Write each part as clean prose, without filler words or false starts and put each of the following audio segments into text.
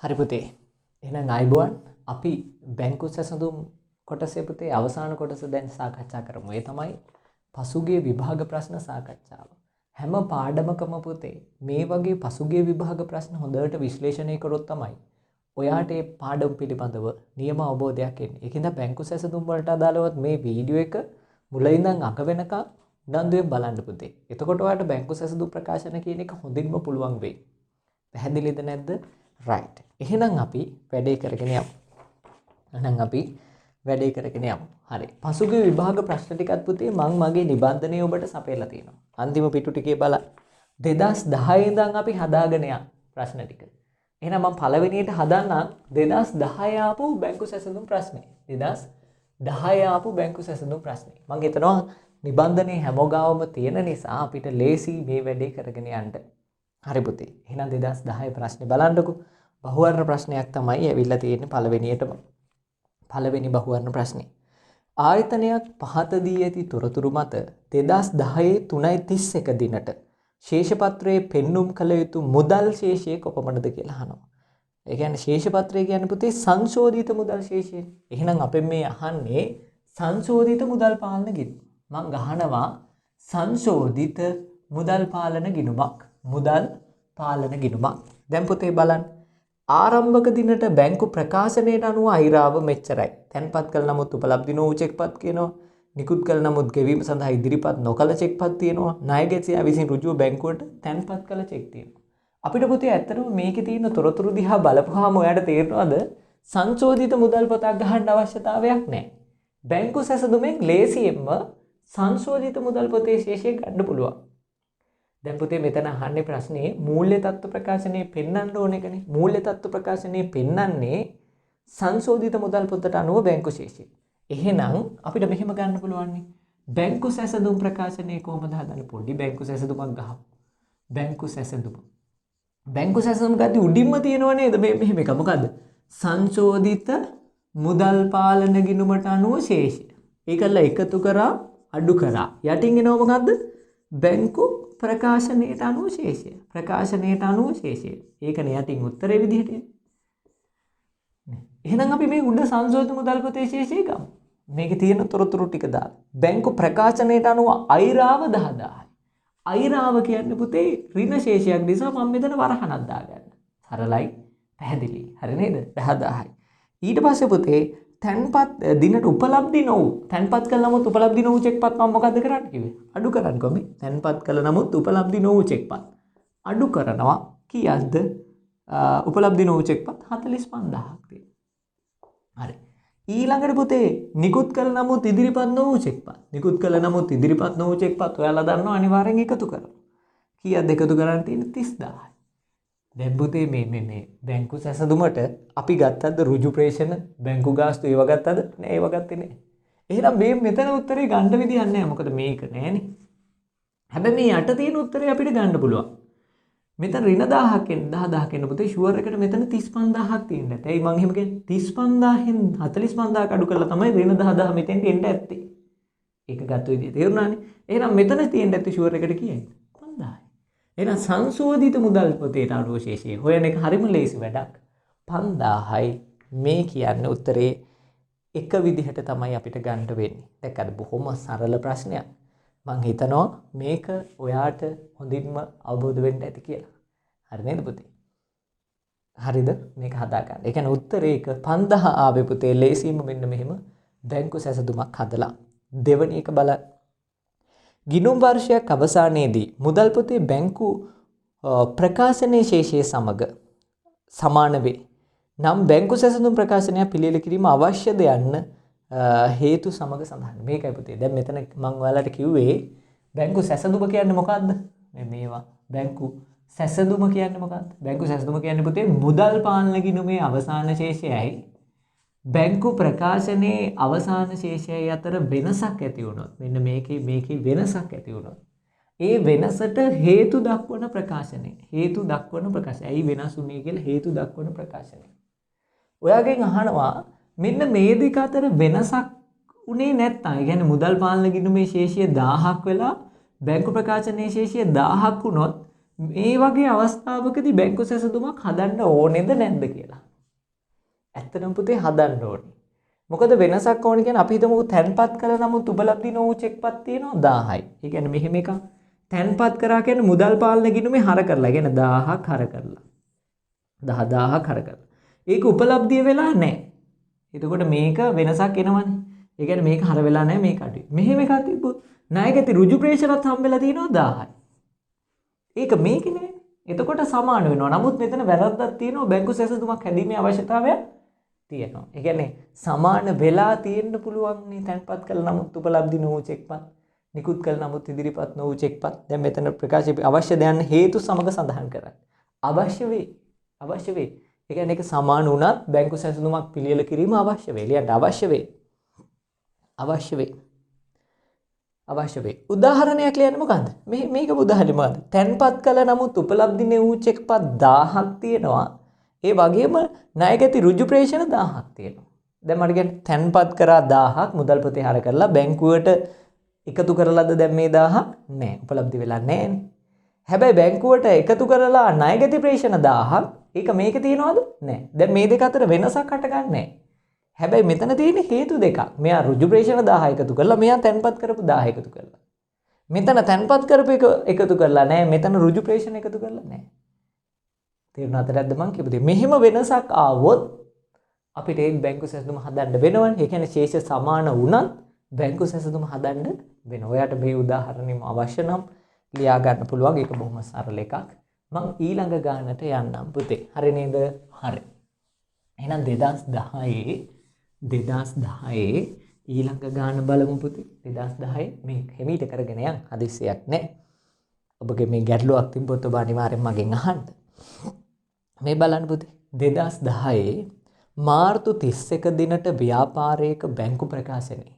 හරි පුතේ. එහෙනම් අයබෝවන් අපි බැංකු සැසඳුම් කොටසේ පුතේ අවසාන කොටස දැන් සාකච්ඡා කරමු. ඒ තමයි පසුගිය විභාග ප්‍රශ්න සාකච්ඡාව. හැම පාඩමකම පුතේ මේ වගේ පසුගිය විභාග ප්‍රශ්න හොඳට විශ්ලේෂණය කරොත් තමයි ඔයාට මේ පාඩම් පිළිබඳව නියම අවබෝධයක් එන්නේ. ඒකින්ද බැංකු සැසඳුම් වලට අදාළව මේ වීඩියෝ එක මුල ඉඳන් අග වෙනකම් උනන්දුවෙන් බලන්න පුතේ. එතකොට ඔයාට බැංකු සැසඳුම් ප්‍රකාශන කියන එක හොඳින්ම පුළුවන් වෙයි. පැහැදිලිද නැද්ද? right. එහෙනම් අපි වැඩේ කරගෙන යමු. එහෙනම් අපි වැඩේ කරගෙන යමු. හරි. පසුගිය විභාග ප්‍රශ්න ටිකත් පුතේ මම මගේ නිබන්ධනයේ ඔබට සපයලා තියෙනවා. අන්තිම පිටු ටිකේ බලන්න. 2010 ඉඳන් අපි හදාගෙන යන ප්‍රශ්න ටික. එහෙනම් මම පළවෙනියට හදන්නම් 2010 ආපු බැංකු සැසඳුම් ප්‍රශ්නේ. 2010 ආපු බැංකු සැසඳුම් ප්‍රශ්නේ. මම හිතනවා නිබන්ධනයේ හැමෝගාවම තියෙන නිසා අපිට ලේසි මේ වැඩේ කරගෙන යන්න. හරි පුතේ. එහෙනම් 2010 ප්‍රශ්නේ බලන්නකෝ. බහුවර්ණ ප්‍රශ්නයක් තමයි ඇවිල්ලා තියෙන්නේ පළවෙනියටම. පළවෙනි බහුවර්ණ ප්‍රශ්නේ. ආයතනයක් පහත දී ඇති තොරතුරු මත 2010 3:31 දිනට ශේෂපත්‍රයේ පෙන්눔 කළ යුතු මුදල් ශේෂය කොපමණද කියලා අහනවා. ඒ කියන්නේ ශේෂපත්‍රය කියන්නේ පුතේ සංශෝධිත මුදල් ශේෂය. එහෙනම් අපෙන් මේ අහන්නේ සංශෝධිත මුදල් පාලන ගිණුම. මම ගහනවා සංශෝධිත මුදල් පාලන ගිණුමක්. මුදල් පාලන ගිණුමක්. දැන් පුතේ බලන්න. ආරම්භක දිනට බැංකු ප්‍රකාශනයට අනුව අයිරාව මෙච්චරයි. තැන්පත් කළ නමුත් උපලබ්ධි නොවූ චෙක්පත් කියනවා. නිකුත් කළ නමුත් ගෙවීම සඳහා ඉදිරිපත් නොකළ චෙක්පත් තියෙනවා. ණයගැසියා විසින් ඍජුව බැංකුවට තැන්පත් කළ චෙක් තියෙනවා. අපිට පුතේ ඇත්තටම මේකේ තියෙන තොරතුරු දිහා බලපුවාම ඔයාලට තේරෙනවද සංශෝධිත මුදල් පොතක් ගහන්න අවශ්‍යතාවයක් නැහැ. බැංකු සැසඳුමෙන් ලේසියෙන්ම සංශෝධිත මුදල් පොතේ ශේෂය ගන්න පුළුවන්. දැන් පුතේ මෙතන අහන්නේ ප්‍රශ්නේ මූල්‍ය තත්ත්ව ප්‍රකාශනයේ පෙන්වන්න ඕන එකනේ. මූල්‍ය තත්ත්ව ප්‍රකාශනයේ පෙන්වන්නේ සංශෝධිත මුදල් පොතට අනුව බැංකු ශේෂය. එහෙනම් අපිට මෙහෙම ගන්න පුළුවන් නේ. බැංකු සැසඳුම් ප්‍රකාශනයේ කොහොමද හදන්නේ? පොඩි බැංකු සැසඳුමක් ගහමු. බැංකු සැසඳුම. බැංකු සැසඳුම් ගත්තී උඩින්ම තියෙනව නේද? මේ මෙහෙම එක මොකද්ද? සංශෝධිත මුදල් පාලන ගිණුමට අනුව ශේෂය. ඒකල්ල එකතු කරා අඩු කරා. යටින් එනව මොකද්ද? බැංකු ප්‍රකාශනයට අනුව ශේෂය. ප්‍රකාශනයට අනුව ශේෂය. ඒකනේ යටින් උත්තරේ විදිහට එන්නේ. එහෙනම් අපි මේ උඩ සංශෝධිත මුදල් පොතේ ශේෂය ගමු. මේකේ තියෙන තොරතුරු ටික දාලා. බැංකු ප්‍රකාශනයට අනුව අයිරාව 10000යි. අයිරාව කියන්නේ පුතේ ඍණ ශේෂයක් නිසා මම මෙතන වරහණක් දාගන්න. සරලයි, පැහැදිලි. හරි නේද? 10000යි. ඊට පස්සේ පුතේ තැන්පත් දිනට උපලබ්ධි නොවු තැන්පත් කළ නමුත් උපලබ්ධි නොවු චෙක්පත් මම මොකද්ද කරන්න කිව්වේ? අඩු කරන්නකෝ මේ. තැන්පත් කළ නමුත් උපලබ්ධි නොවු චෙක්පත් අඩු කරනවා. කීයක්ද? උපලබ්ධි නොවු චෙක්පත් 45000ක් තියෙනවා. හරි. ඊළඟට පුතේ නිකුත් කළ නමුත් ඉදිරිපත් නොවු චෙක්පත්. නිකුත් කළ නමුත් ඉදිරිපත් නොවු චෙක්පත් ඔයාලා දන්නවා අනිවාර්යෙන් එකතු කරනවා. කීයක්ද එකතු කරන්න තියෙන්නේ? 30000යි. දැන් පුතේ මේ බැංකු සැසඳුමට අපි ගත්තද ඍජු ප්‍රේෂණ බැංකු ගාස්තු ඒව ගත්තද? නෑ ඒව ගත්තේ නෑ. එහෙනම් මේ මෙතන උත්තරේ ගන්න විදියක් නෑ. මොකද මේක නෑනේ. හැබැයි මේ යට තියෙන උත්තරේ අපිට ගන්න පුළුවන්. මෙතන ඍණ 1000ක් එන්න 10000ක් එන්න පුතේ ෂුවර් එකට මෙතන 35000ක් තියෙන්න ඇති. ඇයි මං එහෙම කියන්නේ? 35000න් 45000ක් අඩු කරලා තමයි ඍණ 10000 මෙතෙන්ට එන්න ඇත්තේ. ඒක ගත්ත විදිය තේරුණානේ. එහෙනම් මෙතන තියෙන්න ඇති ෂුවර් එකට කීයද? 5000යි. එහෙනම් සංශෝධිත මුදල් පොතේට අනුව ශේෂය හොයන එක හරිම ලේසි වැඩක්. 5000යි මේ කියන්නේ උත්තරේ එක විදිහට තමයි අපිට ගන්න වෙන්නේ. දැක්කද? බොහොම සරල ප්‍රශ්නයක්. මං හිතනවා මේක ඔයාට හොඳින්ම අවබෝධ වෙන්න ඇති කියලා. හරි නේද පුතේ? හරිද? මේක හදා ගන්න. ඒ කියන්නේ උත්තරේ එක 5000 ආවේ පුතේ ලේසියෙන්ම මෙන්න මෙහෙම බැංකු සැසඳුමක් හදලා. දෙවැනි එක බලන්න. ගිණුම් වර්ෂයක් අවසානයේදී මුදල් පොතේ බැංකු ප්‍රකාශනයේ ශේෂය සමග සමාන වේ. නම් බැංකු සැසඳුම් ප්‍රකාශනය පිළියෙල කිරීම අවශ්‍යද යන්න හේතු සමග සඳහන්. මේකයි පුතේ. දැන් මෙතන මම ඔයාලට කිව්වේ බැංකු සැසඳුම කියන්නේ මොකද්ද? මේවා බැංකු සැසඳුම කියන්නේ මොකද්ද? බැංකු සැසඳුම කියන්නේ පුතේ මුදල් පාලන ගිණුමේ අවසාන ශේෂයයි බැංකු ප්‍රකාශනයේ අවසාන ශේෂයයි අතර වෙනසක් ඇති වුණොත් මෙන්න මේකේ වෙනසක් ඇති වුණොත් ඒ වෙනසට හේතු දක්වන ප්‍රකාශනය. හේතු දක්වන ප්‍රකාශය. ඇයි වෙනස් වුනේ කියලා හේතු දක්වන ප්‍රකාශනය. ඔයාගෙන් අහනවා මෙන්න මේ දෙක අතර වෙනසක් උනේ නැත්නම් ඒ කියන්නේ මුදල් පාලන ගිණුමේ ශේෂය 1000ක් වෙලා බැංකු ප්‍රකාශනයේ ශේෂය 1000ක් වුණොත් මේ වගේ අවස්ථාවකදී බැංකු සැසඳුමක් හදන්න ඕනේද නැද්ද කියලා. ඇත්තටම පුතේ හදන්න ඕනේ. මොකද වෙනසක් ඕනේ කියන්නේ අපි හිතමු තැන්පත් කළා නමුත් උපලබ්ධි නොවු චෙක්පත් තියෙනවා 1000යි. ඒ කියන්නේ මෙහෙම එකක්. තැන්පත් කරා කියන්නේ මුදල් පාලන ගිණුමේ හර කරලා. ඒ කියන්නේ 1000ක් හර කරලා. 10000ක් හර කරලා. ඒක උපලබ්ධිය වෙලා නැහැ. එතකොට මේක වෙනසක් එනවනේ. ඒ කියන්නේ මේක හර වෙලා නැහැ මේක අඩුයි. මෙහෙම එකක් තිබ්බොත් ණයගති ඍජු ප්‍රේෂරත් හම්බෙලා තියෙනවා 1000යි. ඒක මේකේ නෑ. එතකොට සමාන වෙනවා. නමුත් මෙතන වැරද්දක් තියෙනවා බැංකු සැසඳුමක් හැදීමේ අවශ්‍යතාවය තියෙනවා. ඒ කියන්නේ සමාන වෙලා තියෙන්න පුළුවන් නේ තැන්පත් කළ නමුත් උපලබ්ධි නොවු චෙක්පත්, නිකුත් කළ නමුත් ඉදිරිපත් නොවු චෙක්පත්. දැන් මෙතන ප්‍රකාශ අවශ්‍ය දයන් හේතු සමග සඳහන් කරන්නේ. අවශ්‍ය වේ. අවශ්‍ය වේ. ඒ කියන්නේ ඒක සමාන වුණත් බැංකු සැසඳුමක් පිළියෙල කිරීම අවශ්‍ය වේ. ලියන්න අවශ්‍ය වේ. අවශ්‍ය වේ. අවශ්‍ය වේ. උදාහරණයක් ලියන්න මොකද්ද? මේක උදාහරණය මොකද්ද? තැන්පත් කළ නමුත් උපලබ්ධි නොවු චෙක්පත් 1000ක් තියෙනවා. ඒ වගේම ණයගති ඍජු ප්‍රේෂණ 1000ක් තියෙනවා. දැන් මට කියන්න තැන්පත් කරා 1000ක් මුදල් පොතේ හර කරලා බැංකුවට එකතු කරලාද දැන් මේ 1000ක් නෑ. උපලබ්ධි වෙලා නෑනේ. හැබැයි බැංකුවට එකතු කරලා ණයගති ප්‍රේෂණ 1000ක් ඒක මේක තියනවද? නෑ. දැන් මේ දෙක අතර වෙනසක් හටගන්නේ නෑ. හැබැයි මෙතන තියෙන හේතු දෙකක්. මෙයා ඍජු ප්‍රේෂණ 1000 එකතු කරලා මෙයා තැන්පත් කරපු 1000 එකතු කරලා. මෙතන තැන්පත් කරපු එක එකතු කරලා නෑ. මෙතන ඍජු ප්‍රේෂණ එකතු කරලා නෑ. තේරුණාද නැද්ද මං කියපු දේ? මෙහෙම වෙනසක් ආවොත් අපිට ඒ බැංකු සැසඳුම හදන්න වෙනවනේ. ඒ කියන්නේ ශේෂ සමාන වුණත් බැංකු සැසඳුම හදන්න වෙනවා. ඔයාට මේ උදාහරණෙම අවශ්‍ය නම් ලියා ගන්න පුළුවන්. ඒක බොහොම සරල එකක්. මං ඊළඟ ගානට යන්නම් පුතේ. හරි නේද? හරි. එහෙනම් 2010 ඊළඟ ගාන බලමු පුතේ. 2010 මේ හිමීට කරගෙන යන් හදිස්සියක් නැහැ. ඔබගේ මේ ගැටලුවක් තිබ්බොත් ඔබ අනිවාර්යෙන් මගෙන් අහන්න. මේ බලන්න පුතේ. 2010 මාර්තු 31 දිනට ව්‍යාපාරයක බැංකු ප්‍රකාශනයේ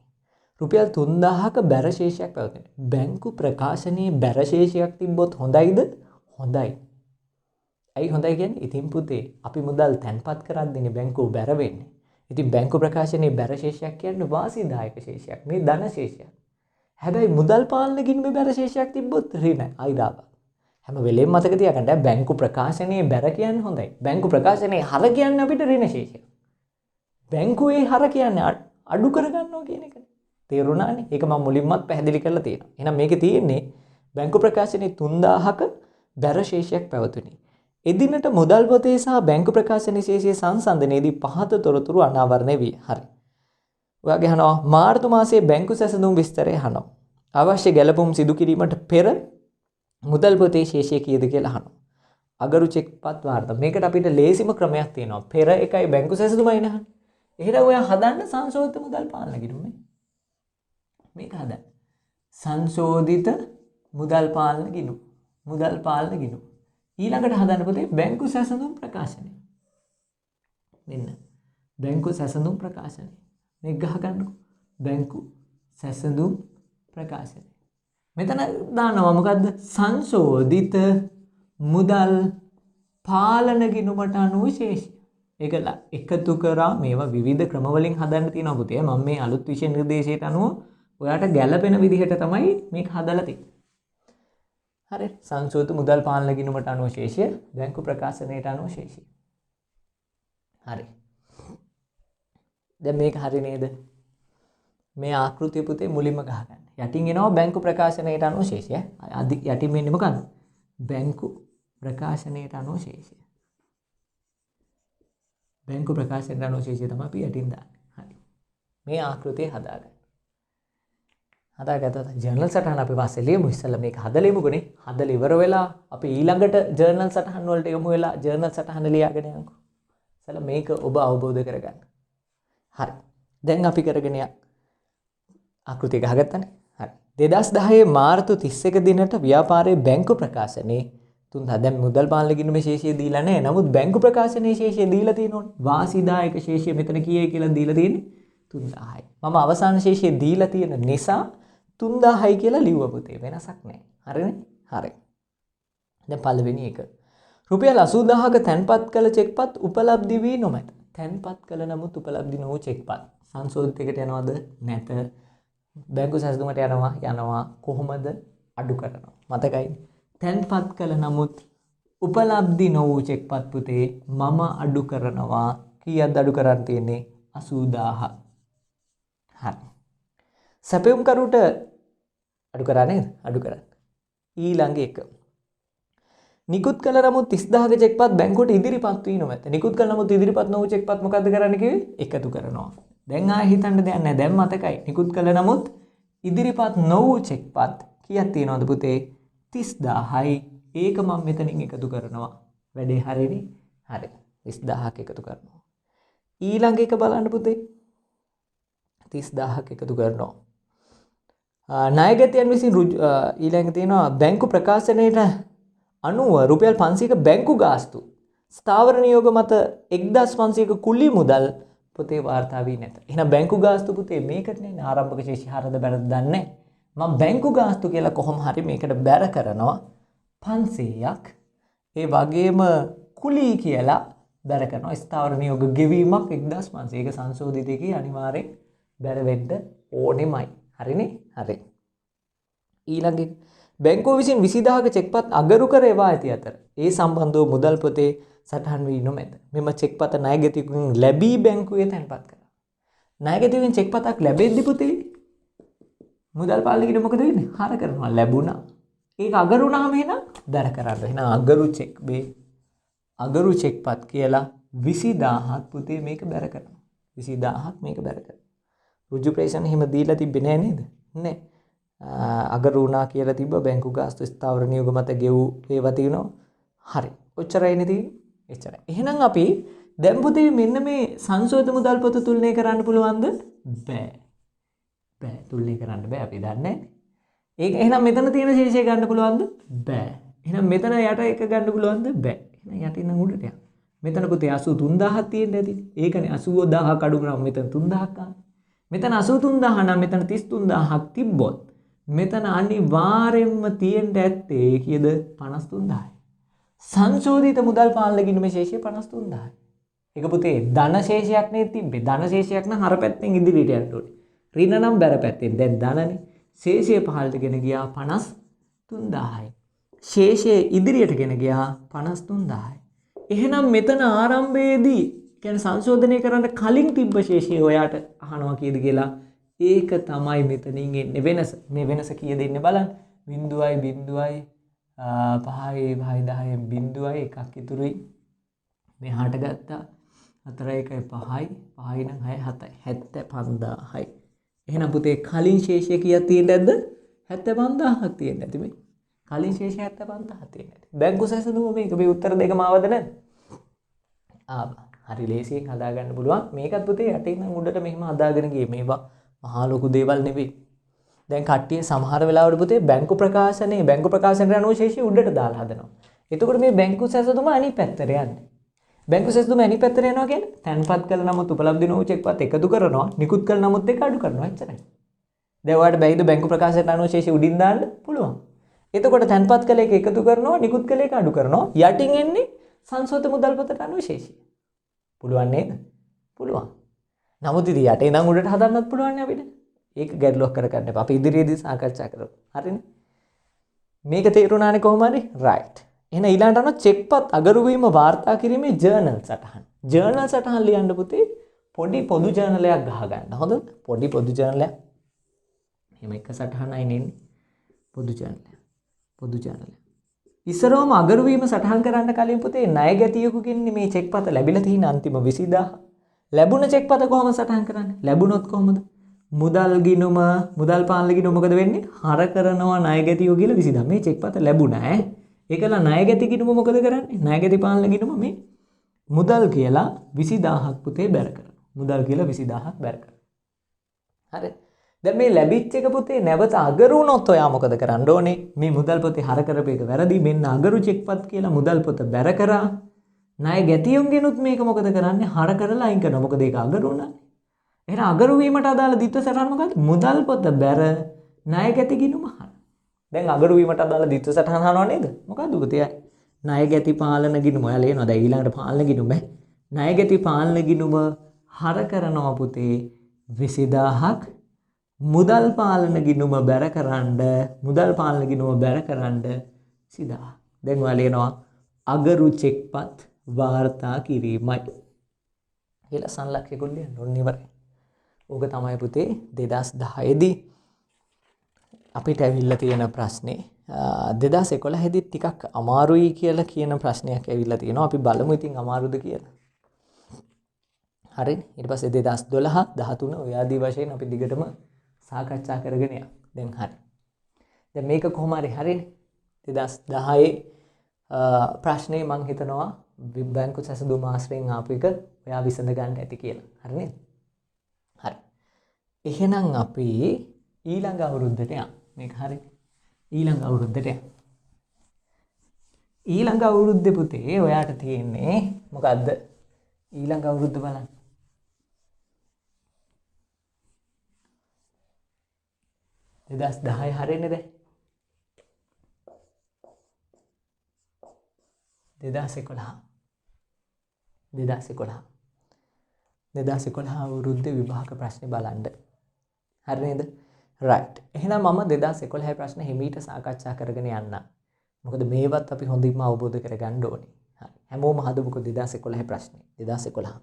රුපියල් 3000ක බැර ශේෂයක් පැවතුනේ. බැංකු ප්‍රකාශනයේ බැර ශේෂයක් තිබ්බොත් හොඳයිද? හොඳයි. ඇයි හොඳයි කියන්නේ? ඉතින් පුතේ අපි මුදල් තැන්පත් කරද්දී බැංකුව බැර වෙන්නේ. ඉතින් බැංකු ප්‍රකාශනයේ බැර ශේෂයක් කියන්නේ වාසිදායක ශේෂයක්. මේ ධන ශේෂයක්. හැබැයි මුදල් පාලන ගිණුමේ බැර ශේෂයක් තිබ්බොත් ඍණ අයිරාව. හැම වෙලේම මතක තියාගන්න බැංකු ප්‍රකාශනයේ බැර කියන්නේ හොඳයි. බැංකු ප්‍රකාශනයේ හර කියන්නේ අපිට ඍණ ශේෂය. බැංකුවේ හර කියන්නේ අඩු කරගන්නවා කියන එක. තේරුණානේ? ඒක මම මුලින්මත් පැහැදිලි කරලා තියෙනවා. එහෙනම් මේකේ තියෙන්නේ බැංකු ප්‍රකාශනයේ 3000ක බැර ශේෂයක් පැවතුනේ. එදිනට මුදල් පොතේ සහ බැංකු ප්‍රකාශනයේ ශේෂයේ සංසන්දනයේදී පහත තොරතුරු අනාවරණය විය. හරි. ඔයාගේ අහනවා මාර්තු මාසයේ බැංකු සැසඳුම් විස්තරය අහනවා. අවශ්‍ය ගැළපුම් සිදු කිරීමට පෙර මුදල් පොතේ ශේෂය කීයද කියලා අහනවා. අගරු චෙක්පත් වාර්තා. මේකට අපිට ලේසිම ක්‍රමයක් තියෙනවා. පෙර එකයි බැංකු සැසඳුමයි නහන. එහෙනම් ඔයා හදන්න සංශෝධිත මුදල් පාලන ගිණුම මේක හදන්න. සංශෝධිත මුදල් පාලන ගිණුම. මුදල් පාලන ගිණුම. ඊළඟට හදන්න පුතේ බැංකු සැසඳුම් ප්‍රකාශනය. මෙන්න බැංකු සැසඳුම් ප්‍රකාශනය. මේක ගහ ගන්නකො. බැංකු සැසඳුම් ප්‍රකාශනය. මෙතන දානවා මොකද්ද? සංශෝධිත මුදල් පාලන ගිණුමට අනුව ශේෂය. ඒකලා එකතු කරා මේවා විවිධ ක්‍රම වලින් හදන්න තියෙනවා පුතේ. මම මේ අලුත් විෂය නිර්දේශයට අනුව ඔයාට ගැළපෙන විදිහට තමයි මේක හදලා තියෙන්නේ. හරි. සංශෝධිත මුදල් පාලන ගිණුමට අනුව ශේෂය, බැංකු ප්‍රකාශනයට අනුව ශේෂය. හරි. දැන් මේක හරි නේද? මේ ආකෘතිය පුතේ මුලින්ම ගහගන්න. යටින් එනවා බැංකු ප්‍රකාශනයට අනුව ශේෂය. යටින් මෙන්නේ මොකද්ද? බැංකු ප්‍රකාශනයට අනුව ශේෂය. බැංකු ප්‍රකාශනයට අනුව ශේෂය තමයි අපි යටින් දාන්නේ. හරි. මේ ආකෘතිය හදාගන්න. හදාගත්තා ජර්නල් සටහන අපි පස්සේ ලියමු. ඉස්සෙල්ලා මේක හදලා ඉමුකනේ. හදලා ඉවර වෙලා අපි ඊළඟට ජර්නල් සටහන් වලට යමු වෙලා ජර්නල් සටහන ලියාගෙන යන්නකෝ. ඉස්සෙල්ලා මේක ඔබ අවබෝධ කරගන්න. හරි. දැන් අපි කරගෙන යන්න. ආකෘතිය ගහගත්තානේ. හරි. 2010 මාර්තු 31 දිනට ව්‍යාපාරයේ බැංකු ප්‍රකාශනයේ 3000 දැන් මුදල් පාලන ගිණුමේ ශේෂය දීලා නැහැ. නමුත් බැංකු ප්‍රකාශනයේ ශේෂය දීලා තියෙනෝනේ. වාසිදායක ශේෂය මෙතන කීයයි කියලා දීලා තියෙන්නේ 3000යි. මම අවසාන ශේෂය දීලා තියෙන නිසා 3000යි කියලා ලිව්වා පුතේ. වෙනසක් නැහැ. හරිනේ? හරි. දැන් පළවෙනි එක. රුපියල් 80000ක තැන්පත් කළ චෙක්පත් උපලබ්ධි වී නොමැත. තැන්පත් කළ නමුත් උපලබ්ධි නොවු චෙක්පත්. සංශෝධිතයකට යනවද? නැත. බැංකු සැසඳුමට යනවා කොහොමද? අඩු කරනවා. මතකයි. තැන්පත් කළ නමුත් උපලබ්ධි නො වූ චෙක්පත් පුතේ මම අඩු කරනවා. කීයක්ද අඩු කරන්න තියෙන්නේ? 80000ක්. හරි. සැපයුම්කරුට අඩු කරා නේද? අඩු කරන්න. ඊළඟ එක. නිකුත් කළ නමුත් 30000ක චෙක්පත් බැංකුවට ඉදිරිපත් වී නොමැත. නිකුත් කළ නමුත් ඉදිරිපත් නොවූ චෙක්පත් මොකද්ද කරන්න කිව්වේ? එකතු කරනවා. දැන් ආයෙ හිතන්න දෙයක් නැහැ. දැන් මතකයි. නිකුත් කළ නමුත් ඉදිරිපත් නොවූ චෙක්පත් කීයක් තියෙනවද පුතේ? 30000යි. ඒක මම මෙතනින් එකතු කරනවා. වැඩේ හරිනේ? හරි. 30000ක් එකතු කරනවා. ඊළඟ එක බලන්න පුතේ. 30000ක් එකතු කරනවා. ණයගැතියන් විසින් ඊළඟ තියෙනවා බැංකු ප්‍රකාශනයේට අනුව රුපියල් 500ක බැංකු ගාස්තු ස්ථාවර නියෝග මත 1500ක කුලී මුදල් පුතේ වාර්තා වී නැත. එහෙනම් බැංකු ගාස්තු පුතේ මේකට නේ ආරම්භක ශේෂය හරද බැරද දන්නේ. මම බැංකු ගාස්තු කියලා කොහොම හරි මේකට බැර කරනවා 500ක්. ඒ වගේම කුලී කියලා බැර කරනවා ස්ථාවර නියෝග ගෙවීමක් 1500. ඒක සංශෝධිත එකේ අනිවාර්යෙන් බැර වෙන්න ඕනෙමයි. හරිනේ? හරි. ඊළඟ බැංකුව විසින් 20000ක චෙක්පත් අගරු කර එවා ඇති අතර ඒ සම්බන්ධව මුදල් පොතේ සටහන් වී නොමැත. මෙම චෙක්පත ණයගැතියෙකුගෙන් ලැබී බැංකුවේ තැන්පත් කරා. ණයගැතියෙකුගෙන් චෙක්පතක් ලැබෙද්දි පුතේ මුදල් පාලනයකින් මොකද වෙන්නේ? හර කරනවා. ලැබුණා. ඒක අගරු වුණාම එහෙනම් බැර කරන්න. එහෙනම් අගරු චෙක් බේ අගරු චෙක්පත් කියලා 20000ක් පුතේ මේක බැර කරනවා. 20000ක් මේක බැර කරනවා. රුජු ප්‍රේෂණ එහෙම දීලා තිබ්බේ නෑ නේද? නෑ. අගරු වුණා කියලා තිබ්බ බැංකු ගාස්තු ස්ථාවර නියෝග මත ගෙවූ ඒවා තියෙනවා. හරි. ඔච්චරයිනේ තියෙන්නේ. එච්චරයි. එහෙනම් අපි දැන් පුතේ මෙන්න මේ සංශෝධිත මුදල් පොත තුලනය කරන්න පුළුවන්ද? බෑ. බෑ. තුලනය කරන්න බෑ. අපි දන්නේ නැහැ. ඒක එහෙනම් මෙතන තියෙන ශේෂය ගන්න පුළුවන්ද? බෑ. එහෙනම් මෙතන යට එක ගන්න පුළුවන්ද? බෑ. එහෙනම් යට ඉන්න උඩට යන්න. මෙතන පුතේ 83000ක් තියෙන්න ඇති. ඒකනේ 80000ක් අඩු කරාම මෙතන 3000ක් ආන්නේ. මෙතන 83000 නම් මෙතන 33000ක් තිබ්බොත් මෙතන අනිවාර්යෙන්ම තියෙන්න ඇත්තේ කීයද? 53000යි. සංශෝධිත මුදල් පාලන ගිණුමේ ශේෂය 53000යි. ඒක පුතේ ධන ශේෂයක් නේ තිබ්බේ. ධන ශේෂයක් නම් හර පැත්තෙන් ඉදිරියට යන්න ඕනේ. ඍණ නම් බැර පැත්තෙන්. දැන් ධනනේ. ශේෂය පහළට ගෙන ගියා 53000යි. ශේෂය ඉදිරියට ගෙන ගියා 53000යි. එහෙනම් මෙතන ආරම්භයේදී කියන්නේ සංශෝධනය කරන්න කලින් තිබ්බ ශේෂය ඔයාට අහනවා කීයද කියලා. ඒක තමයි මෙතනින් එන්නේ වෙනස. මේ වෙනස කීයද ඉන්නේ බලන්න. 0.0 5යි 10න් බිඳුවයි එකක් ඉතුරුයි. මේ හට ගත්තා 4 1 5යි 5යි නම් 6 7යි 75000යි. එහෙනම් පුතේ කලින් ශේෂය කීයක් තියෙන්නද? 75000ක් තියෙන්න ඇති මේ. කලින් ශේෂය 75000ක් තියෙන්න ඇති. බැංකු සැසඳුම මේක මේ උත්තර දෙකම ආවද නැද්ද? ආවා. හරි ලේසියෙන් හදාගන්න පුළුවන්. මේකත් පුතේ යටින් නම් උඩට මෙහෙම හදාගෙන ගියේ. මේවා මහා ලොකු දේවල් නෙවෙයි. දැන් කට්ටිය සමහර වෙලාවට පුතේ බැංකු ප්‍රකාශනයේ අනුව ශේෂය උඩට දාලා හදනවා. එතකොට මේ බැංකු සැසඳුම අනිත් පැත්තට යන්නේ. බැංකු සැසඳුම අනිත් පැත්තට යනවා කියන්නේ තැන්පත් කළ නමුත් උපලබ්ධ නොවු චෙක්පත් එකතු කරනවා, නිකුත් කළ නමුත් එක අඩු කරනවා. එච්චරයි. දැන් ඔයාලට බැයිද බැංකු ප්‍රකාශනයට අනුව ශේෂය උඩින් දාන්න? පුළුවන්. එතකොට තැන්පත් කළ එක එකතු කරනවා, නිකුත් කළ එක අඩු කරනවා. යටින් එන්නේ සංශෝධිත මුදල් පොතට අනුව ශේෂය. පුළුවන් නේද? පුළුවන්. නමුත් ඉතින් යටේ නම් උඩට හදන්නත් පුළුවන් නේ අපිට. ඒක ගැටලුවක් කරගන්න එපා. අපි ඉදිරියේදී සාකච්ඡා කරමු. හරිනේ? මේක තේරුණානේ කොහොම හරි? right. එහෙනම් ඊළඟට අන චෙක්පත් අගරු වීම වාර්තා කිරීමේ ජර්නල් සටහන්. ජර්නල් සටහන් ලියන්න පුතේ පොඩි පොදු ජර්නලයක් ගහ ගන්න. හොඳද? පොඩි පොදු ජර්නලයක්. එහෙම එක සටහනයි නෙන්නේ. පොදු ජර්නලයක්. පොදු ජර්නලයක්. ඉස්සරවම අගරු වීම සටහන් කරන්න කලින් පුතේ ණය ගැතියෙකුගෙන් මේ චෙක්පත ලැබිලා තියෙන අන්තිම 20000. ලැබුණ චෙක්පත කොහොමද සටහන් කරන්නේ? ලැබුණොත් කොහොමද? මුදල් ගිණුම මුදල් පාලන ගිණුම මොකද වෙන්නේ? හර කරනවා ණය ගැතියෝ කියලා 20000. මේ චෙක්පත ලැබුණා ඈ. ඒකලා ණය ගැති ගිණුම මොකද කරන්නේ? ණය ගැති පාලන ගිණුම මේ මුදල් කියලා 20000ක් පුතේ බැර කරනවා. මුදල් කියලා 20000ක් බැර කරනවා. හරි. දැන් මේ ලැබිච්ච එක පුතේ නැවත අගරු වුණොත් ඔයා මොකද කරන්න ඕනේ? මේ මුදල් පොතේ හර කරපේක වැරදි. මෙන්න අගරු චෙක්පත් කියලා මුදල් පොත බැර කරා. ණය ගැතියුන්ගෙනුත් මේක මොකද කරන්නේ? හර කරලා අයින් කරනවා. මොකද ඒක අගරු වුණානේ. එහෙනම් අගරු වීමට අදාළ දිත්ත සටහන මොකක්ද? මුදල් පොත බැර ණය ගැති ගිණුම හර. දැන් අගරු වීමට අදාළ දිත්ත සටහන අහනවා නේද? මොකද්ද පුතේ? ණය ගැති පාලන ගිණුම. ඔයාලා එනවා. දැන් ඊළඟට පාලන ගිණුම. ණය ගැති පාලන ගිණුම හර කරනවා පුතේ 20000ක්. මුදල් පාලන ගිණුම බැර කරන්න 20000. දැන් ඔයාලා ලියනවා අගරු චෙක්පත් වාර්තා කිරීමයි කියලා සංලක්ෂයකුත් ලියන්න ඕනේ ඉවරයි. ඕක තමයි පුතේ 2010 දී අපිට ඇවිල්ලා තියෙන ප්‍රශ්නේ. 2011 දී ටිකක් අමාරුයි කියලා කියන ප්‍රශ්නයක් ඇවිල්ලා තියෙනවා. අපි බලමු ඉතින් අමාරුද කියලා. හරි. ඊට පස්සේ 2012 13 ඔය ආදී වශයෙන් අපි දිගටම සාකච්ඡා කරගෙන යමු. දැන් හරි. දැන් මේක කොහොම හරි හරිනේ. 2010 ප්‍රශ්නේ මම හිතනවා බැංකු සැසඳුම් ආශ්‍රයෙන් ආපු එක ඔයා විසඳ ගන්න ඇති කියලා. හරි නේද? හරි. එහෙනම් අපි ඊළඟ අවුරුද්දට යමු. මේක හරි. ඊළඟ අවුරුද්දට යමු. ඊළඟ අවුරුද්දේ පුතේ ඔයාට තියෙන්නේ මොකද්ද? ඊළඟ අවුරුද්ද බලන්න. 2010 හරියන්නේ දැන්. 2011 අවුරුද්දේ විභාග ප්‍රශ්නේ බලන්න. හරි නේද? right. එහෙනම් මම 2011 ප්‍රශ්න හිමීට සාකච්ඡා කරගෙන යන්න. මොකද මේවත් අපි හොඳින්ම අවබෝධ කරගන්න ඕනේ. හරි. හැමෝම හදමුකෝ 2011 ප්‍රශ්නේ. 2011.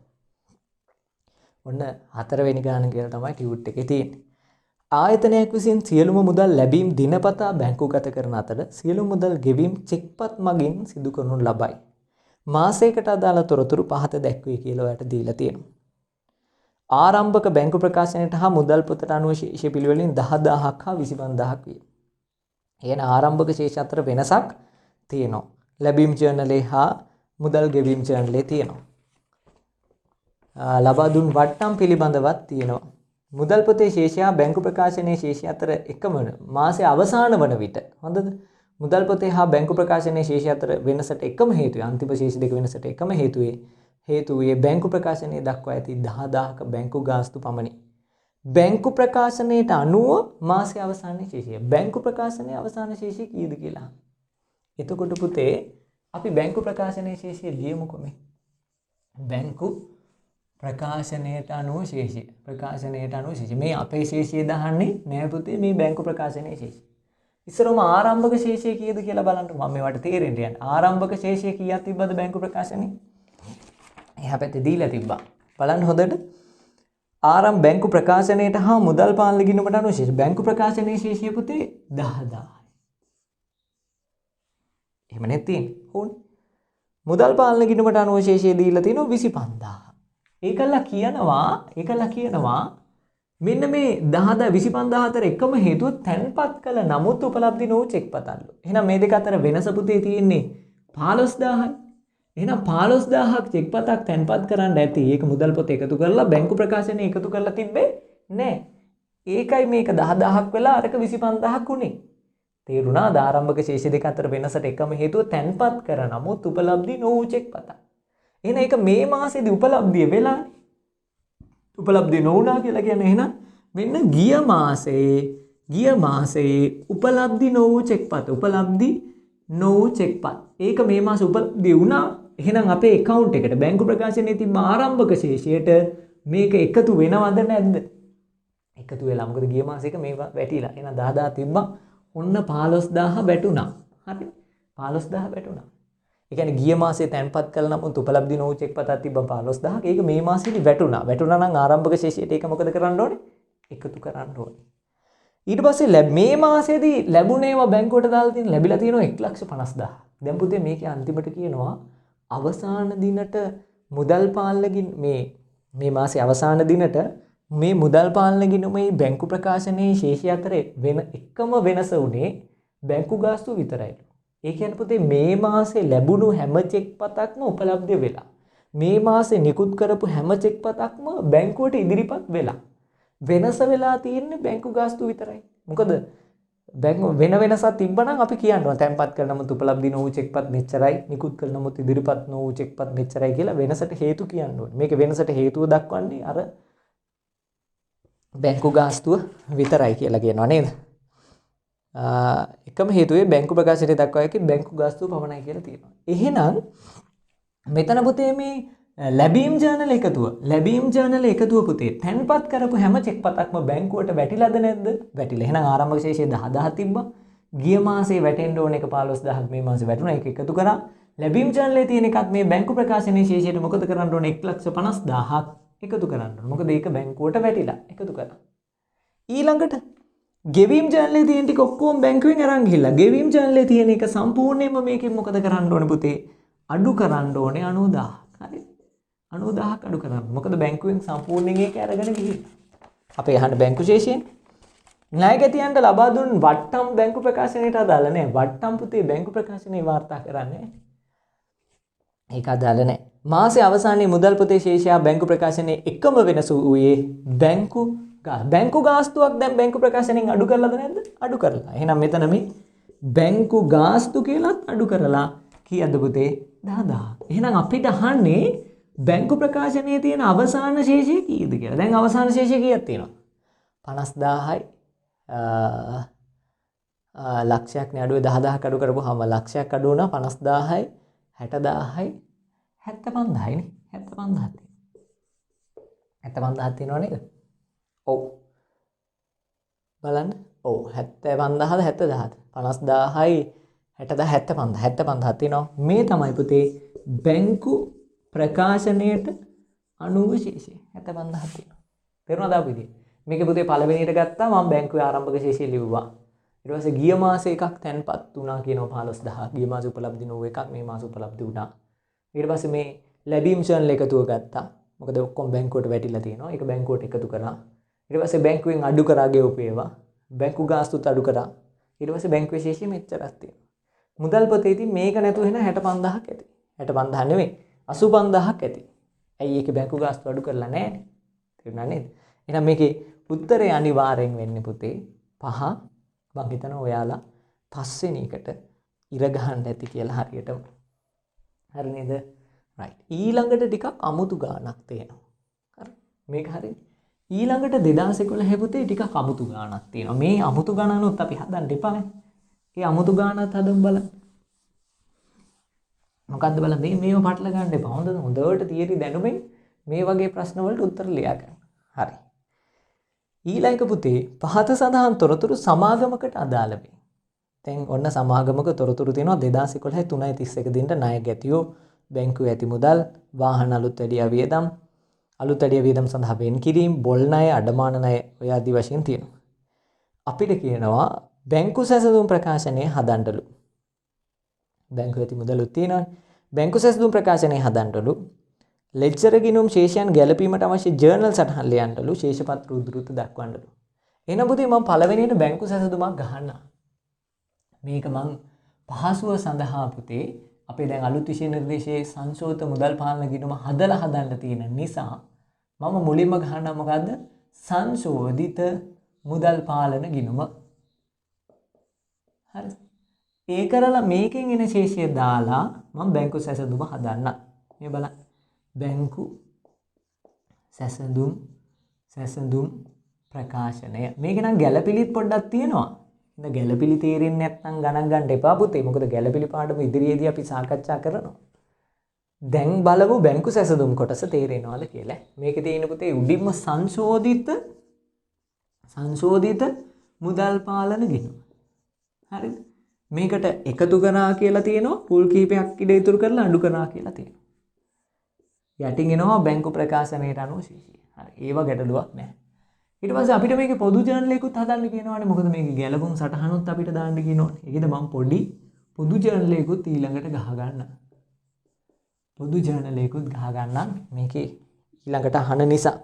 ඔන්න 4 වෙනි ගාන කියලා තමයි ටියුට් එකේ තියෙන්නේ. ආයතනයක් විසින් සියලුම මුදල් ලැබීම් දිනපතා බැංකුගත කරන අතර සියලු මුදල් ගෙවීම් චෙක්පත් මගින් සිදු කරනු ලබයි. මාසයකට අදාළ තොරතුරු පහත දැක්වේ කියලා ඔයාලට දීලා තියෙනවා. ආරම්භක බැංකු ප්‍රකාශනයට හා මුදල් පොතට අනුව ශේෂ පිළිවෙලින් 10000ක් හා 25000ක් විය. එන ආරම්භක ශේෂ අතර වෙනසක් තියෙනවා. ලැබීම් ජර්නලේ හා මුදල් ගෙවීම් ජර්නලේ තියෙනවා. ලබා දුන් වට්ටම් පිළිබඳවත් තියෙනවා. මුදල් පොතේ ශේෂය හා බැංකු ප්‍රකාශනයේ ශේෂය අතර එකම මාසයේ අවසාන වන විට හොඳද? මුදල් පොතේ හා බැංකු ප්‍රකාශනයේ ශේෂය අතර වෙනසට එකම හේතුව අන්තිම ශේෂ දෙක වෙනසට එකම හේතුවේ බැංකු ප්‍රකාශනයේ දක්වා ඇති 10000ක බැංකු ගාස්තු පමණි. බැංකු ප්‍රකාශනයට අනුව මාසයේ අවසානයේ ශේෂය. බැංකු ප්‍රකාශනයේ අවසාන ශේෂය කීයද කියලා. එතකොට පුතේ අපි බැංකු ප්‍රකාශනයේ ශේෂය ලියමුකෝ මේ. බැංකු ප්‍රකාශනයට අනුව ශේෂය. මේ අපේ ශේෂය දාන්නේ නෑ පුතේ මේ බැංකු ප්‍රකාශනයේ ශේෂය. ඉස්සරම ආරම්භක ශේෂය කීයද කියලා බලන්න මම මේවට තේරෙන්න යන්න. ආරම්භක ශේෂය කීයක් තිබ්බද බැංකු ප්‍රකාශනයේ? එහා පැත්තේ දීලා තිබ්බා. බලන්න හොඳට. ආරම්භ බැංකු ප්‍රකාශනයට හා මුදල් පාලන ගිණුමට අනුව ශේෂය. බැංකු ප්‍රකාශනයේ ශේෂය පුතේ 10000යි. එහෙම නැත්නම් ඕනේ. මුදල් පාලන ගිණුමට අනුව ශේෂය දීලා තිනවා 25000. ඒකලා කියනවා මෙන්න මේ 10000 25000 අතර එකම හේතුව තැන්පත් කළ නමුත් උපලබ්ධි නොවු චෙක්පතල්ලු. එහෙනම් මේ දෙක අතර වෙනස පුතේ තියෙන්නේ 15000යි. එහෙනම් 15000ක් චෙක්පතක් තැන්පත් කරන්න ඇති. ඒක මුදල් පොත එකතු කරලා බැංකු ප්‍රකාශනයේ එකතු කරලා තිබ්බේ නෑ. ඒකයි මේක 10000ක් වෙලා අරක 25000ක් උනේ. තේරුණාද? ආරම්භක ශේෂ දෙක අතර වෙනසට එකම හේතුව තැන්පත් කර නමුත් උපලබ්ධි නොවු චෙක්පතක්. එහෙනම් ඒක මේ මාසෙදී උපලබ්ධිය වෙලානේ. උපලබ්ධිය නොවුණා කියලා කියන්නේ එහෙනම් මෙන්න ගිය මාසයේ උපලබ්ධි නොවු චෙක්පත්. ඒක මේ මාසෙ උපලබ්ධිය වුණා. එහෙනම් අපේ account එකට බැංකු ප්‍රකාශනයේ තිබ්බ ආරම්භක ශේෂයට මේක එකතු වෙනවද නැද්ද? එකතු වෙලා. මොකද ගිය මාසෙක මේ වැටිලා. එහෙනම් 10000 තිබ්බා. ඔන්න 15000 වැටුණා. හරි. 15000 වැටුණා. ඒ කියන්නේ ගිය මාසේ තැන්පත් කළ නමුත් උපලබ්ධි නොවු චෙක්පතක් තිබ්බ 15000ක්. ඒක මේ මාසෙදි වැටුණා. වැටුණා නම් ආරම්භක ශේෂයට ඒක මොකද කරන්න ඕනේ? එකතු කරන්න ඕනේ. ඊට පස්සේ මේ මාසෙදි ලැබුණේවා බැංකුවට දාලා තියෙන ලැබිලා තියෙනවා 1,50,000. දැන් පුතේ මේකේ අන්තිමට කියනවා අවසාන දිනට මුදල් පාලනකින් මේ මාසේ අවසාන දිනට මේ මුදල් පාලනකින් මේ බැංකු ප්‍රකාශනයේ ශේෂය අතර එකම වෙනස උනේ බැංකු ගාස්තු විතරයි. ඒ කියන්නේ පුතේ මේ මාසේ ලැබුණු හැම චෙක්පතක්ම උපලබ්ධ වෙලා. මේ මාසේ නිකුත් කරපු හැම චෙක්පතක්ම බැංකුවට ඉදිරිපත් වෙලා. වෙනස වෙලා තියෙන්නේ බැංකු ගාස්තු විතරයි. මොකද බැංකු වෙනසක් තිබ්බනම් අපි කියනවා තැන්පත් කරන නමුත් උපලබ්ධි නොවු චෙක්පත් මෙච්චරයි, නිකුත් කරන නමුත් ඉදිරිපත් නොවු චෙක්පත් මෙච්චරයි කියලා වෙනසට හේතු කියන්න ඕනේ. මේක වෙනසට හේතුව දක්වන්නේ අර බැංකු ගාස්තුව විතරයි කියලා කියනවා නේද? එකම හේතුවේ බැංකු ප්‍රකාශනයේ දක්වා ඇති බැංකු ගාස්තුව පමණයි කියලා තියෙනවා. එහෙනම් මෙතන පුතේ මේ ලැබීම් ජර්නල් එකතුව පුතේ තැන්පත් කරපු හැම චෙක්පතක්ම බැංකුවට වැටිලාද නැද්ද? වැටිලා. එහෙනම් ආරම්භක ශේෂය 10000 තිබ්බා. ගිය මාසේ වැටෙන්න ඕන එක 15000ක් මේ මාසේ වැටුණා. ඒක එකතු කරා. ලැබීම් ජර්නලයේ තියෙන එකත් මේ බැංකු ප්‍රකාශනයේ ශේෂයට මොකද කරන්න ඕන 1,50,000ක් එකතු කරන්න ඕන. මොකද ඒක බැංකුවට වැටිලා එකතු කරා. ඊළඟට ගෙවීම් ජර්නලයේ තියෙන ටික ඔක්කොම බැංකුවෙන් අරන් ගිහිල්ලා ගෙවීම් ජර්නලයේ තියෙන එක සම්පූර්ණයෙන්ම මේකෙන් මොකද කරන්න ඕනේ පුතේ? අඩු කරන්න ඕනේ 90000ක්. හරි. 90000ක් අඩු කරන්න. මොකද බැංකුවෙන් සම්පූර්ණයෙන් ඒක අරගෙන ගිහිල්ලා. අපි අහන්න බැංකු ශේෂයෙන් ණයගැතියන්ට ලබා දුන් වට්ටම් බැංකු ප්‍රකාශනයට අදාළ නැහැ. වට්ටම් පුතේ බැංකු ප්‍රකාශනයේ වාර්තා කරන්නේ. ඒක අදාළ නැහැ. මාසේ අවසානයේ මුදල් පොතේ ශේෂය බැංකු ප්‍රකාශනයේ එකම වෙනස වූයේ බැංකු ගාස්තුවක් දැන් බැංකු ප්‍රකාශනයෙන් අඩු කරලාද නැද්ද? අඩු කරලා. එහෙනම් මෙතන මේ බැංකු ගාස්තු කියලාත් අඩු කරලා කීයද පුතේ? 10000. එහෙනම් අපිට අහන්නේ බැංකු ප්‍රකාශනයේ තියෙන අවසාන ශේෂය කීයද කියලා. දැන් අවසාන ශේෂය කීයක් තියෙනවද? 50000යි ලක්ෂයක් නේ අඩුවේ 10000ක් අඩු කරපුවාම ලක්ෂයක් අඩු වුණා 50000යි 60000යි 75000යි නේ 75000 75000 තියෙනව නේද? ඔව් බලන්න ඔව් 75000ද 70000ද 50000යි 60000 75000 තියෙනවා. මේ තමයි පුතේ බැංකු ප්‍රකාශනයට අනුව ශේෂය 75000 තියෙනවා. තේරුණාද අපිට? මේක පුතේ පළවෙනියට ගත්තා මම බැංකුවේ ආරම්භක ශේෂය ලිව්වා. ඊට පස්සේ ගිය මාසේ එකක් තැන්පත් වුණා කියනවා 15000. ගිය මාසේ උපලබ්ධි නොවු එකක් මේ මාසේ උපලබ්ධි වුණා. ඊට පස්සේ මේ ලැබීම් ජර්නල් එකතුව ගත්තා. මොකද ඔක්කොම බැංකුවට වැටිලා තියෙනවා. ඒක බැංකුවට එකතු කරා. ඊට පස්සේ බැංකුවෙන් අඩු කරා ගෙවපු ඒවා. බැංකු ගාස්තුත් අඩු කරා. ඊට පස්සේ බැංකුවේ ශේෂය මෙච්චරක් තියෙනවා. මුදල් පොතේ ඉතින් මේක නැතුව එන 65000ක් ඇති. 65000 නෙවෙයි 85000ක් ඇති. ඇයි ඒකේ බැංකු ගාස්තු අඩු කරලා නැහැනේ. තේරුණා නේද? එහෙනම් මේකේ උත්තරේ අනිවාර්යෙන් වෙන්නේ පුතේ 5. මම හිතනවා ඔයාලා පස්වෙනි එකට ඉර ගහන්න ඇති කියලා හරියටම. හරි නේද? right. ඊළඟට ටිකක් අමුතු ගාණක් තියෙනවා. හරි. මේක හරිනේ. ඊළඟට 2011 පුතේ ටිකක් අමුතු ගාණක් තියෙනවා. මේ අමුතු ගණනුත් අපි හදන්න එපානේ. ඒ අමුතු ගාණත් හදමු බලන්න. මොකද්ද බලන්න මේ මේව පටල ගන්න එපා. හොඳට තියරි දැනුමෙන් මේ වගේ ප්‍රශ්න වලට උත්තර ලියා ගන්න. හරි. ඊළඟ පුතේ පහත සඳහන් තොරතුරු සමාගමකට අදාළ වේ. දැන් ඔන්න සමාගමක තොරතුරු තියෙනවා 2011 3:31 දිනට ණය ගැතියෝ බැංකුවේ ඇති මුදල් වාහන අලුත් වැඩි වියදම් සඳහා වෙන් කිරීම බොල් ණය අඩමාන ණය ඔය ආදි වශයෙන් තියෙනවා. අපිට කියනවා බැංකු සැසඳුම් ප්‍රකාශනය හදන්නලු. බැංකුවේ ඇති මුදලුත් තියෙනවා. බැංකු සැසඳුම් ප්‍රකාශනය හදන්නලු. ලෙජර් ගිණුම් ශේෂයන් ගැලපීමට අවශ්‍ය ජර්නල් සටහන් ලියන්නලු. ශේෂපත්‍ර උද්දෘත දක්වන්නලු. එහෙනම් පුතේ මම පළවෙනියට බැංකු සැසඳුමක් ගහන්න. මේක මං පහසුව සඳහා පුතේ අපේ දැන් අලුත් විෂය නිර්දේශයේ සංශෝධිත මුදල් පාලන ගිණුම හදලා හදන්න තියෙන නිසා මම මුලින්ම ගහන්න මොකද්ද? සංශෝධිත මුදල් පාලන ගිණුම. හරි. ඒ කරලා මේකෙන් එන ශේෂය දාලා මම බැංකු සැසඳුම හදන්න. මේ බලන්න. බැංකු සැසඳුම් ප්‍රකාශනය. මේක නම් ගැළපිලිත් පොඩ්ඩක් තියෙනවා. ඉතින් ගැළපිලි තේරෙන්නේ නැත්නම් ගණන් ගන්න එපා පුතේ. මොකද ගැළපිලි පාඩම ඉදිරියේදී අපි සාකච්ඡා කරනවා. දැන් බලමු බැංකු සැසඳුම් කොටස තේරෙනවද කියලා. මේකේ තියෙන පුතේ උඩින්ම සංශෝධිත මුදල් පාලන ගිණුම. හරිද? මේකට එකතු කරා කියලා තියෙනවා. පුල් කීපයක් ඉඩ ඉතුරු කරලා අඩු කරා කියලා තියෙනවා. යටින් එනවා බැංකු ප්‍රකාශනයට අනුව ශේෂය. හරි. ඒව ගැටලුවක් නැහැ. ඊට පස්සේ අපිට මේකේ පොදු ජර්නලයකුත් හදන්න කියනවානේ. මොකද මේකේ ගැලපුම් සටහනොත් අපිට දාන්න කියනවානේ. ඒකද මම පොඩි පොදු ජර්නලයකුත් ඊළඟට ගහ ගන්න. පොදු ජර්නලයකුත් ගහ ගන්නම් මේකේ ඊළඟට අහන නිසා.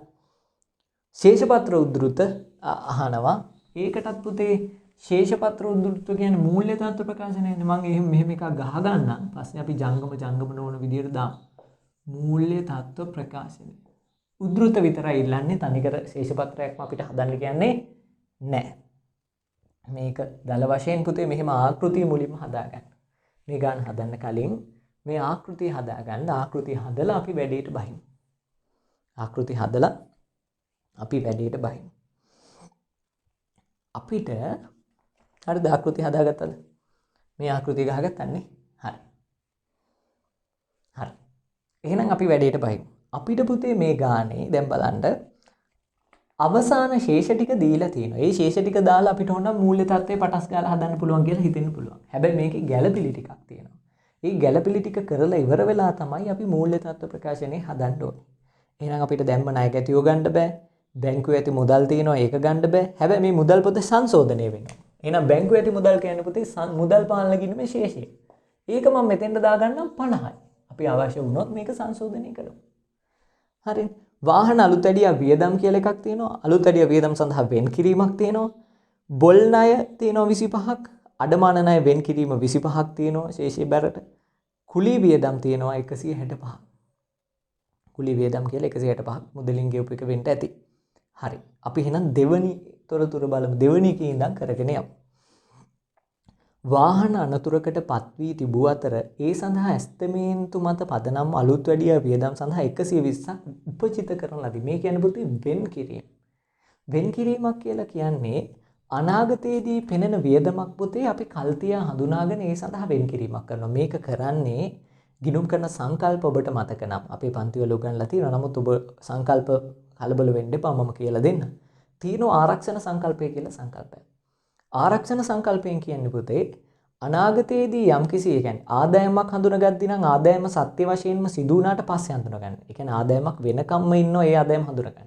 ශේෂපත්‍ර උද්දෘත අහනවා. ඒකටත් පුතේ ශේෂපත්‍ර උද්දෘත කියන්නේ මූල්‍ය තත්ත්ව ප්‍රකාශනයනේ. මම මෙහෙම එකක් ගහ ගන්නම්. පස්සේ අපි ජංගම නොවන විදියට දාමු. මූල්‍ය තත්ත්ව ප්‍රකාශනය. උද්දෘත විතරයි ඉල්ලන්නේ. තනිකර ශේෂපත්‍රයක්ම අපිට හදන්න කියන්නේ නැහැ. මේක දල වශයෙන් පුතේ මෙහෙම ආකෘතිය මුලින්ම හදාගන්න. මේ ගන්න හදන්න කලින් මේ ආකෘතිය හදාගන්න. ආකෘතිය හදලා අපි වැඩේට බහිමු. ආකෘතිය හදලා අපි වැඩේට බහිමු. අපිට හරිද ආකෘතිය හදාගත්තද? මේ ආකෘතිය ගහගත්තන්නේ. හරි. එහෙනම් අපි වැඩේට බහිමු. අපිට පුතේ මේ ගානේ දැන් බලන්න අවසාන ශේෂ ටික දීලා තියෙනවා. ඒ ශේෂ ටික දාලා අපිට ඕන මූල්‍ය තත්ත්වය පටස් ගාලා හදන්න පුළුවන් කියලා හිතෙන්න පුළුවන්. හැබැයි මේකේ ගැළපිලි ටිකක් තියෙනවා. ඒ ගැළපිලි ටික කරලා ඉවර වෙලා තමයි අපි මූල්‍ය තත්ත්ව ප්‍රකාශනය හදන්න ඕනේ. එහෙනම් අපිට දැම්ම ණය ගැතියෝ ගන්න බෑ. බැංකුවේ ඇති මුදල් තියෙනවා ඒක ගන්න බෑ. හැබැයි මේ මුදල් පොත සංශෝධනය වෙනවා. එහෙනම් බැංකුවේ ඇති මුදල් කියන්නේ පුතේ මුදල් පාලන ගිණුමේ ශේෂය. ඒක මම මෙතෙන්ට දාගන්නම් 50යි. අපි අවශ්‍ය වුණොත් මේක සංශෝධනය කරමු. හරිද? වාහන අලුත් ඇඩියා වියදම් කියලා එකක් තියෙනවා. අලුත් ඇඩියා වියදම් සඳහා වෙන් කිරීමක් තියෙනවා. බොල් ණය තියෙනවා 25ක්. අඩමාන ණය වෙන් කිරීම 25ක් තියෙනවා ශේෂයේ බැරට. කුලී වියදම් තියෙනවා 165ක්. කුලී වියදම් කියලා 165ක් මුදලින් ගෙවපු එක වෙන්න ඇති. හරි. අපි එහෙනම් දෙවනි තොරතුර බලමු. දෙවනි එකේ ඉඳන් කරගෙන යමු. වාහන අනතුරකට පත් වී තිබූ අතර ඒ සඳහා ඇස්තමේන්තු මත පදනම් අලුත් වැඩියා වියදම් සඳහා 120ක් උපචිත කරන ලදී. මේ කියන්නේ පුතේ වෙන් කිරීම. වෙන් කිරීමක් කියලා කියන්නේ අනාගතයේදී පෙනෙන වියදමක් පුතේ අපි කල්තියා හඳුනාගෙන ඒ සඳහා වෙන් කිරීමක් කරනවා. මේක කරන්නේ ගිණුම් කරන සංකල්ප ඔබට මතක නම් අපේ පන්තිවල උගන්ලා තියෙනවා. නමුත් ඔබ සංකල්ප කලබල වෙන්න එපා මම කියලා දෙන්න. තියෙනවා ආරක්ෂණ සංකල්පය කියලා සංකල්පයක්. ආරක්ෂණ සංකල්පයෙන් කියන්නේ පුතේ අනාගතයේදී යම්කිසි කියන්නේ ආදායමක් හඳුනගද්දී නම් ආදායම සත්‍ය වශයෙන්ම සිදු වුණාට පස්සේ හඳුනගන්න. ඒ කියන්නේ ආදායමක් වෙනකම්ම ඉන්නෝ ඒ ආදායම හඳුනගන්න.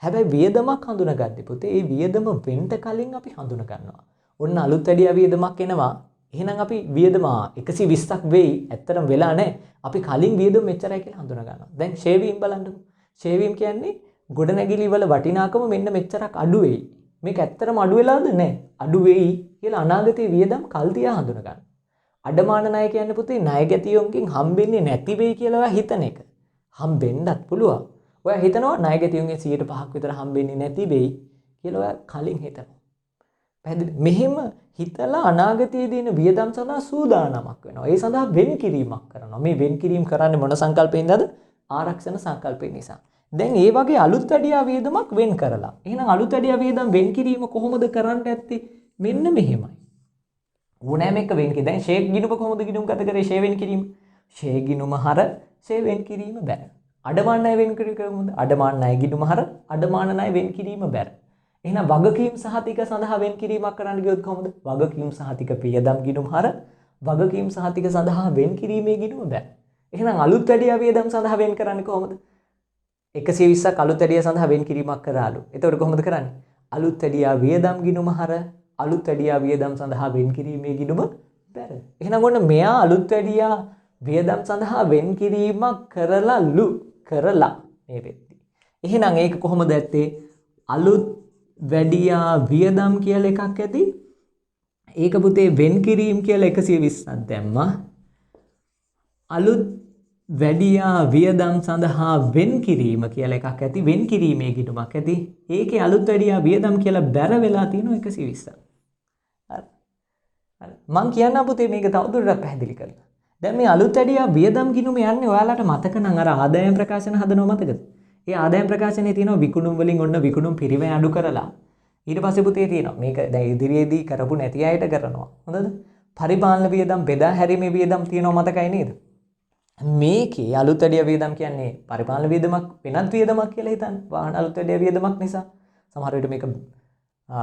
හැබැයි වියදමක් හඳුනගද්දී පුතේ ඒ වියදම වෙන්න කලින් අපි හඳුනගන්නවා. ඔන්න අලුත් වැඩියා වියදමක් එනවා. එහෙනම් අපි වියදම 120ක් වෙයි. ඇත්තටම වෙලා නැහැ. අපි කලින් වියදම මෙච්චරයි කියලා හඳුනගන්නවා. දැන් ෂේවීම් බලන්නකෝ. ෂේවීම් කියන්නේ ගොඩනැගිලි වල වටිනාකම මෙන්න මෙච්චරක් අඩු වෙයි. මේක ඇත්තටම අඩු වෙලාද නැහැ. අඩු වෙයි කියලා අනාගතයේ වියදම් කල් තියා හඳුන ගන්න. අඩමාන ණය කියන්නේ පුතේ ණය ගැතියෝන්ගෙන් හම්බෙන්නේ නැති වෙයි කියලා ඔයා හිතන එක. හම්බෙන්නත් පුළුවන්. ඔයා හිතනවා ණය ගැතියෝන්ගෙන් 105ක් විතර හම්බෙන්නේ නැති වෙයි කියලා ඔයා කලින් හිතනවා. පැහැදිලි. මෙහෙම හිතලා අනාගතයේ දින වියදම් සඳහා සූදානමක් වෙනවා. ඒ සඳහා වෙන් කිරීමක් කරනවා. මේ වෙන් කිරීම කරන්නේ මොන සංකල්පයෙන්ද? ආරක්ෂණ සංකල්පයෙන් නිසා. දැන් ඒ වගේ අලුත් වැඩියා වියදමක් වෙන් කරලා. එහෙනම් අලුත් වැඩියා වියදම් වෙන් කිරීම කොහොමද කරන්න ඇත්තේ? මෙන්න මෙහෙමයි. ඕනෑම එක වෙන් කිරීම. දැන් ෂේක් ගිණුම කොහොමද ගිණුම් ගත කරේ ෂේ වෙන් කිරීම? ෂේ ගිණුම හර ෂේ වෙන් කිරීම බැර. අඩමාන ණය වෙන් කිරීම කොහොමද? අඩමාන ණය ගිණුම හර අඩමාන ණය වෙන් කිරීම බැර. එහෙනම් වගකීම් සහතික සඳහා වෙන් කිරීමක් කරන්න ගියොත් කොහොමද? වගකීම් සහතික වියදම් ගිණුම හර වගකීම් සහතික සඳහා වෙන් කිරීමේ ගිණුම බැර. එහෙනම් අලුත් වැඩියා වියදම් සඳහා වෙන් කරන්නේ කොහොමද? 120ක් අලුත් වැඩියා සඳහා වෙන් කිරීමක් කරාලු. එතකොට කොහොමද කරන්නේ? අලුත් වැඩියා වියදම් ගිණුම හර අලුත් වැඩියා වියදම් සඳහා වෙන් කිරීමේ ගිණුම බැර. එහෙනම් ඔන්න මෙයා අලුත් වැඩියා වියදම් සඳහා වෙන් කිරීමක් කරලා මේ වෙද්දි. එහෙනම් ඒක කොහොමද ඇත්තේ? අලුත් වැඩියා වියදම් කියලා එකක් ඇති. ඒක පුතේ වෙන් කිරීම කියලා 120ක් දැම්මා. අලුත් වැඩියා වියදම් සඳහා වෙන් කිරීම කියලා එකක් ඇති. වෙන් කිරීමේ ගිණුමක් ඇති. ඒකේ අලුත් වැඩියා වියදම් කියලා බැර වෙලා තියෙනවා 120ක්. හරි. මම කියන්න පුතේ මේක තවදුරටත් පැහැදිලි කරලා. දැන් මේ අලුත් වැඩියා වියදම් ගිණුම යන්නේ ඔයාලට මතක නම් අර ආදායම් ප්‍රකාශන හදනව මතකද? ඒ ආදායම් ප්‍රකාශනයේ තියෙනවා විකුණුම් වලින් ඔන්න විකුණුම් පිරිවැය අඩු කරලා. ඊට පස්සේ පුතේ තියෙනවා මේක දැන් ඉදිරියේදී කරපු නැති අයට කරනවා. හොඳද? පරිපාලන වියදම් බෙදා හැරීමේ වියදම් තියෙනවා මතකයි නේද? මේකේ අලුත් වැඩියා වියදම් කියන්නේ පරිපාලන වියදමක් වෙනත් වියදමක් කියලා හිතන්න. වාහන අලුත් වැඩියා වියදමක් නිසා සමහර විට මේක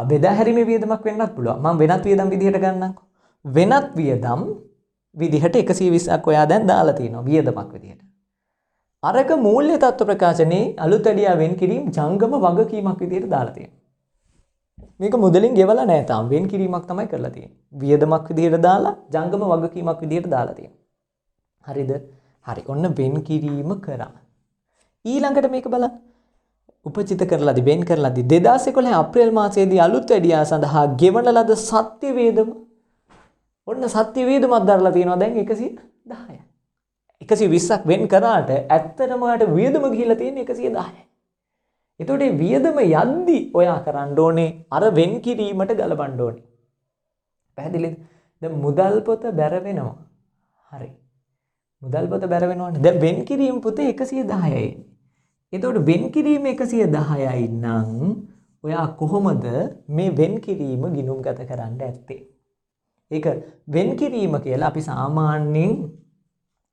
බෙදා හැරීමේ වියදමක් වෙන්නත් පුළුවන්. මම වෙනත් වියදම් විදිහට ගන්නම්කෝ. වෙනත් වියදම් විදිහට 120ක් ඔයා දැන් දාලා තියෙනවා වියදමක් විදිහට. අරක මූල්‍ය තත්ත්ව ප්‍රකාශනයේ අලුත් වැඩියා වෙන් කිරීම ජංගම වගකීමක් විදිහට දාලා තියෙනවා. මේක මුදලින් ගෙවලා නැහැ තාම. වෙන් කිරීමක් තමයි කරලා තියෙන්නේ. වියදමක් විදිහට දාලා ජංගම වගකීමක් විදිහට දාලා තියෙනවා. හරිද? හරි. ඔන්න වෙන් කිරීම කරා. ඊළඟට මේක බලන්න. උපචිත කරලාදී වෙන් කරලාදී 2011 අප්‍රේල් මාසයේදී අලුත් වැඩියා සඳහා ගෙවන ලද සත්‍ය වේදම ඔන්න සත්‍ය වේදමක් දරලා තියෙනවා දැන් 110යි. 120ක් වෙන් කරාට ඇත්තටම ඔයාට වියදම ගිහිල්ලා තියෙන්නේ 110යි. එතකොට මේ වියදම යද්දි ඔයා කරන්න ඕනේ අර වෙන් කිරීමට ගලපන්න ඕනේ. පැහැදිලිද? දැන් මුදල් පොත බැර වෙනවා. හරි. මුදල් පොත බැර වෙනවනේ. දැන් වෙන් කිරීම පුතේ 110යි. එතකොට වෙන් කිරීම 110යි නම් ඔයා කොහොමද මේ වෙන් කිරීම ගිණුම්ගත කරන්න ඇත්තේ? ඒක වෙන් කිරීම කියලා අපි සාමාන්‍යයෙන්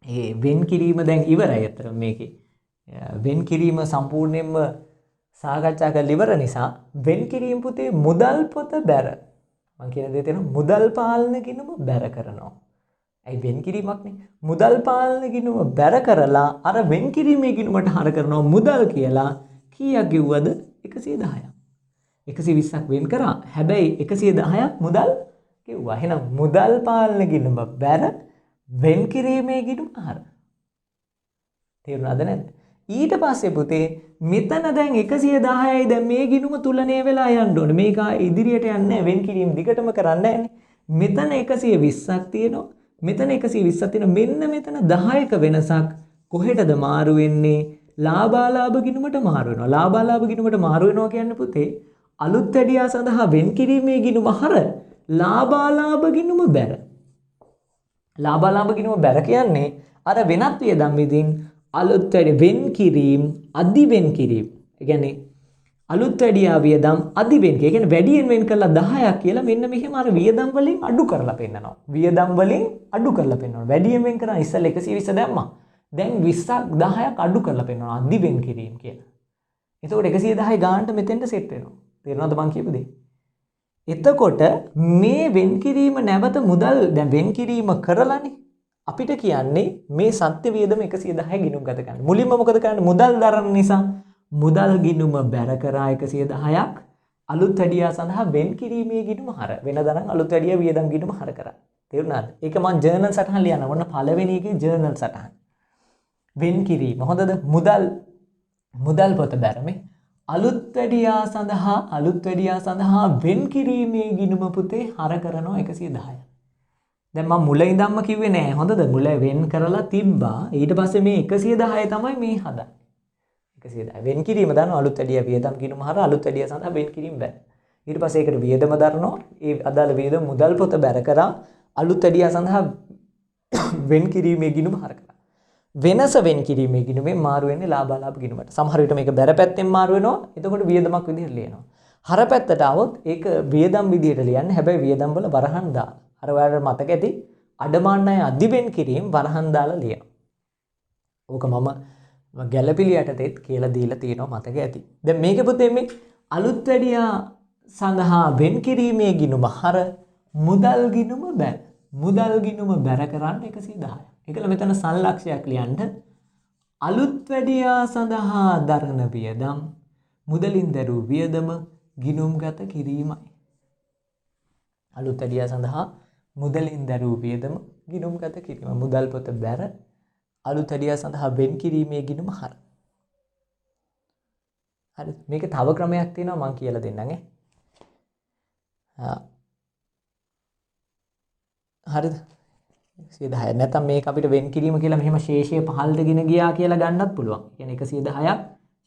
ඒ වෙන් කිරීම දැන් ඉවරයි අතර මේකේ. වෙන් කිරීම සම්පූර්ණයෙන්ම සාකච්ඡා කරලා ඉවර නිසා වෙන් කිරීම පුතේ මුදල් පොත බැර. මම කියන දේ තේරෙනවද? මුදල් පාලන ගිණුම බැර කරනවා. ඇයි වෙන් කිරීමක්නේ? මුදල් පාලන ගිණුම බැර කරලා අර වෙන් කිරීමේ ගිණුමට හර කරනවා මුදල් කියලා කීයක් ගෙව්වද? 110ක්. 120ක් වෙන් කරා. හැබැයි 110ක් මුදල් ගෙව්වා. එහෙනම් මුදල් පාලන ගිණුම බැර වෙන් කිරීමේ ගිණුම හර. තේරුණාද නැද්ද? ඊට පස්සේ පුතේ මෙතන දැන් 110යි දැන් මේ ගිණුම තුලණය වෙලා යන්න ඕනේ. මේක ඉදිරියට යන්නේ නැහැ. වෙන් කිරීම දිගටම කරන්නේ නැහැනේ. මෙතන 120ක් තියෙනවා. මෙතන 120ක් තියෙනවා. මෙන්න මෙතන 10ක වෙනසක් කොහෙටද මාරු වෙන්නේ? ලාභාලාභ ගිණුමට මාරු වෙනවා. ලාභාලාභ ගිණුමට මාරු වෙනවා කියන්නේ පුතේ අලුත් වැඩියා සඳහා වෙන් කිරීමේ ගිණුම හර ලාභාලාභ ගිණුම බැර. ලාභාලාභ ගිණුම බැර කියන්නේ අර වෙනත් වියදම් විදිහින් අලුත් වැඩි වෙන් කිරීම අදි වෙන් කිරීම. ඒ කියන්නේ අලුත් වැඩියා වියදම් අදි වෙන් කිරීම. ඒ කියන්නේ වැඩියෙන් වෙන් කරලා 10ක් කියලා මෙන්න මෙහෙම අර වියදම් වලින් අඩු කරලා පෙන්නනවා. වියදම් වලින් අඩු කරලා පෙන්නනවා. වැඩියෙන් වෙන් කරා ඉස්සෙල්ලා 120 දැම්මා. දැන් 20ක් 10ක් අඩු කරලා පෙන්නනවා අදි වෙන් කිරීම කියලා. එතකොට 110 ගානට මෙතෙන්ට සෙට් වෙනවා. තේරෙනවද මං කියපු දේ? එතකොට මේ වෙන් කිරීම නැවත මුදල් දැන් වෙන් කිරීම කරලානේ අපිට කියන්නේ මේ සත්‍ය වියදම 110 ගිණුම් ගත කරන්න. මුලින්ම මොකද කරන්නේ? මුදල් දරන නිසා මුදල් ගිණුම බැර කරා 110ක් අලුත් වැඩියා සඳහා වෙන් කිරීමේ ගිණුම හර. වෙනදනම් අලුත් වැඩියා වියදම් ගිණුම හර කරා. තේරුණාද? ඒක මම ජර්නල් සටහන් ලියන්න. ඔන්න පළවෙනි එකේ ජර්නල් සටහන්. වෙන් කිරීම. හොඳද? මුදල් පොත බැරමේ අලුත් වැඩියා සඳහා වෙන් කිරීමේ ගිණුම පුතේ හර කරනවා 110. දැන් මම මුල ඉඳන්ම කිව්වේ නෑ. හොඳද? මුල වෙන් කරලා තිබ්බා. ඊට පස්සේ මේ 110 තමයි මේ හදන්නේ. 110 වෙන් කිරීම දානවා අලුත් වැඩියා වියදම් ගිණුම හර අලුත් වැඩියා සඳහා වෙන් කිරීම බෑ. ඊට පස්සේ ඒකට වියදම දරනවා. ඒ අදාළ වියදම මුදල් පොත බැර කරා අලුත් වැඩියා සඳහා වෙන් කිරීමේ ගිණුම හර කරා. වෙනස වෙන් කිරීමේ ගිණුමෙන් මාරු වෙන්නේ ලාභාලාභ ගිණුමට. සමහර විට මේක බැර පැත්තෙන් මාරු වෙනවා. එතකොට වියදමක් විදිහට ලියනවා. හර පැත්තට આવොත් ඒක වියදම් විදිහට ලියන්නේ. හැබැයි වියදම් වල වරහන් දාලා. අර ඔයාලට මතක ඇති අඩමාන අය අදි වෙන් කිරීම වරහන් දාලා ලියනවා. ඕක මම ගැළපිලි යටතේත් කියලා දීලා තියෙනවා මතක ඇති. දැන් මේකේ පුතේ මේ අලුත් වැඩියා සඳහා වෙන් කිරීමේ ගිණුම හර මුදල් ගිණුම බැර. මුදල් ගිණුම බැර කරන්න 110. ඒකල මෙතන සල්ලක්ෂයක් ලියන්න අලුත් වැඩියා සඳහා දරන වියදම් මුදලින් දරූ වියදම ගිණුම්ගත කිරීමයි. අලුත් වැඩියා සඳහා මුදලින් දරූ වියදම ගිණුම්ගත කිරීම. මුදල් පොත බැර අලුත් වැඩියා සඳහා වෙන් කිරීමේ ගිණුම හර. හරි. මේක තව ක්‍රමයක් තියෙනවා මම කියලා දෙන්නම් හරිද? 110 නැත්නම් මේක අපිට වෙන් කිරීම කියලා මෙහෙම ශේෂය 15ට ගෙන ගියා කියලා ගන්නත් පුළුවන්. කියන්නේ 110ක්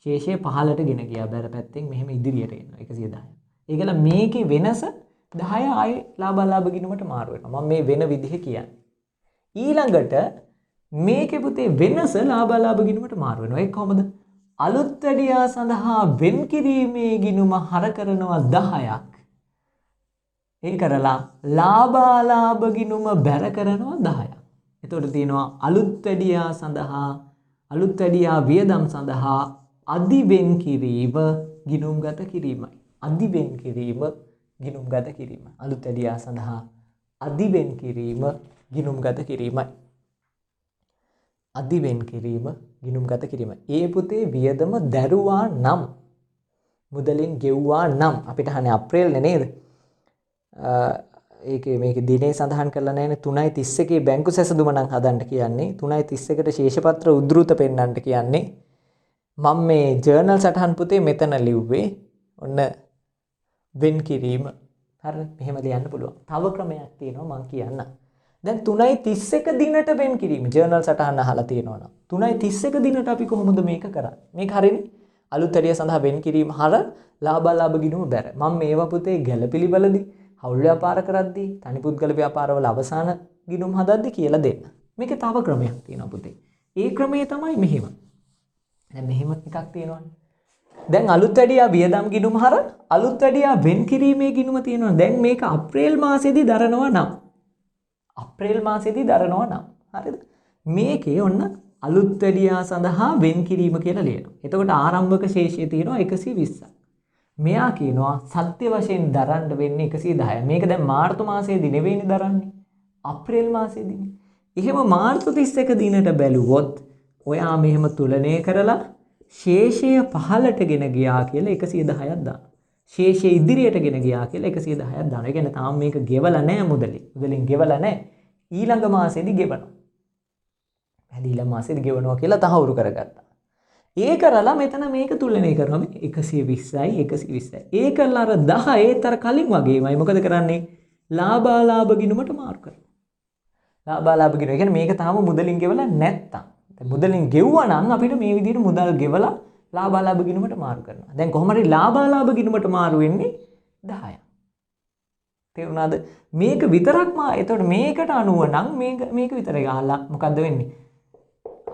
ශේෂය 15ට ගෙන ගියා බැර පැත්තෙන් මෙහෙම ඉදිරියට එනවා 110. ඒකල මේකේ වෙනස 10 ආයේ ලාභාලාභ ගිණුමට මාරු වෙනවා. මම මේ වෙන විදිහ කියන්නේ. ඊළඟට මේකේ පුතේ වෙනස ලාභාලාභ ගිණුමට මාරු වෙනවා. ඒක කොහොමද? අලුත් වැඩියා සඳහා වෙන් කිරීමේ ගිණුම හර කරනවා 10ක්. ඒ කරලා ලාභාලාභ ගිණුම බැර කරනවා 10ක්. එතකොට තියෙනවා අලුත් වැඩියා වියදම් සඳහා අදි වෙන් කිරීම ගිණුම්ගත කිරීමයි. අදි වෙන් කිරීම ගිණුම්ගත කිරීම. අලුත් වැඩියා සඳහා අදි වෙන් කිරීම ගිණුම්ගත කිරීමයි. අදි වෙන් කිරීම ගිණුම්ගත කිරීම. ඒ පුතේ වියදම දැරුවා නම් මුදලින් ගෙව්වා නම් අපිට අහන්නේ අප්‍රේල්නේ නේද? මේක දිනේ සඳහන් කරලා නැහැනේ 3:31 බැංකු සැසඳුම නම් හදන්න කියන්නේ 3:31ට ශේෂපත්‍ර උද්ෘත පෙන්නන්න කියන්නේ මම මේ ජර්නල් සටහන් පුතේ මෙතන ලිව්වේ ඔන්න වෙන් කිරීම හරිද මෙහෙම ලියන්න පුළුවන් තව ක්‍රමයක් තියෙනවා මම කියන්න දැන් 3:31 දිනට වෙන් කිරීම ජර්නල් සටහන අහලා තියෙනවා නම් 3:31 දිනට අපි කොහොමද මේක කරන්නේ මේක හරිනේ අලුත් වැඩිය සඳහා වෙන් කිරීම හර ලාභාලාභ ගිණුම බැර මම මේවා පුතේ ගැළපිලිවලදී හවුල් ව්‍යාපාර කරද්දී තනි පුද්ගල ව්‍යාපාරවල අවසාන ගිණුම් හදද්දී කියලා දෙන්න. මේකේ තව ක්‍රමයක් තියෙනවා පුතේ. ඒ ක්‍රමය තමයි මෙහෙම. දැන් මෙහෙම එකක් තියෙනවානේ. දැන් අලුත් වැඩියා වියදම් ගිණුම හර අලුත් වැඩියා වෙන් කිරීමේ ගිණුම තියෙනවා. දැන් මේක අප්‍රේල් මාසෙදී දරනවා නම් හරිද? මේකේ ඔන්න අලුත් වැඩියා සඳහා වෙන් කිරීම කියලා ලියනවා. එතකොට ආරම්භක ශේෂය තියෙනවා 120ක්. මෙයා කියනවා සත්‍ය වශයෙන් දරන්න වෙන්නේ 110යි. මේක දැන් මාර්තු මාසයේදී නෙවෙයිනේ දරන්නේ. අප්‍රේල් මාසයේදීනේ. එහෙම මාර්තු 31 දිනට බැලුවොත් ඔයා මෙහෙම තුලනය කරලා ශේෂය පහළට ගෙන ගියා කියලා 110ක් දානවා. ශේෂය ඉදිරියට ගෙන ගියා කියලා 110ක් දානවා. ඒ කියන්නේ තාම මේක ගෙවලා නැහැ මුදලින්. මුදලින් ගෙවලා නැහැ. ඊළඟ මාසෙදි ගෙවනවා. ඊළඟ මාසෙදි ගෙවනවා කියලා තහවුරු කරගත්තා. ඒ කරලා මෙතන මේක තුලනය කරනවා මේ 120යි 120යි. ඒ කරලා අර 10 ඒතර කලින් වගේමයි මොකද කරන්නේ? ලාභාලාභ ගිණුමට මාරු කරනවා. ලාභාලාභ ගිණුම. ඒ කියන්නේ මේක තාම මුදලින් ගෙවලා නැත්තම්. දැන් මුදලින් ගෙවුවා නම් අපිට මේ විදිහට මුදල් ගෙවලා ලාභාලාභ ගිණුමට මාරු කරනවා. දැන් කොහොම හරි ලාභාලාභ ගිණුමට මාරු වෙන්නේ 10යි. තේරුණාද? මේක විතරක්ම එතකොට මේකට අනුව නම් මේක විතරයි ගහලා මොකද්ද වෙන්නේ?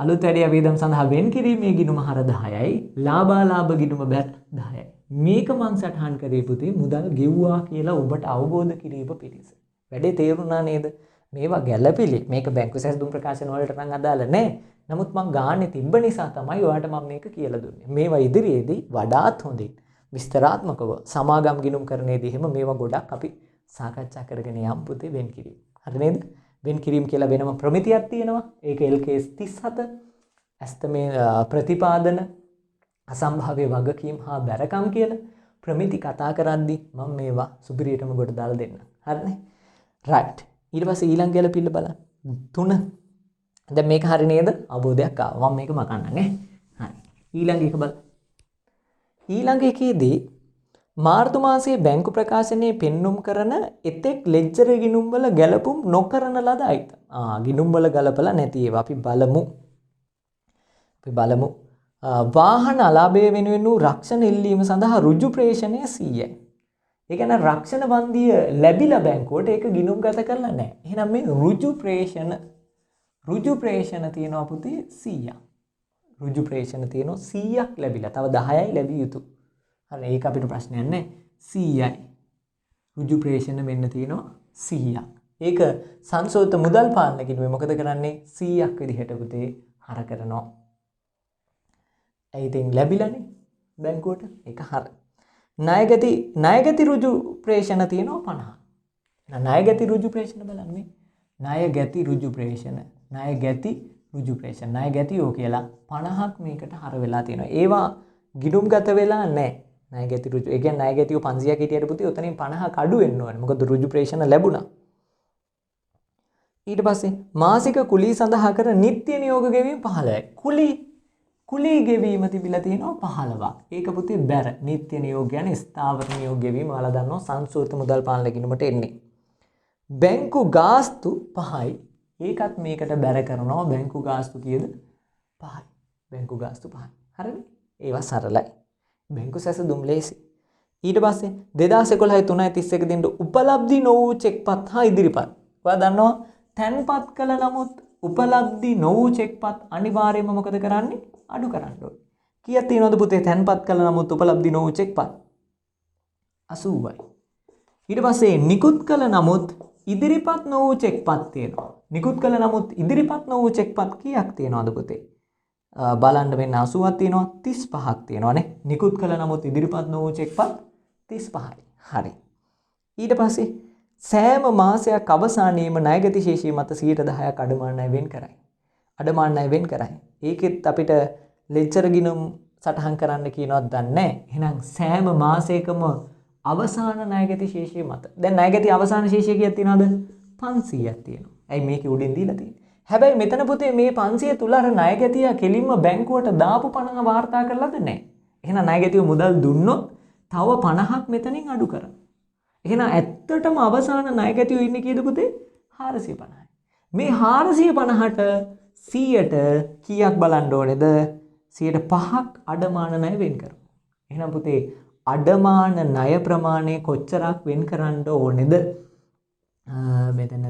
අලුත් වැඩියා වේදම් සඳහා වෙන් කිරීමේ ගිණුම හර 10යි ලාභාලාභ ගිණුම බැත් 10යි. මේක මං සටහන් කරේ පුතේ මුදල් ගෙව්වා කියලා ඔබට අවබෝධ කිරීම පිණිස. වැඩේ තේරුණා නේද? මේවා ගැළපෙලි. මේක බැංකු සැසඳුම් ප්‍රකාශන වලට නම් අදාළ නැහැ. නමුත් මං ගානේ තිබ්බ නිසා තමයි ඔයාලට මම මේක කියලා දුන්නේ. මේවා ඉදිරියේදී වඩාත් හොඳින් විස්තරාත්මකව සමාගම් ගිණුම් කරන්නේදී එහෙම මේවා ගොඩක් අපි සාකච්ඡා කරගෙන යම් පුතේ වෙන් කිරීම. හරි නේද? වෙන් කිරීම කියලා වෙනම ප්‍රමිතියක් තියෙනවා. ඒක LKS 37. ඇස්තමේ ප්‍රතිපාදන අසම්භාව්‍ය වගකීම් හා බැරකම් කියලා ප්‍රමිති කතා කරද්දී මම මේවා සුපිරියටම කොට දාලා දෙන්නම්. හරිනේ? right. ඊට පස්සේ ඊළඟ ගැලපිල්ල බලන්න. 3. දැන් මේක හරි නේද? අවබෝධයක් ආවා. මම මේක මකන්නම් ඈ. හරි. ඊළඟ එක බලන්න. ඊළඟ එකේදී මාර්තු මාසයේ බැංකු ප්‍රකාශනයේ පෙන්눔 කරන එතෙක් ලෙජ්ජර් ගිණුම් වල ගැලපුම් නොකරන ලද අයිතම්. ගිණුම් වල ගලපලා නැති ඒවා අපි බලමු. වාහන අලාභය වෙනුවෙන් වූ රක්ෂණ ඉල්ලීම සඳහා ඍජු ප්‍රේෂණය 100යි. ඒ කියන්නේ රක්ෂණ වන්දිය ලැබිලා බැංකුවට ඒක ගිණුම් ගත කරලා නැහැ. එහෙනම් මේ ඍජු ප්‍රේෂණ තියෙනවා පුතේ 100ක්. ඍජු ප්‍රේෂණ තියෙනවා 100ක් ලැබිලා. තව 10යි ලැබිය යුතු. හරි ඒක අපිට ප්‍රශ්නයක් නැහැ. 100යි. ඍජු ප්‍රේෂණ මෙන්න තියෙනවා 100ක්. ඒක සංශෝධිත මුදල් පාලන කිනුවේ මොකද කරන්නේ? 100ක් විදිහට පුතේ හර කරනවා. ඒ ඉතින් ලැබිලානේ බැංකුවට. ඒක හර. ණයගති ඍජු ප්‍රේෂණ තියෙනවා 50. ණයගති ඍජු ප්‍රේෂණ බලන්න මේ. ණයගති රුජු ප්‍රේෂණ ණයගතියෝ කියලා 50ක් මේකට හර වෙලා තියෙනවා. ඒවා ගිණුම්ගත වෙලා නැහැ. ණයගති රුජු. ඒ කියන්නේ ණයගතියෝ 500ක් හිටියට පුතේ උතනින් 50ක් අඩු වෙන්න ඕනේ. මොකද රුජු ප්‍රේෂණ ලැබුණා. ඊට පස්සේ මාසික කුලී සඳහා කර නිත්‍ය නියෝග ගෙවීම 15යි. කුලී ගෙවීම තිබිලා තියෙනවා 15ක්. ඒක පුතේ බැර. නිත්‍ය නියෝග කියන්නේ ස්ථාවර නියෝග ගෙවීම. ඔයාලා දන්නවා සංශෝධිත මුදල් පාලන ගිණුමට එන්නේ. බැංකු ගාස්තු 5යි. ඒකත් මේකට බැර කරනවා. බැංකු ගාස්තු කීයද? 5යි. බැංකු ගාස්තු 5යි. හරිනේ? ඒවා සරලයි. බැංකු සැසඳුම් ලේසි. ඊට පස්සේ 2011 3.31 දිනට උපලබ්ධි නො වූ චෙක්පත් හා ඉදිරිපත්. ඔයා දන්නවා තැන්පත් කළ නමුත් උපලබ්ධි නො වූ චෙක්පත් අනිවාර්යයෙන්ම මොකද කරන්නේ? අඩු කරන්න ඕනේ. කීයක් තියෙනවද පුතේ තැන්පත් කළ නමුත් උපලබ්ධි නො වූ චෙක්පත්? 80යි. ඊට පස්සේ නිකුත් කළ නමුත් ඉදිරිපත් නො වූ චෙක්පත් තියෙනවා. නිකුත් කළ නමුත් ඉදිරිපත් නො වූ චෙක්පත් කීයක් තියෙනවද පුතේ? බලන්න මෙන්න 80ක් තියෙනවා 35ක් තියෙනවානේ. නිකුත් කළ නමුත් ඉදිරිපත් නො වූ චෙක්පත් 35යි. හරි. ඊට පස්සේ සෑම මාසයක් අවසානයේම ණයගති ශේෂය මත 10%ක් අඩමාන ණය වෙන් කරයි. අඩමාන ණය වෙන් කරයි. ඒකෙත් අපිට ලෙජර් ගිණුම් සටහන් කරන්න කියනවත් දන්නේ නැහැ. එහෙනම් සෑම මාසයකම අවසාන ණයගති ශේෂය මත. දැන් ණයගති අවසාන ශේෂය කීයක් තියෙනවද? 500ක් තියෙනවා. ඇයි මේකේ උඩින් දීලා තියෙන්නේ? හැබැයි මෙතන පුතේ මේ 500 තුල අර ණයගතිය කෙලින්ම බැංකුවට දාපු 50 වාර්තා කරලාද නැහැ. එහෙනම් ණයගතිය මුදල් දුන්නොත් තව 50ක් මෙතනින් අඩු කරනවා. එහෙනම් ඇත්තටම අවසාන ණයගතිය ඉන්නේ කීයද පුතේ? 450යි. මේ 450ට 100ට කීයක් බලන්න ඕනේද? 5ක් අඩමාන ණය වෙන් කරනවා. එහෙනම් පුතේ අඩමාන ණය ප්‍රමාණය කොච්චරක් වෙන් කරන්න ඕනේද? මෙතන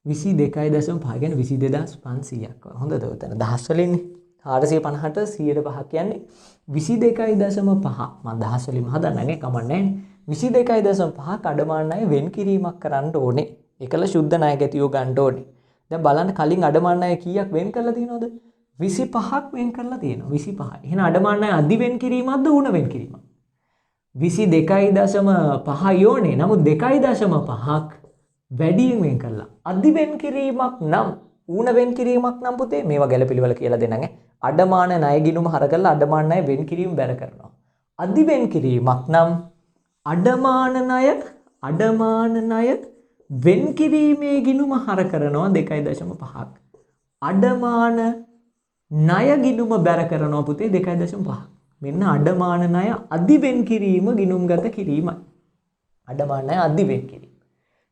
22.5 කියන්නේ 22500ක්. හොඳද? උතන දහස් වලින්නේ 450ට 100ට 5 කියන්නේ 22.5. මම දහස් වලින්ම හදන්නනේ කමන්නේ. 22.5ක් අඩමාන ණය වෙන් කිරීමක් කරන්න ඕනේ. ඒකල සුද්ධ ණයගතියෝ ගන්න ඕනේ. දැන් බලන්න කලින් අඩමාන ණය කීයක් වෙන් කරලා තියෙනවද? 25ක් වෙන් කරලා තියෙනවා. 25. එහෙනම් අඩමාන ණය අදි වෙන් කිරීමක්ද ඌණ වෙන් කිරීමක්ද? 22.5 යෝනේ. නමුත් 2.5ක් වැඩියෙන් වෙන් කරලා. අදි වෙන් කිරීමක් නම් ඌණ වෙන් කිරීමක් නම් පුතේ මේවා ගැළපිලිවල කියලා දෙන්නගේ. අඩමාන ණය ගිණුම හර කරලා අඩමාන ණය වෙන් කිරීම බැර කරනවා. අදි වෙන් කිරීමක් නම් අඩමාන ණය වෙන් කිරීමේ ගිණුම හර කරනවා 2.5ක්. අඩමාන ණය ගිණුම බැර කරනවා පුතේ 2.5ක්. මෙන්න අඩමාන ණය අදි වෙන් කිරීම ගිණුම්ගත කිරීමයි. අඩමාන ණය අදි වෙන් කිරීම.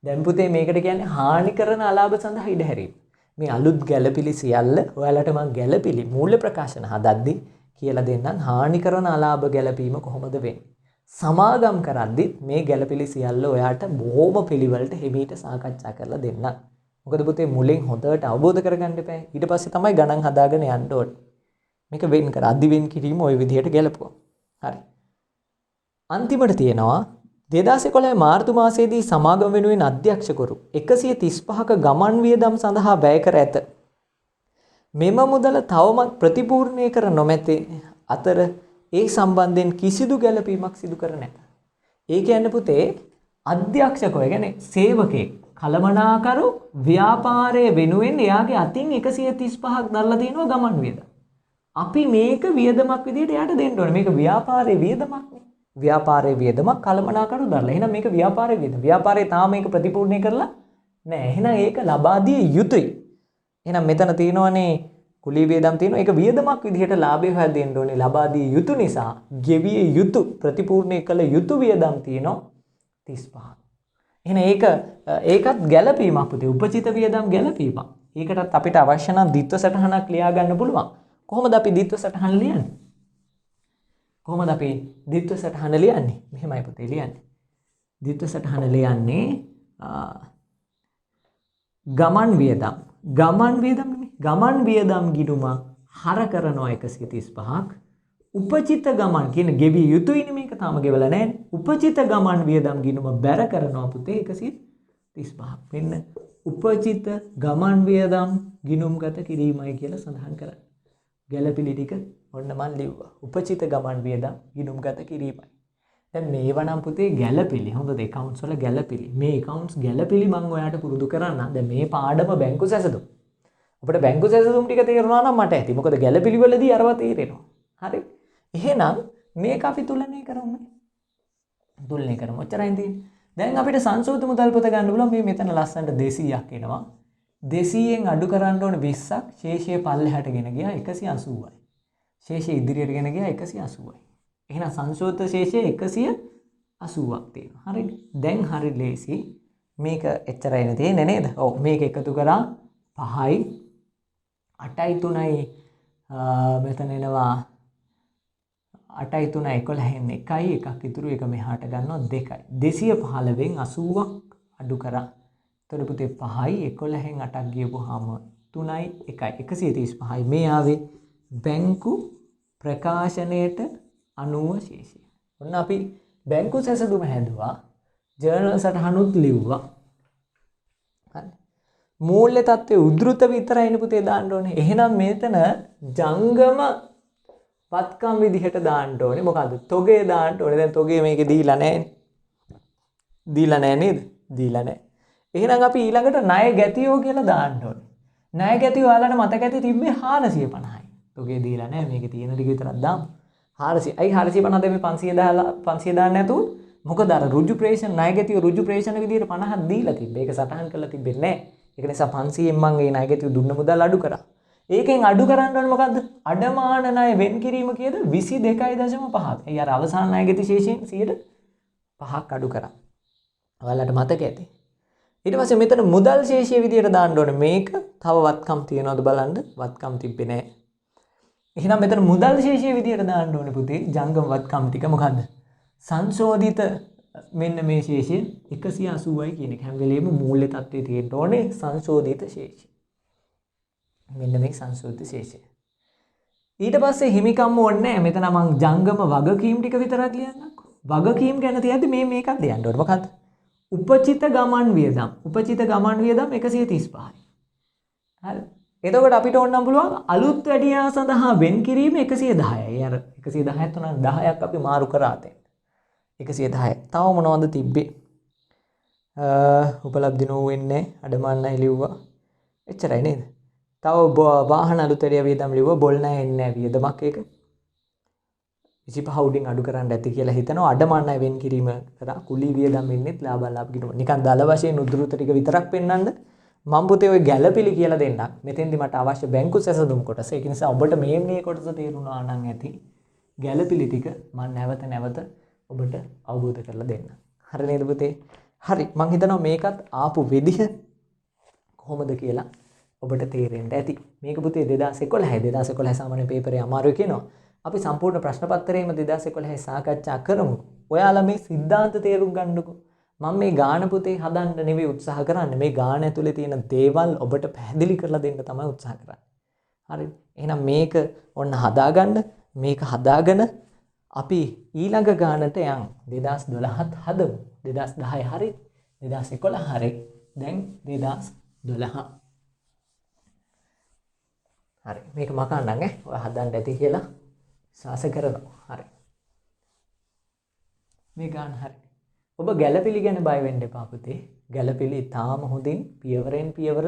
දැන් පුතේ මේකට කියන්නේ හානි කරන අලාභ සඳහා ඉඩ හැරීම. මේ අලුත් ගැළපිලි සියල්ල ඔයාලට මම ගැළපිලි මූල්‍ය ප්‍රකාශන හදද්දි කියලා දෙන්නම් හානි කරන අලාභ ගැළපීම කොහොමද වෙන්නේ. සමාගම් කරද්දි මේ ගැළපිලි සියල්ල ඔයාට බොහොම පිළිවෙලට හිමීට සාකච්ඡා කරලා දෙන්නම්. මොකද පුතේ මුලින් හොඳට අවබෝධ කරගන්න එපා. ඊට පස්සේ තමයි ගණන් හදාගෙන යන්න ඕනේ. මේක වෙන් කර අදි වෙන් කිරීම ওই විදිහට ගැලපුවා. හරි. අන්තිමට තියෙනවා 2011 මාර්තු මාසයේදී සමාගම වෙනුවෙන් අධ්‍යක්ෂකවරු 135ක ගමන් වියදම් සඳහා වැය කර ඇත. මෙම මුදල තවමත් ප්‍රතිපූර්ණය කර නොමැති අතර ඒ සම්බන්ධයෙන් කිසිදු ගැළපීමක් සිදු කර නැත. ඒ කියන්නේ පුතේ අධ්‍යක්ෂකව කියන්නේ සේවකයෙක් කළමනාකරු ව්‍යාපාරයේ වෙනුවෙන් එයාගේ අතින් 135ක් දරලා තියෙනවා ගමන් වියදම්. අපි මේක වියදමක් විදිහට එයාට දෙන්න ඕනේ. මේක ව්‍යාපාරයේ වියදමක්නේ. ව්‍යාපාරයේ වියදමක් කළමනාකරු දරලා. එහෙනම් මේක ව්‍යාපාරයේ වියදම. ව්‍යාපාරයේ තාම මේක ප්‍රතිපූර්ණය කරලා නැහැ. එහෙනම් ඒක ලබා දිය යුතුයි. එහෙනම් මෙතන තියෙනවනේ කුලී වියදම් තියෙනවා. ඒක වියදමක් විදිහට ලාභය හොයලා දෙන්න ඕනේ. ලබා දිය යුතු නිසා ගෙවිය යුතු ප්‍රතිපූර්ණය කළ යුතු වියදම් තියෙනවා 35. එහෙනම් ඒකත් ගැළපීමක් පුතේ. උපචිත වියදම් ගැළපීමක්. ඒකටත් අපිට අවශ්‍ය නම් ද්විත්ව සටහනක් ලියා ගන්න පුළුවන්. කොහොමද අපි ද්විත්ව සටහන ලියන්නේ? මෙහෙමයි පුතේ ලියන්නේ. ද්විත්ව සටහන ලියන්නේ ගමන් වියදම්. ගමන් වියදම් ගිණුම හර කරනවා 135ක්. උපචිත ගමන් කියන ගෙවිය යුතුයිනේ මේක තාම ගෙවලා නැහැ. උපචිත ගමන් වියදම් ගිණුම බැර කරනවා පුතේ 135ක්. මෙන්න උපචිත ගමන් වියදම් ගිණුම්ගත කිරීමයි කියලා සඳහන් කරන්නේ. ගැළපිලි ටික ඔන්න මන් ලිව්වා. උපචිත ගමන් වියදම් ගිණුම්ගත කිරීමයි. දැන් මේවා නම් පුතේ ගැළපිලි. හොඳද? accounts වල ගැළපිලි. මේ accounts ගැළපිලි මම ඔයාලට පුරුදු කරන්න. දැන් මේ පාඩම බැංකු සැසඳුම්. අපිට බැංකු සැසඳුම් ටික තේරුණා නම් මට ඇති. මොකද ගැළපිලි වලදී අරවා තේරෙනවා. හරි. එහෙනම් මේක අපි තුලනය කරමු. ඔච්චරයි තියෙන්නේ. දැන් අපිට සංශෝධිත මුදල් පොත ගන්න බලමු. මේ මෙතන ලස්සනට 200ක් එනවා. 200න් අඩු කරන්න ඕනේ 20ක්. ශේෂය පල්ලෙහාට ගෙන ගියා 180යි. ශේෂය ඉදිරියට ගෙන ගියා 180යි. එහෙනම් සංශෝධිත ශේෂය 180ක් තියෙනවා. හරිද? දැන් හරි ලේසි. මේක එච්චරයි නෙන්නේ නේද? ඔව් මේක එකතු කරා 5යි 8යි 3යි මෙතන එනවා 8යි 3යි 11න් 1යි එකක් ඉතුරු එක මෙහාට ගන්නවා 2යි 215න් 80ක් අඩු කරා. එතකොට පුතේ 5යි 11න් 8ක් ගියපුවාම 3යි 1යි 135යි මේ ආවේ බැංකු ප්‍රකාශනයට අනුව ශේෂය. ඔන්න අපි බැංකු සැසඳුම හැදුවා. ජර්නල් සටහනුත් ලිව්වා. හරි. මූල්‍ය තත්ත්වයේ උද්ෘත විතරයිනේ පුතේ දාන්න ඕනේ. එහෙනම් මෙතන ජංගම වත්කම් විදිහට දාන්න ඕනේ. මොකද්ද? තොගේ දාන්න ඕනේ. දැන් තොගේ මේකේ දීලා නැහැනේ. දීලා නැහැ නේද? දීලා නැහැ. එහෙනම් අපි ඊළඟට ණය ගැතියෝ කියලා දාන්න ඕනේ. ණය ගැතියෝ ඔයාලට මතක ඇති තිබ්බේ 450යි. තොගේ දීලා නැහැ. මේකේ තියෙන ටික විතරක් දාමු. 400. අයි 450 මේ 500 දාන්න නැතුව මොකද අර ඍජු ප්‍රේෂණ ණය ගැතියෝ රුජු ප්‍රේෂණ විදිහට 50ක් දීලා තිබ්බේ. ඒක සටහන් කරලා තිබෙන්නේ නැහැ. ඒක නිසා 500න් මම ඒ ණය ගැතියෝ දුන්න මුදල් අඩු කරා. ඒකෙන් අඩු කරන්න ඕනේ මොකද්ද? අඩමාන ණය වෙන් කිරීම කියද 22.5ක්. ඒ අර අවසාන ණය ගැති ශේෂයෙන් 5ක් අඩු කරා. ඔයාලට මතක ඇති. ඊට පස්සේ මෙතන මුදල් ශේෂය විදියට දාන්න ඕනේ. මේක තව වත්කම් තියනවද බලන්න. වත්කම් තිබ්බේ නැහැ. එහෙනම් මෙතන මුදල් ශේෂය විදියට දාන්න ඕනේ පුතේ. ජංගම වත්කම් ටික මොකද්ද? සංශෝධිත මෙන්න මේ ශේෂය 180යි කියන එක. හැම වෙලෙම මූල්‍ය තත්ත්වයේ තියෙන්න ඕනේ සංශෝධිත ශේෂය. මෙන්න මේ සංශෝධිත ශේෂය. ඊට පස්සේ හිමිකම් ඕනේ නැහැ. මෙතන මම ජංගම වගකීම් ටික විතරක් ලියන්නම්කෝ. වගකීම් ගැන තියද්දි මේකක් ලියන්න ඕනේ. මොකද්ද? උපචිත ගමන් වියදම්. උපචිත ගමන් වියදම් 135යි. හරි. එතකොට අපිට ඕනනම් පුළුවන් අලුත් වැඩියා සඳහා වෙන් කිරීම 110යි. අර 110ක් තුන 10ක් අපි මාරු කරා තේ. 110. තව මොනවද තිබ්බේ? උපලබ්ධි නොවෙන්නේ අඩමාන්නයි ලිව්වා. එච්චරයි නේද? තව වාහන අලුත් වැඩියා වියදම් ලිව්වා. බොල් නැහැ එන්නේ නැහැ වියදමක් ඒක. 25 උඩින් අඩු කරන්න ඇති කියලා හිතනවා. අඩමාන්නයි වෙන් කිරීම කරා. කුලී වියදම් වෙන්නේත් ලාභ ගිණුම. නිකන් දල වශයෙන් උද්දෘත ටික විතරක් පෙන්වන්න මම පුතේ ඔය ගැළපිලි කියලා දෙන්නම්. මෙතෙන්දි මට අවශ්‍ය බැංකු සැසඳුම් කොටස. ඒක නිසා ඔබට මේ කොටස තේරුණා නම් ඇති. ගැළපිලි ටික මම නැවත ඔබට අවබෝධ කරලා දෙන්න. හරි නේද පුතේ? හරි. මම හිතනවා මේකත් ආපු විදිහ කොහොමද කියලා ඔබට තේරෙන්න ඇති. මේක පුතේ 2011 සාමාන්‍ය පේපරේ අමාරුයි කියනවා. අපි සම්පූර්ණ ප්‍රශ්න පත්‍රයේම 2011 සාකච්ඡා කරමු. ඔයාලා මේ સિદ્ધාන්ත තේරුම් ගන්නකො. මම මේ ගාන පුතේ හදන්න නෙවෙයි උත්සාහ කරන්නේ. මේ ගාන ඇතුලේ තියෙන දේවල් ඔබට පැහැදිලි කරලා දෙන්න තමයි උත්සාහ කරන්නේ. හරිද? එහෙනම් මේක ඔන්න හදාගන්න. මේක හදාගෙන අපි ඊළඟ ගානට යන් 2012ත් හදමු. 2010 හරි 2011 හරි දැන් 2012. හරි මේක මකන්නම් ඔය හදන්න ඇති කියලා විශ්වාස කරනවා. හරි. මේ ගාන හරි. ඔබ ගැළපිලි ගැන බය වෙන්න එපා පුතේ. ගැළපිලි තාම හොඳින් පියවරෙන් පියවර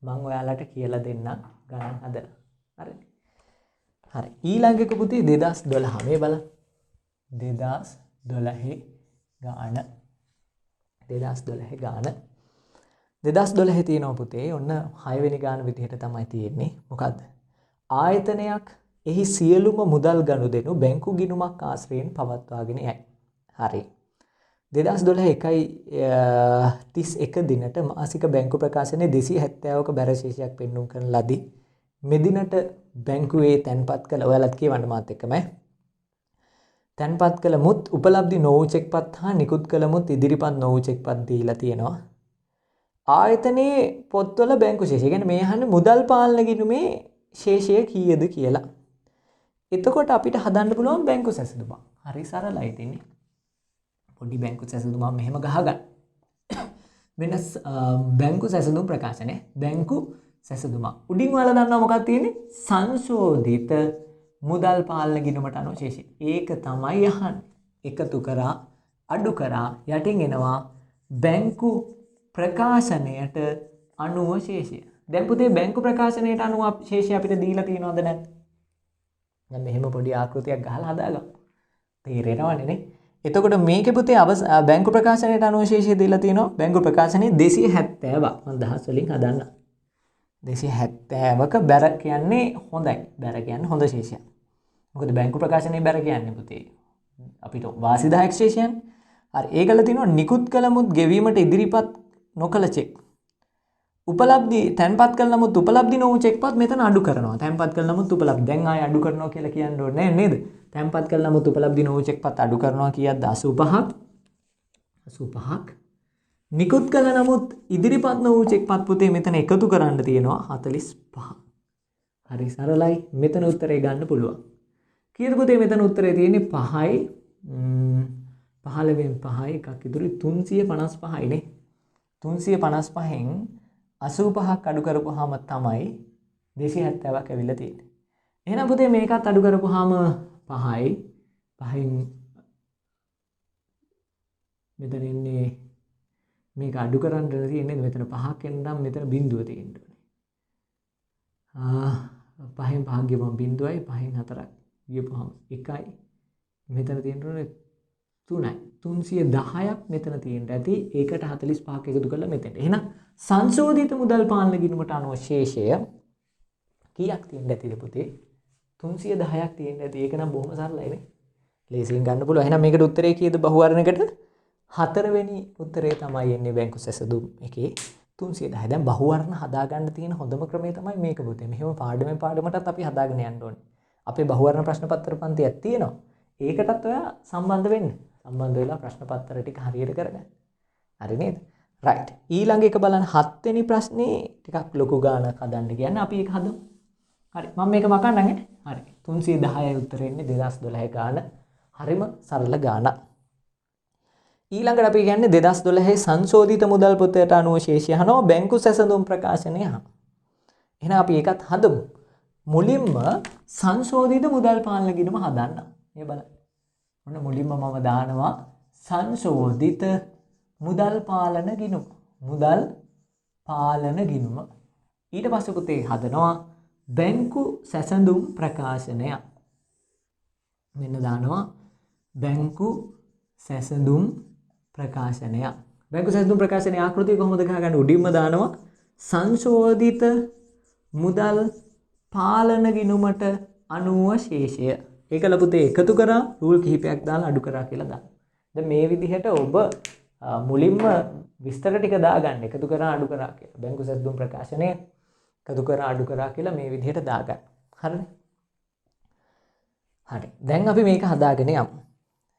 මම ඔයාලට කියලා දෙන්නම් ගණන් හදලා. හරි. හරි. ඊළඟ එක පුතේ 2012 මේ බලන්න. 2012 ගාන 2012 ගාන 2012 තියෙනවා පුතේ ඔන්න 6 වෙනි ගාන විදිහට තමයි තියෙන්නේ. මොකද්ද? ආයතනයක් එහි සියලුම මුදල් ගනුදෙනු බැංකු ගිණුමක් ආශ්‍රයෙන් පවත්වාගෙන යයි. හරි. 2012 දිනට මාසික බැංකු ප්‍රකාශනයේ 270ක බැරශේෂයක් පෙන්වුම් කරන ලදී. මෙදිනට බැංකුවේ තැන්පත් කළ ඔයාලත් කියවන්න මාත් එක්කම තැන්පත් කළ මුත් උපලබ්ධි නොවූ චෙක්පත් හා නිකුත් කළ මුත් ඉදිරිපත් නොවූ චෙක්පත් දීලා තියෙනවා. ආයතනයේ පොත්වල බැංකු ශේෂය. කියන්නේ මේ අහන්නේ මුදල් පාලන ගිණුමේ ශේෂය කීයද කියලා. එතකොට අපිට හදන්න පුළුවන් බැංකු සැසඳුමක්. හරි සරලයි තින්නේ. පොඩි බැංකු සැසඳුමක් මෙහෙම ගහගන්න. මෙන්න බැංකු සැසඳුම් ප්‍රකාශනය. බැංකු සැසඳුමක්. උඩින් ඔයාලා දන්නවා මොකක්ද තියෙන්නේ? සංශෝධිත මුදල් පාලන ගිණුමට අනුව ශේෂය. ඒක තමයි අහන්නේ. එකතු කරා අඩු කරා යටින් එනවා බැංකු ප්‍රකාශනයට අනුව ශේෂය. දැන් පුතේ බැංකු ප්‍රකාශනයට අනුව ශේෂය අපිට දීලා තියෙනවද නැද්ද? දැන් මෙහෙම පොඩි ආකෘතියක් ගහලා හදාගමු. තේරෙනවනේ නේ? එතකොට මේකේ පුතේ බැංකු ප්‍රකාශනයට අනුව ශේෂය දීලා තියෙනවා. බැංකු ප්‍රකාශනයේ 270ක්. මම දහස් වලින් හදන්න. 270ක බැර කියන්නේ හොඳයි. බැර කියන්නේ හොඳ ශේෂයක්. මොකද බැංකු ප්‍රකාශනයේ බැර කියන්නේ පුතේ අපිට වාසිදායක ශේෂයන්. හරි ඒකල තියෙනවා නිකුත් කළ මුත් ගෙවීමට ඉදිරිපත් නොකළ චෙක්. උපලබ්ධි තැන්පත් කළ නමුත් උපලබ්ධි නොවු චෙක්පත් මෙතන අඩු කරනවා. තැන්පත් කළ නමුත් උපලබ්ධි දැන් ආය අඩු කරනවා කියලා කියන්න ඕනේ නේද? තැන්පත් කළ නමුත් උපලබ්ධි නොවු චෙක්පත් අඩු කරනවා කියද්ද 85ක්. නිකුත් කළ නමුත් ඉදිරිපත් නොවු චෙක්පත් පුතේ මෙතන එකතු කරන්න තියෙනවා 45. හරි සරලයි. මෙතන උත්තරේ ගන්න පුළුවන්. කීයද පුතේ මෙතන උත්තරේ තියෙන්නේ 5යි 15න් 5යි එකක් ඉතුරු 355යි නේ. 355න් 85ක් අඩු කරපුවාම තමයි 270ක් ඇවිල්ලා තියෙන්නේ. එහෙනම් පුතේ මේකත් අඩු කරපුවාම 5යි 5න් මෙතන ඉන්නේ මේක අඩු කරන්න තියෙන්නේ මෙතන 5ක් එන්නම් මෙතන බිඳුව තියෙන්න ඕනේ. 5න් 5 ගියපුවම බිඳුවයි 5න් 4ක් ගියපුවම 1යි මෙතන තියෙන්න ඕනේ 3යි 310ක් මෙතන තියෙන්න ඇති. ඒකට 45ක් එකතු කරලා මෙතෙන්ට. එහෙනම් සංශෝධිත මුදල් පාලන ගිණුමට අනුව ශේෂය කීයක් තියෙන්න ඇතිද පුතේ? 310ක් තියෙන්න ඇති. ඒක නම් බොහොම සරලයි නේ. ලේසියෙන් ගන්න පුළුවන්. එහෙනම් මේකට උත්තරේ කීයද බහුවර්ණයකට? 4 වෙනි උත්තරේ තමයි එන්නේ බැංකු සැසඳුම් එකේ 310. දැන් බහුවර්ණ හදාගන්න තියෙන හොඳම ක්‍රමය තමයි මේක පුතේ. මෙහෙම පාඩමටත් අපි හදාගෙන යන්න ඕනේ. අපේ බහුවර්ණ ප්‍රශ්න පත්‍ර පන්තියක් තියෙනවා. ඒකටත් ඔයා සම්බන්ධ වෙන්න. සම්බන්ධ වෙලා ප්‍රශ්න පත්‍ර ටික හරියට කරගන්න. හරි නේද? රයිට්. ඊළඟ එක බලන්න 7 වෙනි ප්‍රශ්නේ ටිකක් ලොකු ගානක් හදන්න කියන්නේ අපි ඒක හදමු. හරි. මම මේක මකන්නම් නේ. හරි. 310යි උත්තරේ එන්නේ 2012 ගාන. හරිම සරල ගානක්. ඊළඟට අපි කියන්නේ 2012 සංශෝධිත මුදල් පොතට අනුව ශේෂය අහනවා බැංකු සැසඳුම් ප්‍රකාශනය අහනවා. එහෙනම් අපි ඒකත් හදමු. මුලින්ම සංශෝධිත මුදල් පාලන ගිණුම හදන්න. මේ බලන්න. ඔන්න මුලින්ම මම දානවා සංශෝධිත මුදල් පාලන ගිණුම. මුදල් පාලන ගිණුම. ඊට පස්සේ පුතේ හදනවා බැංකු සැසඳුම් ප්‍රකාශනය. මෙන්න දානවා බැංකු සැසඳුම් ප්‍රකාශනය. බැංකු සැසඳුම් ප්‍රකාශනයේ ආකෘතිය කොහොමද ගහගන්නේ? උඩින්ම දානවා සංශෝධිත මුදල් පාලන ගිණුමට අනුව ශේෂය. ඒකල පුතේ එකතු කරා රූල් කිහිපයක් දාලා අඩු කරා කියලා දාන්න. දැන් මේ විදිහට ඔබ මුලින්ම විස්තර ටික දාගන්න. එකතු කරා අඩු කරා කියලා. බැංකු සැසඳුම් ප්‍රකාශනය එකතු කරා අඩු කරා කියලා මේ විදිහට දාගන්න. හරිනේ? හරි. දැන් අපි මේක හදාගෙන යමු.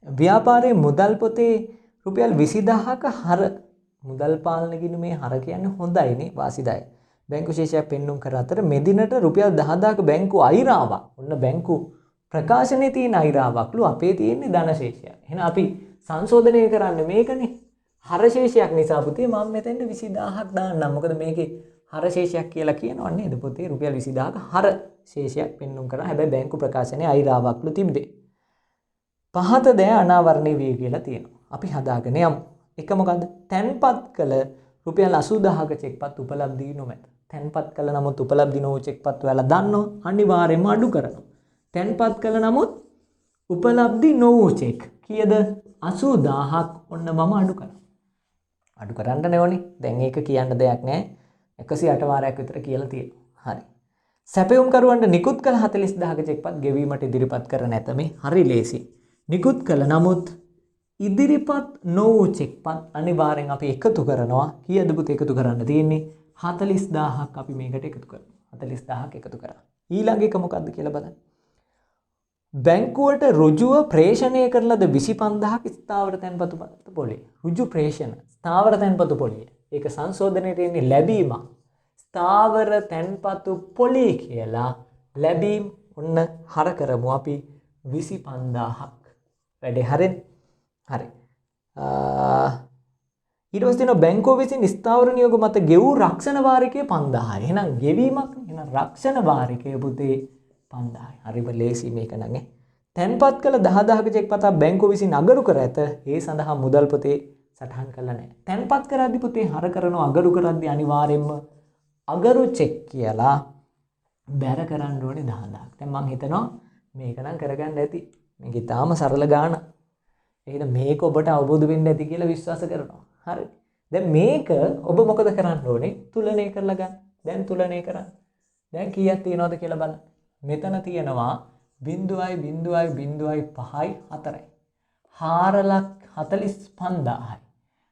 ව්‍යාපාරයේ මුදල් පොතේ රුපියල් 20000ක හර මුදල් පාලන ගිණුමේ හර කියන්නේ හොඳයිනේ වාසිදායක. බැංකු ශේෂයක් පෙන්눔 කර අතර මෙදිනට රුපියල් 10000ක බැංකු අයිරාවක්. ඔන්න බැංකු ප්‍රකාශනයේ තියෙන අයිරාවක්ලු අපේ තියෙන්නේ ධන ශේෂයක්. එහෙනම් අපි සංශෝධනය කරන්නේ මේකනේ. හර ශේෂයක් නිසා පුතේ මම මෙතෙන්ට 20000ක් දාන්නම්. මොකද මේකේ හර ශේෂයක් කියලා කියනවා නේද පුතේ? රුපියල් 20000ක හර ශේෂයක් පෙන්눔 කරා. හැබැයි බැංකු ප්‍රකාශනයේ අයිරාවක්ලු තිබ්බේ. පහත දෑ අනාවරණය වේ කියලා තියෙනවා. අපි හදාගෙන යමු. එක මොකද්ද? තැන්පත් කළ රුපියල් 80000ක චෙක්පත් උපලබ්ධී නොමැත. තැන්පත් කළ නමුත් උපලබ්ධී නොවූ චෙක්පත් ඔයාලා දන්නවා. අනිවාර්යයෙන්ම අඩු කරනවා. තැන්පත් කළ නමුත් උපලබ්ධී නොවූ චෙක් කීයද? 80000ක්. ඔන්න මම අඩු කරනවා. අඩු කරන්නනේ ඕනේ. දැන් ඒක කියන්න දෙයක් නැහැ. 108 වාරයක් විතර කියලා තියෙනවා. හරි. සැපයුම්කරුවන්ට නිකුත් කළ 40000ක චෙක්පත් ගෙවීමට ඉදිරිපත් කර නැත. මේ හරි ලේසි. නිකුත් කළ නමුත් ඉදිරිපත් නොවූ චෙක්පත් අනිවාර්යෙන් අපි එකතු කරනවා. කීයද පුතේ එකතු කරන්න තියෙන්නේ? 40000ක් අපි මේකට එකතු කරනවා. 40000ක් එකතු කරා. ඊළඟ එක මොකද්ද කියලා බලන්න. බැංකුවට ඍජුව ප්‍රේෂණය කරන ලද 25000ක ස්ථාවර තැන්පතු පොලේ. ඍජු ප්‍රේෂණ ස්ථාවර තැන්පතු පොලේ. ඒක සංශෝධනයේ තියෙන ලැබීමක්. ස්ථාවර තැන්පතු පොලේ කියලා ලැබීම් ඔන්න හර කරමු අපි 25000ක්. වැඩේ හරිද? හරි. ඊට පස්සේ තියෙනවා බැංකුව විසින් ස්ථාවර නියෝග මත ගෙවූ රක්ෂණ වාරිකය 5000යි. එහෙනම් ගෙවීමක් නේ. එහෙනම් රක්ෂණ වාරිකය පුතේ 5000යි. හරිම ලේසි මේක නම් ඈ. තැන්පත් කළ 10000ක චෙක්පත බැංකුව විසින් අගරු කර ඇත. ඒ සඳහා මුදල් පොතේ සටහන් කළා නැහැ. තැන්පත් කරද්දී පුතේ හර කරනවා අගරු කරද්දී අනිවාර්යයෙන්ම අගරු චෙක් කියලා බැර කරන්න ඕනේ 10000ක්. දැන් මම හිතනවා මේක නම් කරගන්න ඇති. මේක ඊටාම සරල ගානක්. එහෙනම් මේක ඔබට අවබෝධ වෙන්න ඇති කියලා විශ්වාස කරනවා. හරි. දැන් මේක ඔබ මොකද කරන්න ඕනේ? තුලනය කරලා ගන්න. දැන් තුලනය කරන්න. දැන් කීයක් තියෙනවද කියලා බලන්න. මෙතන තියෙනවා 0.0.5යි 4යි. 4,45,000යි.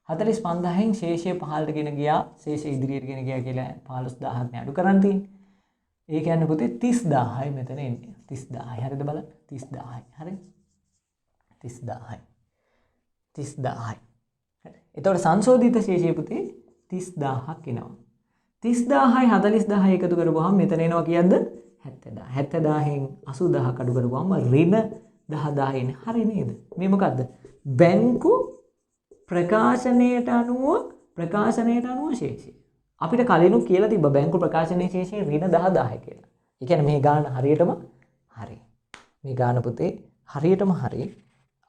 45000න් ශේෂය පහළට ගෙන ගියා. ශේෂය ඉදිරියට ගෙන ගියා කියලා 15000ක් නේ අඩු කරන් තියෙන්නේ. ඒ කියන්නේ පුතේ 30000යි මෙතන එන්නේ. 30000යි. හරිද බලන්න? 30000යි. හරි. 30000යි. 30000යි. හරි. එතකොට සංශෝධිත ශේෂය පුතේ 30000ක් එනවා. 30000යි 40000යි එකතු කරපුවාම මෙතන එනවා කීයක්ද? 70000. 70000න් 80000ක් අඩු කරපුවාම ඍණ 10000 එන්නේ. හරි නේද? මේ මොකද්ද? බැංකු ප්‍රකාශනයට අනුව ශේෂය. අපිට කලිනුත් කියලා තිබ්බ බැංකු ප්‍රකාශනයේ ශේෂය ඍණ 10000 කියලා. ඒ කියන්නේ මේ ගාන හරියටම හරි. මේ ගාන පුතේ හරියටම හරි.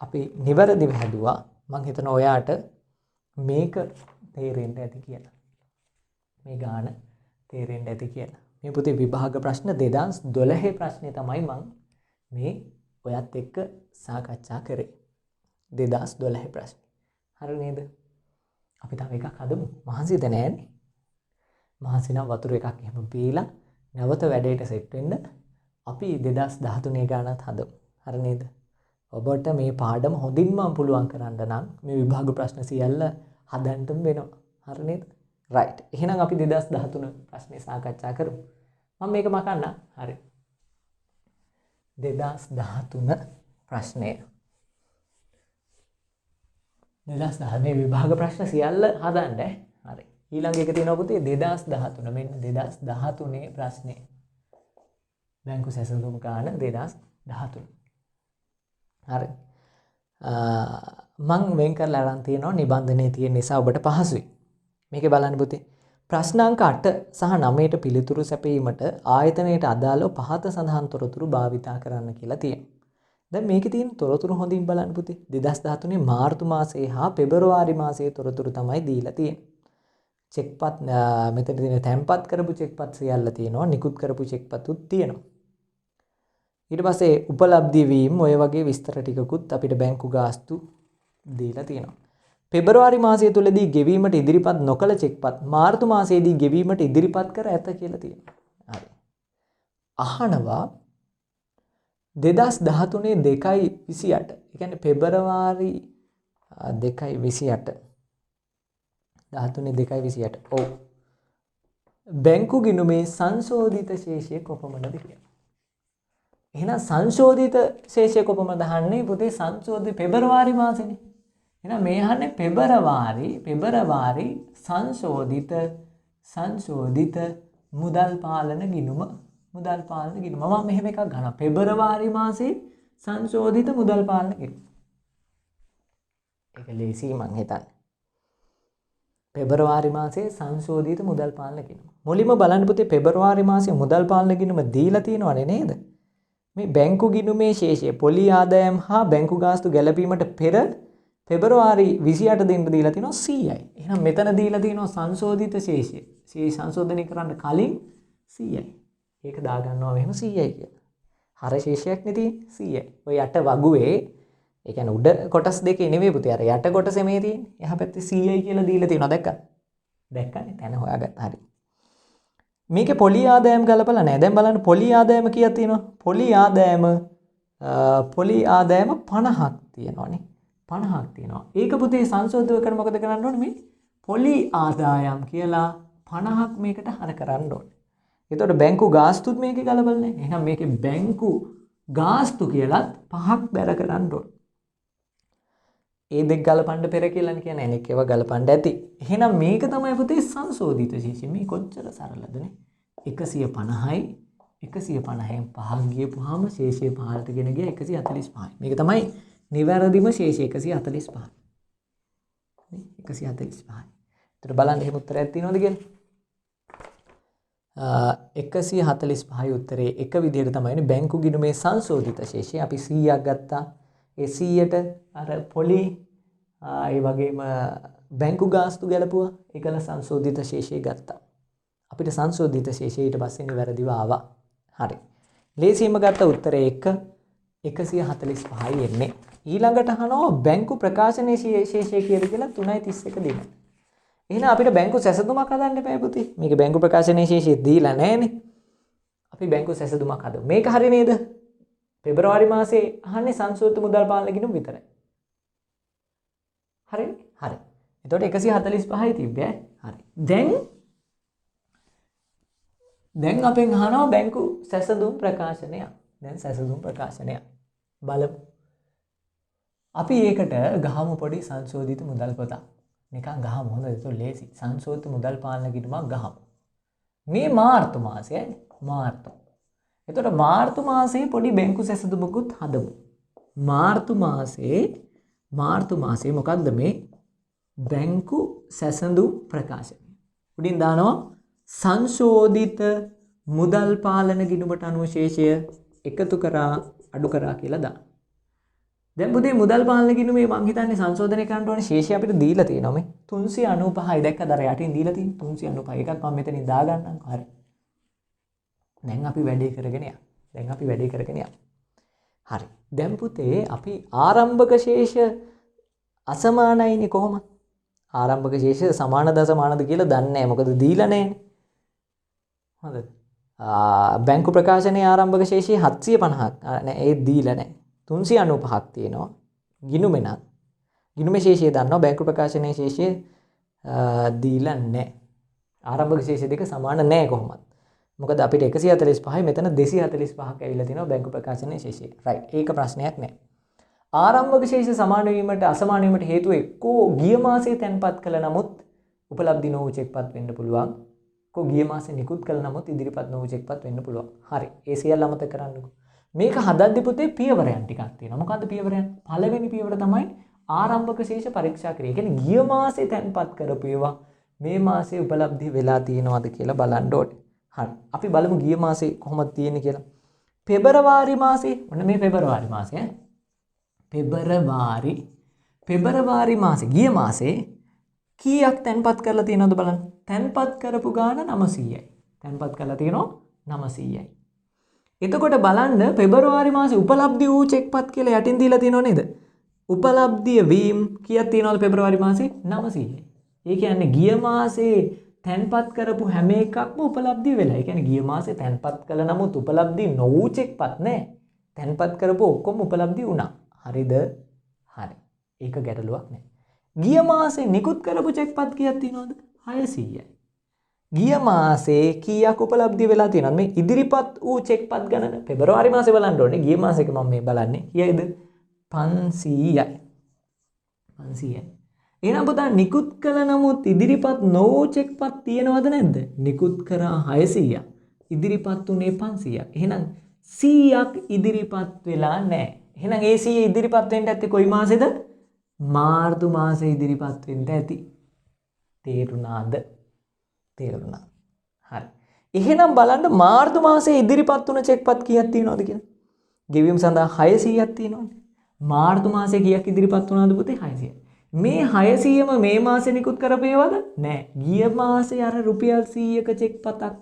අපි නිවැරදිව හැදුවා. මම හිතනවා ඔයාට මේක තේරෙන්න ඇති කියලා. මේ ගාන තේරෙන්න ඇති කියලා. මේ පුතේ විභාග ප්‍රශ්න 2012 ප්‍රශ්නේ තමයි මම මේ ඔයත් එක්ක සාකච්ඡා කරේ. 2012 ප්‍රශ්නේ. හරි නේද? අපි තව එකක් හදමු. මහන්සිද නෑනේ. මහන්සි නම් වතුර එකක් එහෙම පීලා නැවත වැඩේට සෙට් වෙන්න අපි 2013 ගානත් හදමු. හරි නේද? ඔබට මේ පාඩම හොඳින්ම පුළුවන් කරන්න නම් මේ විභාග ප්‍රශ්න සියල්ල හදන්නම වෙනවා. හරි නේද? රයිට්. එහෙනම් අපි 2013 ප්‍රශ්නේ සාකච්ඡා කරමු. මම මේක මකන්න. හරි. 2013 ප්‍රශ්නය. 2013 මේ විභාග ප්‍රශ්න සියල්ල හදන්න. හරි. ඊළඟ එක තියෙනවා පුතේ 2013. මෙන්න 2013 ප්‍රශ්නේ. බැංකු සැසඳුම් ගාන 2013. හරි. මම වෙන් කරලා අරන් තියෙනවා නිබන්ධනයේ තියෙන නිසා ඔබට පහසුයි. මේකේ බලන්න පුතේ. ප්‍රශ්නාංක 8 සහ 9ට පිළිතුරු සැපීමට ආයතනයට අදාළව පහත සඳහන් තොරතුරු භාවිතා කරන්න කියලා තියෙනවා. දැන් මේකේ තියෙන තොරතුරු හොඳින් බලන්න පුතේ. 2013 මාර්තු මාසයේ හා පෙබරවාරි මාසයේ තොරතුරු තමයි දීලා තියෙන්නේ. චෙක්පත් මෙතන තියෙන තැම්පත් කරපු චෙක්පත් සියල්ල තියෙනවා. නිකුත් කරපු චෙක්පත්ුත් තියෙනවා. ඊට පස්සේ උපලබ්ධි වීම ඔය වගේ විස්තර ටිකකුත් අපිට බැංකු ගාස්තු දීලා තියෙනවා. පෙබරවාරි මාසය තුලදී ගෙවීමට ඉදිරිපත් නොකළ චෙක්පත් මාර්තු මාසයේදී ගෙවීමට ඉදිරිපත් කර ඇත කියලා තියෙනවා. හරි. අහනවා 2013 2/28. ඒ කියන්නේ පෙබරවාරි 2/28. 13 2/28. ඔව්. බැංකු ගිණුමේ සංශෝධිත ශේෂය කොපමණද කියලා. එහෙනම් සංශෝධිත ශේෂය කොපමණද අහන්නේ පුතේ සංශෝධිත පෙබරවාරි මාසෙනේ. එහෙනම් මේ අහන්නේ පෙබරවාරි සංශෝධිත මුදල් පාලන ගිණුම මම මෙහෙම එකක් ගන්නවා. පෙබරවාරි මාසේ සංශෝධිත මුදල් පාලන ගිණුම. ඒක ලේසි මං හිතන්නේ. පෙබරවාරි මාසේ සංශෝධිත මුදල් පාලන ගිණුම. මුලින්ම බලන්න පුතේ පෙබරවාරි මාසේ මුදල් පාලන ගිණුම දීලා තියෙනවනේ නේද? මේ බැංකු ගිණුමේ ශේෂය පොලි ආදායම් හා බැංකු ගාස්තු ගැලපීමට පෙර පෙබරවාරි 28 දිනට දීලා තියෙනවා 100යි. එහෙනම් මෙතන දීලා තියෙනවා සංශෝධිත ශේෂය. සංශෝධනය කරන්න කලින් 100යි. ඒක දාගන්නවා මෙහෙම 100යි කියලා. හර ශේෂයක් නෙති 100යි. ඔය යට වගුවේ ඒ කියන්නේ උඩ කොටස් දෙකේ නෙවෙයි පුතේ. අර යට කොටසේ මේ තියෙන්නේ. එහා පැත්තේ 100යි කියලා දීලා තියෙනවා දැක්කද? දැක්කනේ. තැන හොයාගත්තා. හරි. මේකේ පොලි ආදායම් ගලපලා නැහැ. දැන් බලන්න පොලි ආදායම කීයක් තියෙනවා? පොලි ආදායම 50ක් තියෙනවානේ. 50ක් තියෙනවා. ඒක පුතේ සංශෝධනය කරන මොකද කරන්න ඕනේ මේ පොලි ආදායම් කියලා 50ක් මේකට හර කරන්න ඕනේ. එතකොට බැංකු ගාස්තුත් මේකේ ගලපලා නැහැ. එහෙනම් මේකේ බැංකු ගාස්තු කියලාත් 5ක් බැර කරන්න ඕනේ. ඒ දෙක ගලපන්න පෙර කියලා කියන්නේ අනෙක් ඒවා ගලපන්න ඇති. එහෙනම් මේක තමයි පුතේ සංශෝධිත ශේෂය. මේ කොච්චර සරලද නේ? 150යි 150න් 5ක් ගියපුවාම ශේෂය 5ට ගෙන ගියා 145යි. මේක තමයි නිවැරදිම ශේෂය 145. නේ 145. ඒතර බලන්න එහෙම උත්තරයක් තියෙනවද කියලා? 145යි උත්තරේ එක විදිහට තමයිනේ බැංකු ගිණුමේ සංශෝධිත ශේෂය. අපි 100ක් ගත්තා. ඒ 100ට අර පොලි ඒ වගේම බැංකු ගාස්තු ගැලපුවා. ඒකල සංශෝධිත ශේෂය ගත්තා. අපිට සංශෝධිත ශේෂය ඊට පස්සේ නිවැරදිව ආවා. හරි. ලේසියෙන්ම ගත්ත උත්තරේ 145යි එන්නේ. ඊළඟට අහනවා බැංකු ප්‍රකාශනයේ ශේෂය කියලා 3.31 දෙන්න. එහෙනම් අපිට බැංකු සැසඳුමක් හදන්න එපා පුතේ. මේක බැංකු ප්‍රකාශනයේ ශේෂය දීලා නැහැනේ. අපි බැංකු සැසඳුමක් හදමු. මේක හරි නේද? පෙබරවාරි මාසේ අහන්නේ සංශෝධිත මුදල් පාලන ගිණුම විතරයි. හරිනේ? හරි. එතකොට 145යි තිබ්බේ. හරි. දැන් අපෙන් අහනවා බැංකු සැසඳුම් ප්‍රකාශනයක්. දැන් සැසඳුම් ප්‍රකාශනයක් බලමු. අපි ඒකට ගහමු පොඩි සංශෝධිත මුදල් පොතක්. නිකන් ගහමු හොඳද? ඒක ලේසි. සංශෝධිත මුදල් පාලන ගිණුමක් ගහමු. මේ මාර්තු මාසයයි මාර්තු. එතකොට මාර්තු මාසයේ පොඩි බැංකු සැසඳුමකුත් හදමු. මාර්තු මාසයේ මොකක්ද මේ බැංකු සැසඳුම් ප්‍රකාශනය. උඩින් දානවා සංශෝධිත මුදල් පාලන ගිණුමට අනුව ශේෂය එකතු කරා අඩු කරා කියලා දාන්න. දැන් පුතේ මුදල් පාලන ගිණුමේ මං හිතන්නේ සංශෝධනය කරන්න ඕනේ ශේෂය අපිට දීලා තියෙනවා මේ 395යි දැක්කද අර යටින් දීලා තියෙන 395 එකක් මම මෙතනින් දාගන්නම්. හරි. දැන් අපි වැඩේ කරගෙන යමු. හරි. දැන් පුතේ අපි ආරම්භක ශේෂ අසමානයිනේ කොහොමද? ආරම්භක ශේෂ සමානද අසමානද කියලා දන්නේ නැහැ. මොකද දීලා නැහැනේ. හොඳද? බැංකු ප්‍රකාශනයේ ආරම්භක ශේෂය 750ක් නෑ ඒ දීලා නැහැ. 395ක් තියෙනවා. ගිණුමේ ශේෂය දන්නවා. බැංකු ප්‍රකාශනයේ ශේෂය දීලා නැහැ. ආරම්භක ශේෂ දෙක සමාන නැහැ කොහොමද? මොකද අපිට 145යි මෙතන 245ක් ඇවිල්ලා තිනවා බැංකු ප්‍රකාශනයේ ශේෂය. රයිට්. ඒක ප්‍රශ්නයක් නෑ. ආරම්භක ශේෂ සමාන වීමට අසමාන වීමට හේතුව එක්කෝ ගිය මාසයේ තැන්පත් කළ නමුත් උපලබ්ධි නොවු චෙක්පත් වෙන්න පුළුවන්. එක්කෝ ගිය මාසේ නිකුත් කළ නමුත් ඉදිරිපත් නොවු චෙක්පත් වෙන්න පුළුවන්. හරි. ඒ සියල්ල අමතක කරන්නකෝ. මේක හදද්දි පුතේ පියවරයන් ටිකක් තියෙනවා. මොකද්ද පියවරයන්? පළවෙනි පියවර තමයි ආරම්භක ශේෂ පරීක්ෂා ක්‍රියා. ඒ කියන්නේ ගිය මාසේ තැන්පත් කරපු ඒවා මේ මාසේ උපලබ්ධි වෙලා තියෙනවද කියලා බලන්න ඕනේ. හරි. අපි බලමු ගිය මාසේ කොහොමද තියෙන්නේ කියලා. පෙබරවාරි මාසේ ඔන්න මේ පෙබරවාරි මාසේ ඈ. පෙබරවාරි මාසේ ගිය මාසේ කීයක් තැන්පත් කරලා තියෙනවද බලන්න. තැන්පත් කරපු ගාන 900යි. තැන්පත් කරලා තියෙනවා 900යි. එතකොට බලන්න පෙබරවාරි මාසේ උපලබ්ධි වූ චෙක්පත් කියලා යටින් දීලා තියෙනව නේද? උපලබ්ධිය වීම කීයක් තියෙනවද පෙබරවාරි මාසේ 900යි. ඒ කියන්නේ ගිය මාසේ තැන්පත් කරපු හැම එකක්ම උපලබ්ධි වෙලා. ඒ කියන්නේ ගිය මාසේ තැන්පත් කළ නමුත් උපලබ්ධි නොවූ චෙක්පත් නැහැ. තැන්පත් කරපු ඔක්කොම උපලබ්ධි වුණා. හරිද? හරි. ඒක ගැටලුවක් නැහැ. ගිය මාසේ නිකුත් කරපු චෙක්පත් කීයක් තියෙනවද? 600යි. ගිය මාසේ කීයක් උපලබ්ධි වෙලා තියෙනවද? මේ ඉදිරිපත් වූ චෙක්පත් ගණන පෙබරවාරි මාසේ බලන්න ඕනේ. ගිය මාසෙක මම මේ බලන්නේ. කීයද? 500යි. 500යි. එහෙනම් පුතා නිකුත් කළ නමුත් ඉදිරිපත් නොවූ චෙක්පත් තියෙනවද නැද්ද? නිකුත් කරා 600ක්. ඉදිරිපත් උනේ 500ක්. එහෙනම් 100ක් ඉදිරිපත් වෙලා නැහැ. එහෙනම් ඒ 100 ඉදිරිපත් වෙන්න ඇත්තේ කොයි මාසෙද? මාර්තු මාසේ ඉදිරිපත් වෙන්න ඇති. තේරුණාද? තේරුණා. හරි. එහෙනම් බලන්න මාර්තු මාසේ ඉදිරිපත් වුණ චෙක්පත් කීයක් තියෙනවද කියලා. ගෙවීම සඳහා 600ක් තියෙනවනේ. මාර්තු මාසේ කීයක් ඉදිරිපත් වුණාද පුතේ? 600ක්. මේ 600ම මේ මාසේ නිකුත් කරපේවද? නෑ. ගිය මාසේ අර රුපියල් 100ක චෙක්පතක්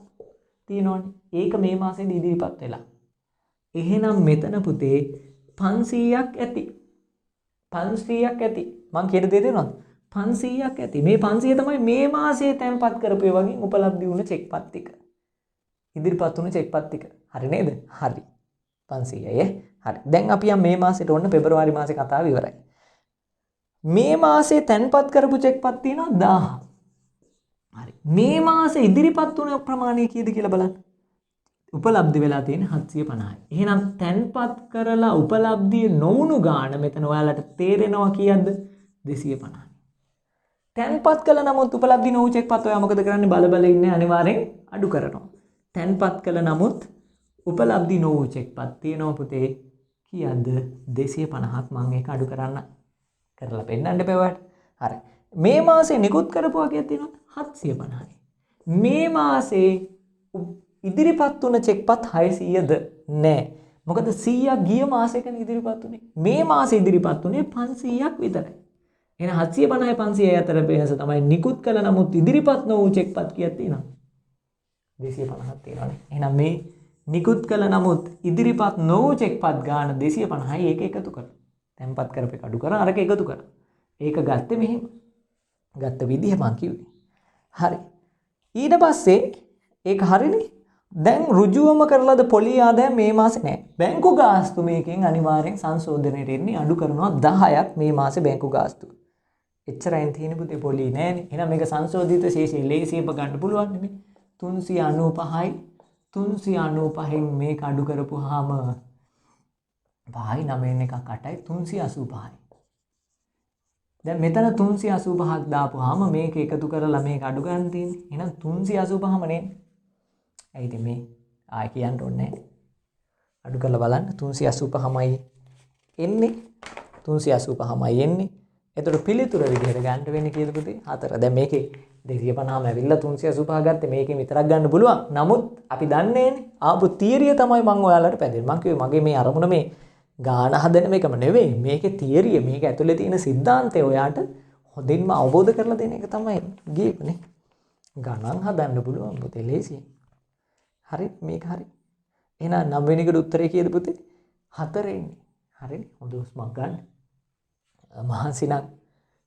තියෙනවනේ. ඒක මේ මාසේදී ඉදිරිපත් වෙලා. එහෙනම් මෙතන පුතේ 500ක් ඇති. 500ක් ඇති. මං කියන දේ තේරෙනවද? 500ක් ඇති. මේ 500 තමයි මේ මාසේ තැන්පත් කරපේ වගේ උපලබ්ධි වුණ චෙක්පත් ටික. ඉදිරිපත් වුණ චෙක්පත් ටික. හරි නේද? හරි. 500යි. හරි. දැන් අපි යම් මේ මාසෙට ඔන්න පෙබරවාරි මාසේ කතාව ඉවරයි. මේ මාසේ තැන්පත් කරපු චෙක්පත් තියෙනවා 1000. හරි. මේ මාසේ ඉදිරිපත් වුණ ප්‍රමාණය කීයද කියලා බලන්න. උපලබ්ධි වෙලා තියෙන 750යි. එහෙනම් තැන්පත් කරලා උපලබ්ධිය නොවුණු ගාන මෙතන ඔයාලට තේරෙනවා කීයද? 250යි. තැන්පත් කළ නමුත් උපලබ්ධි නොවු චෙක්පත් ඔයා මොකද කරන්නේ? බල ඉන්නේ අනිවාර්යෙන් අඩු කරනවා. තැන්පත් කළ නමුත් උපලබ්ධි නොවු චෙක්පත් තියෙනවා පුතේ කීයද? 250ක්. මම ඒක අඩු කරන්න කරලා පෙන්නන්න බෑවට. හරි. මේ මාසේ නිකුත් කරපුවා කීයක් තියෙනවද? 750යි. මේ මාසේ ඉදිරිපත් වුණ චෙක්පත් 600ද නැහැ. මොකද 100ක් ගිය මාසෙකනේ ඉදිරිපත් වුනේ. මේ මාසේ ඉදිරිපත් වුනේ 500ක් විතරයි. එහෙනම් 750යි 500යි අතර වෙනස තමයි නිකුත් කළ නමුත් ඉදිරිපත් නොවූ චෙක්පත් කීයක් තියෙනවද? 250ක් තියෙනවානේ. එහෙනම් මේ නිකුත් කළ නමුත් ඉදිරිපත් නොවූ චෙක්පත් ගාන 250යි. ඒක එකතු කරලා තැන්පත් කරපු එක අඩු කරා අරක එකතු කරා. ඒක ගත්තේ මෙහෙම. ගත්ත විදිහ මං කිව්වේ. හරි. ඊට පස්සේ ඒක හරිනේ. දැන් ඍජුවම කරලාද පොලි ආදායම් මේ මාසේ නැහැ. බැංකු ගාස්තු මේකෙන් අනිවාර්යෙන් සංශෝධනයට එන්නේ අඩු කරනවා 10ක් මේ මාසේ බැංකු ගාස්තු. එච්චරයින් තියෙන පුතේ පොලි නෑනේ. එහෙනම් මේක සංශෝධිත ශේෂය ලේසියෙන්ම ගන්න පුළුවන් නෙමෙයි. 395යි 395න් මේක අඩු කරපුවාම 5යි 9න් එකක් 8යි 385යි. දැන් මෙතන 385ක් දාපුවාම මේක එකතු කරලා මේක අඩු ගන්න තියෙන්නේ. එහෙනම් 385ම නේ. ඇයිද මේ ආය කියන්න ඕනේ නැහැ. අඩු කරලා බලන්න 385මයි එන්නේ. 385මයි එන්නේ. එතකොට පිළිතුර විදිහට ගන්න වෙන්නේ කියලා පුතේ 4. දැන් මේකේ 250ම ඇවිල්ලා 385 ගත්තේ මේකෙන් විතරක් ගන්න පුළුවන්. නමුත් අපි දන්නේ නැනේ. ආපු තියරිය තමයි මම ඔයාලට පැදෙන්නේ. මම කිව්වේ මගේ මේ අරමුණ මේ ගාන හදන මේකම නෙවෙයි. මේකේ තියරිය මේක ඇතුලේ තියෙන સિદ્ધාන්තය ඔයාට හොඳින්ම අවබෝධ කරලා දෙන එක තමයි ගියේනේ. ගණන් හදන්න පුළුවන් පුතේ ලේසියෙන්. හරි මේක හරි. එහෙනම් 9 වෙනි එකට උත්තරේ කීයද පුතේ? 4 එන්නේ. හරිනේ. හොඳ උස්මක් ගන්න. මහන්සි නම්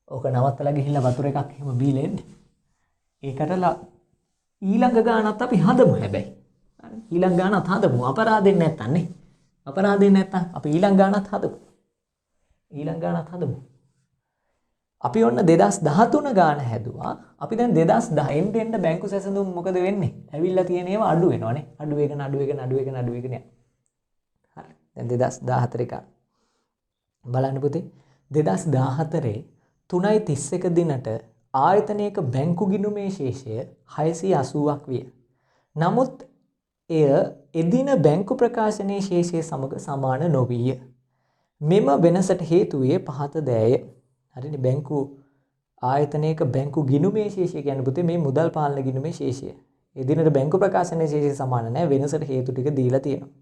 ඕක නවත්තලා ගිහිල්ලා වතුර එකක් එහෙම බීලා එන්න. ඒකටලා ඊළඟ ගානත් අපි හදමු හැබැයි. හරි. ඊළඟ ගානත් හදමු. අපරාධෙන් නැත්තන් නේ. අපරාධෙන් නැත්තම් අපි ඊළඟ ගානත් හදමු. ඊළඟ ගානත් හදමු. අපි ඔන්න 2013 ගාන හැදුවා. අපි දැන් 2010 එන්න බැංකු සැසඳුම් මොකද වෙන්නේ? ඇවිල්ලා තියෙන ඒවා අඩු වෙනවනේ. අඩු වෙගෙන යනවා. හරි. දැන් 2014 එක බලන්න පුතේ. 2014 3.31 දිනට ආයතනයක බැංකු ගිණුමේ ශේෂය 680ක් විය. නමුත් එය එදින බැංකු ප්‍රකාශනයේ ශේෂය සමග සමාන නොවිය. මෙම වෙනසට හේතු වූයේ පහත දෑය. හරිනේ බැංකු ආයතනයක බැංකු ගිණුමේ ශේෂය කියන්නේ පුතේ මේ මුදල් පාලන ගිණුමේ ශේෂය. ඒ දිනට බැංකු ප්‍රකාශනයේ ශේෂය සමාන නැහැ. වෙනසට හේතු ටික දීලා තියෙනවා.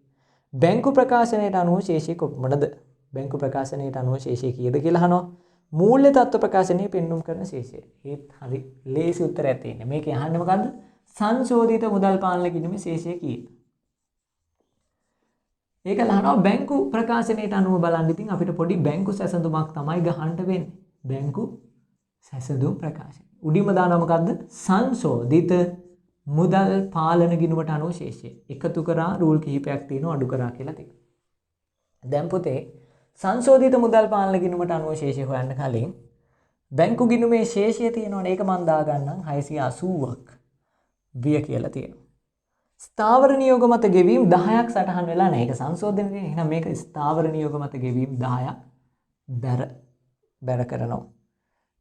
බැංකු ප්‍රකාශනයට අනුව ශේෂය කොපමණද? බැංකු ප්‍රකාශනයට අනුව ශේෂය කීයද කියලා අහනවා. මූල්‍ය තත්ත්ව ප්‍රකාශනයේ පෙන්눔 කරන ශේෂය. ඒත් හරි ලේසි උත්තරයක් තියෙන්නේ. මේකේ අහන්නේ මොකද්ද? සංශෝධිත මුදල් පාලන ගිණුමේ ශේෂය කීයද? ඒක ලහනවා බැංකු ප්‍රකාශනයට අනුව බලන්න. ඉතින් අපිට පොඩි බැංකු සැසඳුමක් තමයි ගහන්න වෙන්නේ. බැංකු සැසඳුම් ප්‍රකාශනය. උඩින්ම දානවා මොකද්ද? සංශෝධිත මුදල් පාලන ගිණුමට අනුව ශේෂය. එකතු කරා රූල් කිහිපයක් තියෙනවා අඩු කරා කියලා තියෙනවා. දැන් පුතේ සංශෝධිත මුදල් පාලන ගිණුමට අනුව ශේෂය හොයන්න කලින් බැංකු ගිණුමේ ශේෂය තියෙනවනේ. ඒක මම දාගන්නම් 680ක් විය කියලා තියෙනවා. ස්ථාවර නියෝග මත ගෙවීම් 10ක් සටහන් වෙලා නැහැ. ඒක සංශෝධනය තියෙන. එහෙනම් මේක ස්ථාවර නියෝග මත ගෙවීම් 10ක් බැර කරනවා.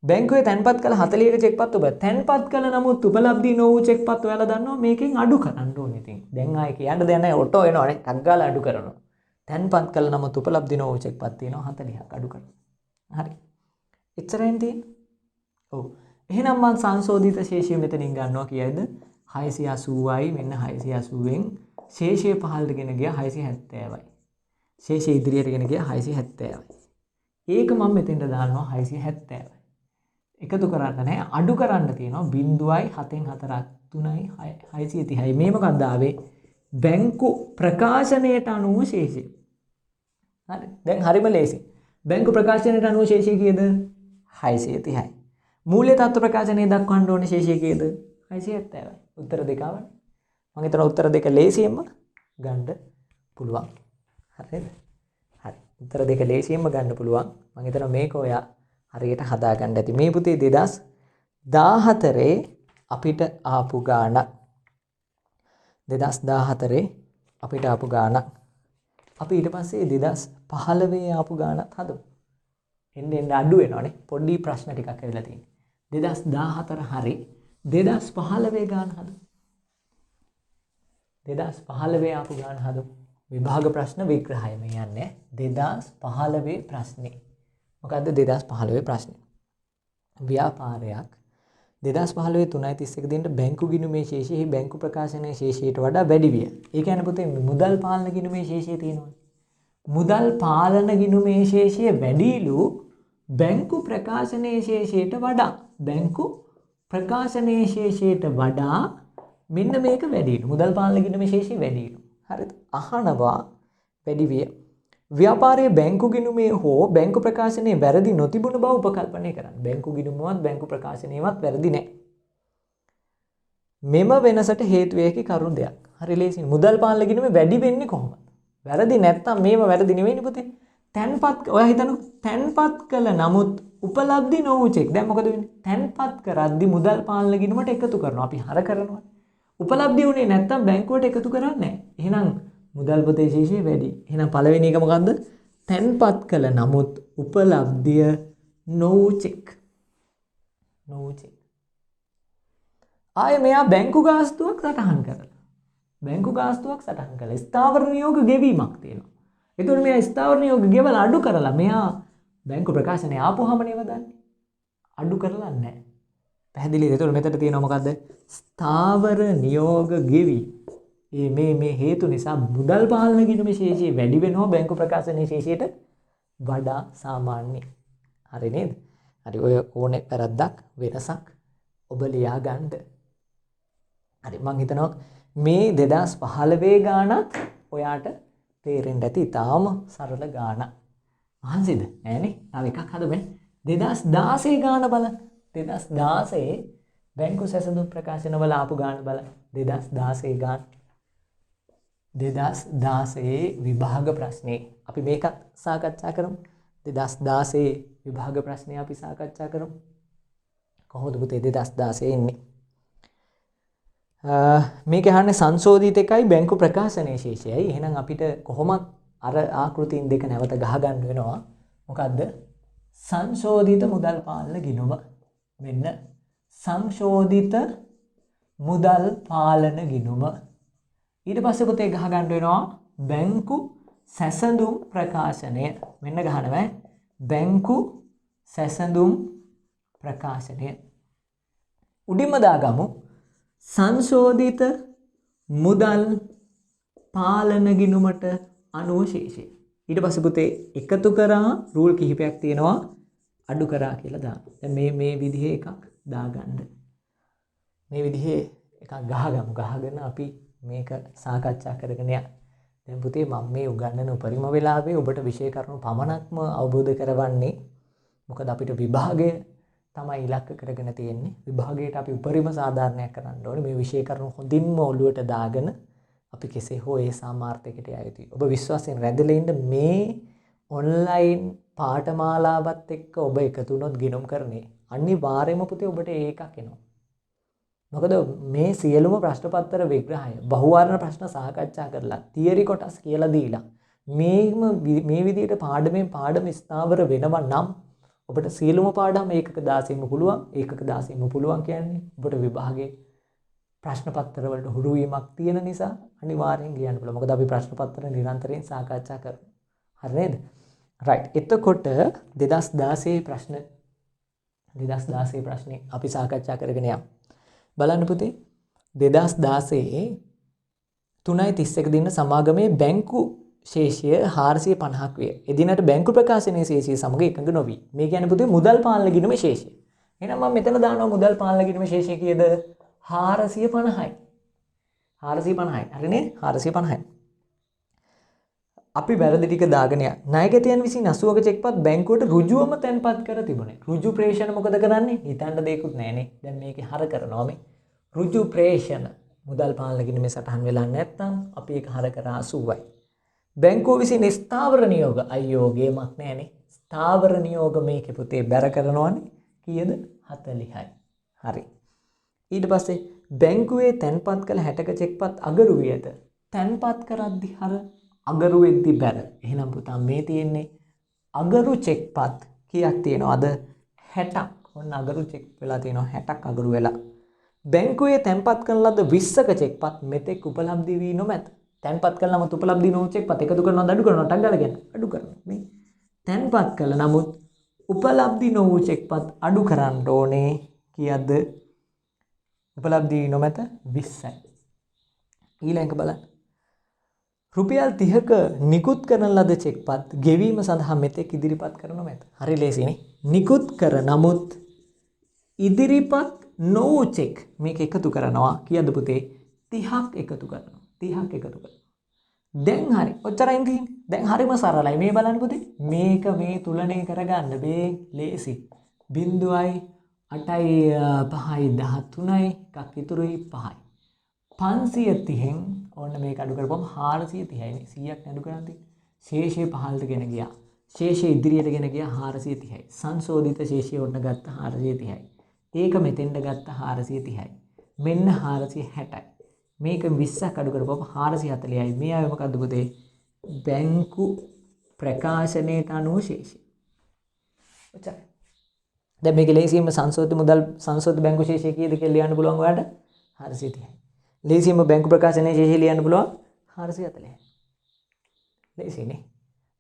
බැංකුවේ තැන්පත් කළ 40ක චෙක්පත් ඔබ තැන්පත් කළ නමුත් උපලබ්ධි නොවූ චෙක්පත් ඔයාලා දන්නවා මේකෙන් අඩු කරන්න ඕනේ. ඉතින් දැන් ආයේ කියන්න දෙයක් නැහැ. ඔටෝ එනවනේ. ටක් ගාලා අඩු කරනවා. තැන්පත් කළ නමුත් උපලබ්ධි නොවූ චෙක්පත් තියෙනවා 40ක් අඩු කරනවා. හරි. එච්චරෙන් තියෙන්නේ. ඔව්. එහෙනම් මම සංශෝධිත ශේෂය මෙතනින් ගන්නවා කියයිද? 680යි මෙන්න 680න් ශේෂය පහළට ගෙන ගියා 670යි. ශේෂය ඉදිරියට ගෙන ගියා 670යි. ඒක මම මෙතෙන්ට දානවා 670යි. එකතු කරන්න නැහැ අඩු කරන්න තියෙනවා 0.7න් 4ක් 3යි 630යි. මේ මොකක්ද ආවේ? බැංකු ප්‍රකාශනයට අනුව ශේෂය. හරි. දැන් හරිම ලේසි. බැංකු ප්‍රකාශනයට අනුව ශේෂය කීයද? 630යි. මූල්‍ය තත්ත්ව ප්‍රකාශනයේ දක්වන්න ඕනේ ශේෂය කීයද? 670යි. උත්තර දෙක ආවනේ. මම හිතනවා උත්තර දෙක ලේසියෙන්ම ගන්න පුළුවන්. හරිද? හරි. උත්තර දෙක ලේසියෙන්ම ගන්න පුළුවන්. මම හිතනවා මේක ඔයා හරියට හදා ගන්න ඇති. මේ පුතේ 2014 අපිට ආපු ගාණක්. 2014 අපිට ආපු ගාණක්. අපි ඊට පස්සේ 2015 ආපු ගාණක් හදමු. එන්න අඩු වෙනවනේ. පොඩි ප්‍රශ්න ටිකක් ඇවිල්ලා තියෙනවා. 2014 හරි 2015 ගාන හදමු. 2015 ආපු ගාන හදමු. විභාග ප්‍රශ්න විග්‍රහය මේ යන්නේ 2015 ප්‍රශ්නේ. මොකද්ද 2015 ප්‍රශ්නේ? ව්‍යාපාරයක් 2015 3.31 දිනට බැංකු ගිණුමේ ශේෂය බැංකු ප්‍රකාශනයේ ශේෂයට වඩා වැඩි විය. ඒ කියන්නේ පුතේ මුදල් පාලන ගිණුමේ ශේෂය තියෙනවා. මුදල් පාලන ගිණුමේ ශේෂය වැඩිලු බැංකු ප්‍රකාශනයේ ශේෂයට වඩා. බැංකු ප්‍රකාශනයේ ශේෂයට වඩා මෙන්න මේක වැඩිලු. මුදල් පාලන ගිණුමේ ශේෂය වැඩිලු. හරිද? අහනවා වැඩි විය. ව්‍යාපාරයේ බැංකු ගිණුමේ හෝ බැංකු ප්‍රකාශනයේ වැරදි නොතිබුණ බව උපකල්පනය කරන්න. බැංකු ගිණුමවත් බැංකු ප්‍රකාශනයවත් වැරදි නැහැ. මෙම වෙනසට හේතු වේකි කරුණු දෙයක්. හරි ලේසියි. මුදල් පාලන ගිණුමේ වැඩි වෙන්නේ කොහොමද? වැරදි නැත්තම් මේව වැරදි නෙවෙයිනේ පුතේ. තැන්පත් ඔයා හිතනකො තැන්පත් කළ නමුත් උපලබ්ධි නොවූ චෙක්. දැන් මොකද වෙන්නේ? තැන්පත් කරද්දි මුදල් පාලන ගිණුමට එකතු කරනවා. අපි හර කරනවා. උපලබ්ධි උනේ නැත්තම් බැංකුවට එකතු කරන්නේ නැහැ. එහෙනම් මුදල් පොතේ ශේෂය වැඩි. එහෙනම් පළවෙනි එක මොකද්ද? තැන්පත් කළ නමුත් උපලබ්ධිය නොවූ චෙක්. නොවූ චෙක්. ආයේ මෙයා බැංකු ගාස්තුවක් සටහන් කරලා. බැංකු ගාස්තුවක් සටහන් කළා. ස්ථාවර නියෝග ගෙවීමක් තියෙනවා. එතකොට මෙයා ස්ථාවර නියෝග ගෙවලා අඩු කරලා මෙයා බැංකු ප්‍රකාශනය ආපුවාම නේද දන්නේ? අඩු කරලා නැහැ. පැහැදිලිද? එතකොට මෙතන තියෙනවා මොකද්ද? ස්ථාවර නියෝග ගෙවි. මේ හේතු නිසා මුදල් පාලන ගිණුමේ ශේෂය වැඩි වෙනවා බැංකු ප්‍රකාශනයේ ශේෂයට වඩා සාමාන්‍යයි. හරි නේද? හරි ඔය ඕනේ වැරද්දක් වෙනසක් ඔබ ලියා ගන්න. හරි මම හිතනවා මේ 2015 ගානක් ඔයාට තේරෙන්න ඇති. ඊටාම සරල ගානක්. මහන්සිද? නෑනේ. තව එකක් හදමු. 2016 ගාන බලන්න. 2016 බැංකු සැසඳුම් ප්‍රකාශන වල ආපු ගාන බලන්න. 2016 ගාන. 2016 විභාග ප්‍රශ්නේ අපි මේකත් සාකච්ඡා කරමු. 2016 විභාග ප්‍රශ්නේ අපි සාකච්ඡා කරමු. කොහොමද පුතේ 2016 ඉන්නේ? මේක අහන්නේ සංශෝධිත එකයි බැංකු ප්‍රකාශනයේ ශේෂයයි. එහෙනම් අපිට කොහොමත් අර ආකෘතීන් දෙක නැවත ගහ ගන්න වෙනවා. මොකද්ද? සංශෝධිත මුදල් පාලන ගිණුම. මෙන්න සංශෝධිත මුදල් පාලන ගිණුම. ඊට පස්සේ පුතේ ගහ ගන්න වෙනවා බැංකු සැසඳුම් ප්‍රකාශනය. මෙන්න ගහනවා බැංකු සැසඳුම් ප්‍රකාශනය. උඩින්ම දාගමු සංශෝධිත මුදල් පාලන ගිණුමට අනුව ශේෂය. ඊට පස්සේ පුතේ එකතු කරා රූල් කිහිපයක් තියෙනවා අඩු කරා කියලා දාන්න. දැන් මේ විදිහේ එකක් දාගන්න. මේ විදිහේ එකක් ගහගමු. ගහගෙන අපි මේක සාකච්ඡා කරගෙන යන්න. දැන් පුතේ මම මේ උගන්වන උපරිම වෙලාවේ ඔබට විෂය කරුණු පමණක්ම අවබෝධ කරවන්නේ. මොකද අපිට විභාගය තමයි ඉලක්ක කරගෙන තියෙන්නේ. විභාගයට අපි උපරිම සාධාරණයක් කරන්න ඕනේ. මේ විෂය කරුණු හොඳින්ම ඔළුවට දාගෙන අපි කෙසේ හෝ ඒ සාමාර්ථයකට යා යුතුයි. ඔබ විශ්වාසයෙන් රැඳිලා ඉන්න මේ ඔන්ලයින් පාඨමාලාවත් එක්ක ඔබ එකතු වුණොත් ගිණුම් කරන්නේ අනිවාර්යයෙන්ම පුතේ ඔබට ඒකක් එනවා. මොකද මේ සියලුම ප්‍රශ්න පත්‍ර විග්‍රහය බහුවර්ණ ප්‍රශ්න සාකච්ඡා කරලා තියරි කොටස් කියලා දීලා මේ විදිහට පාඩමෙන් පාඩම ස්ථාවර වෙනවා නම් ඔබට සියලුම පාඩම් ඒකක 16ම පුළුවන්. ඒකක 16ම පුළුවන් කියන්නේ ඔබට විභාගයේ ප්‍රශ්න පත්‍ර වලට හුරු වීමක් තියෙන නිසා අනිවාර්යෙන් ලියන්න පුළුවන්. මොකද අපි ප්‍රශ්න පත්‍ර නිරන්තරයෙන් සාකච්ඡා කරනවා. හරි නේද? රයිට්. එතකොට 2016 ප්‍රශ්නේ අපි සාකච්ඡා කරගෙන යමු. බලන්න පුතේ 2016 3.31 දින සමාගමේ බැංකු ශේෂය 450ක් වේ. එදිනට බැංකු ප්‍රකාශනයේ ශේෂය සමග එකඟ නොවි. මේ කියන්නේ පුතේ මුදල් පාලන ගිණුමේ ශේෂය. එහෙනම් මම මෙතන දානවා මුදල් පාලන ගිණුමේ ශේෂය කීයද? 450යි. 450යි. හරිනේ? 450යි. අපි වැරදි ටික දාගෙන යන්න. ණයගැතියන් විසින් 80ක චෙක්පත් බැංකුවට ඍජුවම තැන්පත් කර තිබුණේ. ඍජු ප්‍රේෂණ මොකද කරන්නේ? හිතන්න දෙයක්වත් නැහනේ. දැන් මේකේ හර කරනවා මේ. ඍජු ප්‍රේෂණ මුදල් පාලන ගිණුමේ සටහන් වෙලා නැත්නම් අපි ඒක හර කර 80යි. බැංකුව විසින් ස්ථාවර නියෝග අයියෝ ගේමක් නැහනේ. ස්ථාවර නියෝග මේකේ පුතේ බැර කරනවනේ. කීයද? 40යි. හරි. ඊට පස්සේ බැංකුවේ තැන්පත් කළ 60ක චෙක්පත් අගරු වියද තැන්පත් කරද්දි හර අගරු වෙද්දි බැර. එහෙනම් පුතා මේ තියෙන්නේ අගරු චෙක්පත් කීයක් තියෙනවද? 60ක්. ඔන්න අගරු චෙක් වෙලා තියෙනවා 60ක් අගරු වෙලා. බැංකුවේ තැන්පත් කරන ලද 20ක චෙක්පත් මෙතෙක් උපලබ්ධි වී නොමැත. තැන්පත් කළා නමුත් උපලබ්ධි නොවු චෙක්පත් එකතු කරනවද අඩු කරනවද? ටක් ගාලා කියන්න. අඩු කරනවා. මේ තැන්පත් කළා නමුත් උපලබ්ධි නොවු චෙක්පත් අඩු කරන්න ඕනේ කීයද? උපලබ්ධි නොමැත 20යි. ඊළඟ බලන්න. රුපියල් 30ක නිකුත් කරන ලද චෙක්පත් ගෙවීම සඳහා මෙතෙක් ඉදිරිපත් කරන මැත. හරි ලේසිනේ. නිකුත් කර නමුත් ඉදිරිපත් නොවු චෙක් මේක එකතු කරනවා කීයද පුතේ? 30ක් එකතු කරනවා. 30ක් එකතු කරනවා. දැන් හරි. ඔච්චරයි තියෙන්නේ. දැන් හරිම සරලයි. මේ බලන්න පුතේ. මේක මේ තුලණය කරගන්න මේ ලේසි. 0.8යි 5යි 13යි එකක් ඉතුරුයි 5යි. 530න් ඔන්න මේක අඩු කරපුවම 430යි නේ 100ක් අඩු කරන් තියෙන්නේ. ශේෂය 15ට ගෙන ගියා. ශේෂය ඉදිරියට ගෙන ගියා 430යි. සංශෝධිත ශේෂය ඔන්න ගත්ත 430යි. ඒක මෙතෙන්ට ගත්ත 430යි. මෙන්න 460යි. මේක 20ක් අඩු කරපුවම 440යි. මේ ආවේ මොකද්ද පුතේ? බැංකු ප්‍රකාශනයට අනුව ශේෂය. ඔච්චරයි. දැන් මේක ලේසියෙන්ම සංශෝධිත බැංකු ශේෂය කීයද කියලා ලියන්න පුළුවන් ඔයාලට? 430යි. ලේසියෙන්ම බැංකු ප්‍රකාශනයේ ශේෂය ලියන්න පුළුවන් 440යි. ලේසිනේ.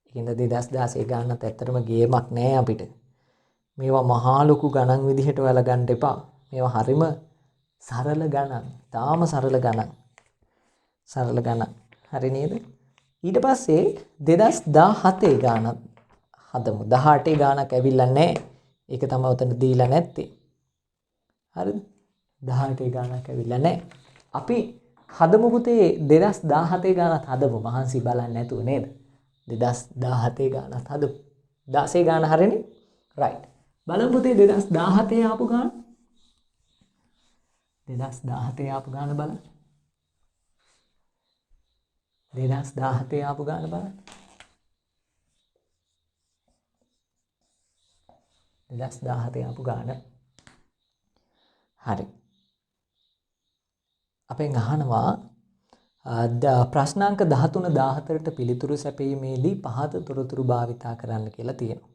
ඒකින්ද 2016 ගන්නත් ඇත්තටම ගේමක් නෑ අපිට. මේවා මහා ලොකු ගණන් විදිහට ඔයාලා ගන්න එපා. මේවා හරිම සරල ගණන්. තාම සරල ගණන්. සරල ගණන්. හරි නේද? ඊට පස්සේ 2017 ගානක් හදමු. 18 ගානක් ඇවිල්ලා නැහැ. ඒක තමයි උතන දීලා නැත්තේ. හරිද? 18 ගානක් ඇවිල්ලා නැහැ. අපි හදමු පුතේ 2017 ගානක් හදමු. මහන්සි බලන්න නැතුව නේද? 2017 ගානක් හදමු. 16 ගාන හරිනේ? රයිට්. බලමු පුතේ 2017 ආපු ගාන. 2017 ආපු ගාන බලන්න. 2017 ආපු ගාන බලන්න. 2017 ආපු ගාන. හරි. අපෙන් අහනවා ප්‍රශ්නාංක 13 14ට පිළිතුරු සැපීමේදී පහත තොරතුරු භාවිතා කරන්න කියලා තියෙනවා.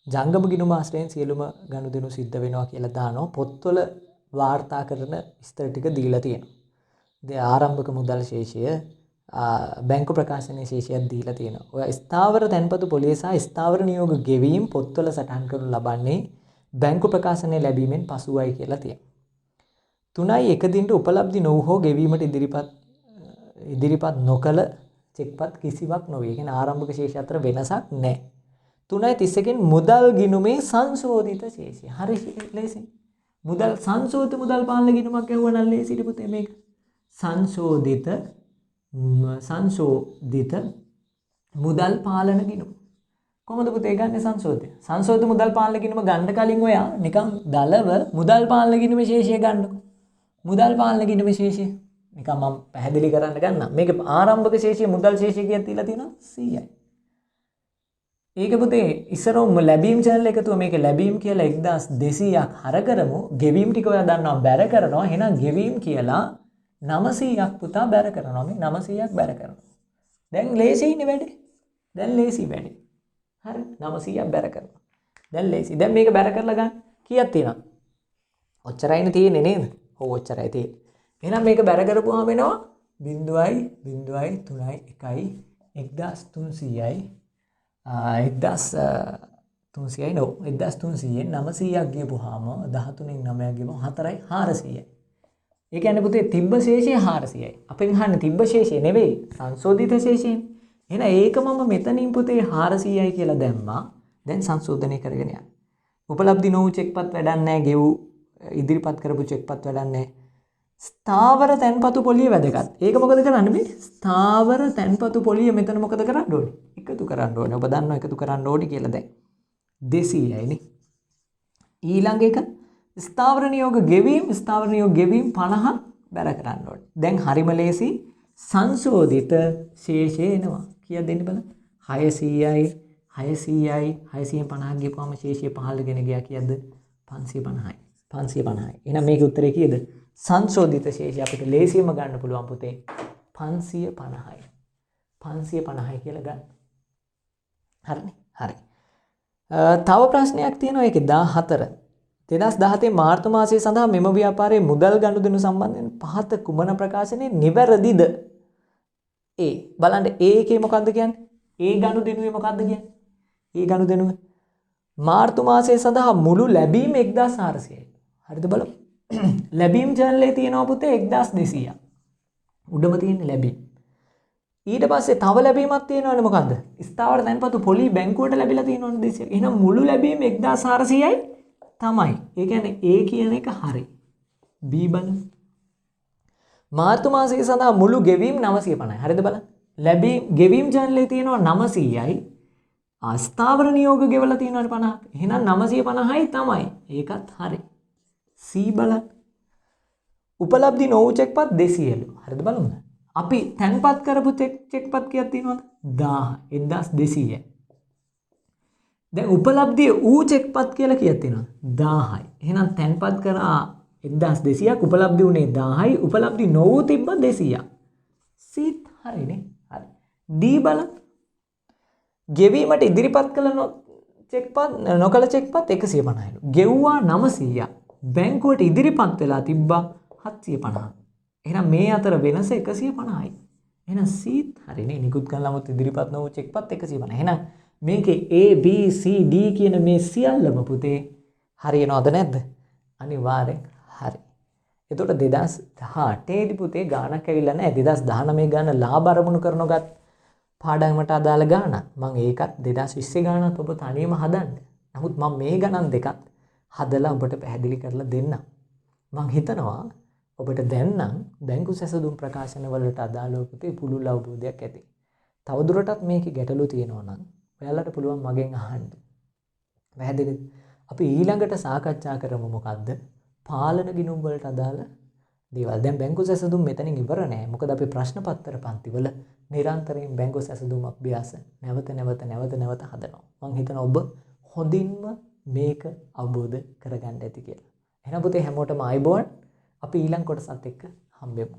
ජංගම ගිණුම ආශ්‍රයෙන් සියලුම ගනුදෙනු සිද්ධ වෙනවා කියලා දානවා. පොත්වල වාර්තා කරන විස්තර ටික දීලා තියෙනවා. දැන් ආරම්භක මුදල් ශේෂය බැංකු ප්‍රකාශනයේ ශේෂයක් දීලා තියෙනවා. ඔය ස්ථාවර තැන්පතු පොලිය සහ ස්ථාවර නියෝග ගෙවීම් පොත්වල සටහන් කරනු ලබන්නේ බැංකු ප්‍රකාශනය ලැබීමෙන් පසුවයි කියලා තියෙනවා. 3යි එක දිනට උපලබ්ධි නොවු හෝ ගෙවීමට ඉදිරිපත් නොකළ චෙක්පත් කිසිවක් නොවේ. ඒ කියන්නේ ආරම්භක ශේෂය අතර වෙනසක් නැහැ. 3.31කින් මුදල් ගිණුමේ සංශෝධිත ශේෂය. හරි ලේසි. මුදල් සංශෝධිත මුදල් පාලන ගිණුමක් ඇහුවනම් ලේසියි පුතේ මේක. සංශෝධිත මුදල් පාලන ගිණුම. කොහොමද පුතේ ගන්නේ සංශෝධිත? සංශෝධිත මුදල් පාලන ගිණුම ගන්න කලින් ඔයා නිකන් දලව මුදල් පාලන ගිණුමේ ශේෂය ගන්නකො. මුදල් පාලන ගිණුමේ ශේෂය නිකන් මම පැහැදිලි කරන්න ගන්නම්. මේක ආරම්භක ශේෂය මුදල් ශේෂය කියලා තියලා තියෙනවා 100යි. ඒක පුතේ ඉස්සරොම ලැබීම් channel එකතුව මේක ලැබීම් කියලා 1200ක් හර කරමු. ගෙවීම් ටික ඔයා දන්නවා බැර කරනවා. එහෙනම් ගෙවීම් කියලා 900ක් පුතා බැර කරනවා. මේ 900ක් බැර කරනවා. දැන් ලේසියිනේ වැඩේ. දැන් ලේසි වැඩේ. හරි 900ක් බැර කරනවා. දැන් ලේසි. දැන් මේක බැර කරලා ගන්න. කීයක් තියෙනවද? ඔච්චරයිනේ තියෙන්නේ නේද? ඔව් ඔච්චරයි තියෙන්නේ. එහෙනම් මේක බැර කරපුවාම වෙනවා 0.031යි 1300යි 1300යි නෝ 1300ෙන් 900ක් ගියපුවාම 13න් 9ක් ගියපුවාම 4යි 400යි. ඒ කියන්නේ පුතේ තිබ්බ ශේෂය 400යි. අපෙන් අහන්නේ තිබ්බ ශේෂය නෙවෙයි සංශෝධිත ශේෂයනේ. එහෙනම් ඒක මම මෙතනින් පුතේ 400යි කියලා දැම්මා. දැන් සංශෝධනය කරගෙන යන්න. උපලබ්ධි නොවු චෙක්පත් වැඩක් නැහැ. ගෙවු ඉදිරිපත් කරපු චෙක්පත් වැඩක් නැහැ. ස්ථාවර තැන්පතු පොලිය වැදගත්. ඒක මොකද කරන්නේ මේ? ස්ථාවර තැන්පතු පොලිය මෙතන මොකද කරන්න ඕනේ? එකතු කරන්න ඕනේ. ඔබ දන්නවා එකතු කරන්න ඕනේ කියලා දැන්. 200යි නේ. ඊළඟ එක ස්ථාවර නියෝග ගෙවීම් 50 බැර කරන්න ඕනේ. දැන් හරිම ලේසි සංශෝධිත ශේෂය එනවා. කීයක් දෙන්න බලන්න? 600යි 650ක් ගිහපුවම ශේෂය 15 ගෙන ගියා කීයක්ද? 550යි. 550යි. එහෙනම් මේකේ උත්තරේ කීයද? සංශෝධිත ශේෂය අපිට ලේසියෙන්ම ගන්න පුළුවන් පුතේ 550යි. 550යි කියලා ගන්න. හරිනේ? හරි. තව ප්‍රශ්නයක් තියෙනවා ඒකේ 14. 2017 මාර්තු මාසයේ සඳහා මෙම ව්‍යාපාරයේ මුදල් ගනුදෙනු සම්බන්ධයෙන් පහත කුමන ප්‍රකාශනයේ නිවැරදිද? ඒ බලන්න ඒ එකේ මොකද්ද කියන්නේ? ඒ ගනුදෙනුවේ මොකද්ද කියන්නේ? ඒ ගනුදෙනුව මාර්තු මාසයේ සඳහා මුළු ලැබීම 1400යි. හරිද බලමු. ලැබීම් channel තියෙනවා පුතේ 1200ක්. උඩම තියෙන ලැබීම්. ඊට පස්සේ තව ලැබීමක් තියෙනවනේ මොකද්ද? ස්ථාවර තැන්පතු පොලි බැංකුවට ලැබිලා තියෙනවනේ 200ක්. එහෙනම් මුළු ලැබීම 1400යි තමයි. ඒ කියන්නේ A කියන එක හරි. B බලමු. මාර්තු මාසයේ සඳහා මුළු ගෙවීම් 950යි. හරිද බලන්න. ලැබීම් ගෙවීම් channel තියෙනවා 900යි. ස්ථාවර නියෝග ගෙවලා තියෙනවනේ 50ක්. එහෙනම් 950යි තමයි. ඒකත් හරි. C බලන්න. උපලබ්ධි නොවු චෙක්පත් 200ලු. හරිද බලමු. අපි තැන්පත් කරපු චෙක්පත් කීයක් තියෙනවද? 1200යි. දැන් උපලබ්ධිය ඌ චෙක්පත් කියලා කීයක් තියෙනවද? 1000යි. එහෙනම් තැන්පත් කරා 1200ක් උපලබ්ධි උනේ 1000යි. උපලබ්ධි නොවු තිබ්බ 200ක්. සීත් හරිනේ. හරි. D බලන්න. ගෙවීමට ඉදිරිපත් කළ චෙක්පත් නොකළ චෙක්පත් 150යිලු. ගෙව්වා 900ක්. බැංකුවට ඉදිරිපත් වෙලා තිබ්බා 750ක්. එහෙනම් මේ අතර වෙනස 150යි. එහෙනම් සීත් හරිනේ. නිකුත් කරන ළමුත් ඉදිරිපත් නොවු චෙක්පත් 150. එහෙනම් මේකේ A B C D කියන මේ සියල්ලම පුතේ හරියනවද නැද්ද? අනිවාර්යෙන් හරි. එතකොට 2018 දී පුතේ ගාණක් ඇවිල්ලා නැහැ. 2019 ගාන ලාභ අරමුණු කරනගත් පාඩමට අදාළ ගාණක්. මම ඒකත් 2020 ගාණත් ඔබ තනියම හදන්න. නමුත් මම මේ ගණන් දෙකත් හදලා ඔබට පැහැදිලි කරලා දෙන්නම්. මම හිතනවා ඔබට දැන් නම් බැංකු සැසඳුම් ප්‍රකාශන වලට අදාළව පුතේ පුළුල් අවබෝධයක් ඇති. තවදුරටත් මේකේ ගැටලු තියෙනවා නම් ඔයාලට පුළුවන් මගෙන් අහන්න. පැහැදිලිද? අපි ඊළඟට සාකච්ඡා කරමු මොකද්ද? පාලන ගිණුම් වලට අදාළ දේවල්. දැන් බැංකු සැසඳුම් මෙතනින් ඉවර නෑ. මොකද අපි ප්‍රශ්න පත්‍ර පන්තිවල නිරන්තරයෙන් බැංකු සැසඳුම් අභ්‍යාස නැවත හදනවා. මම හිතනවා ඔබ හොඳින්ම මේක අවබෝධ කරගන්න ඇති කියලා. එහෙනම් පුතේ හැමෝටම ආයුබෝවන්. අපි ඊළඟ කොටසත් එක්ක හම්බෙමු.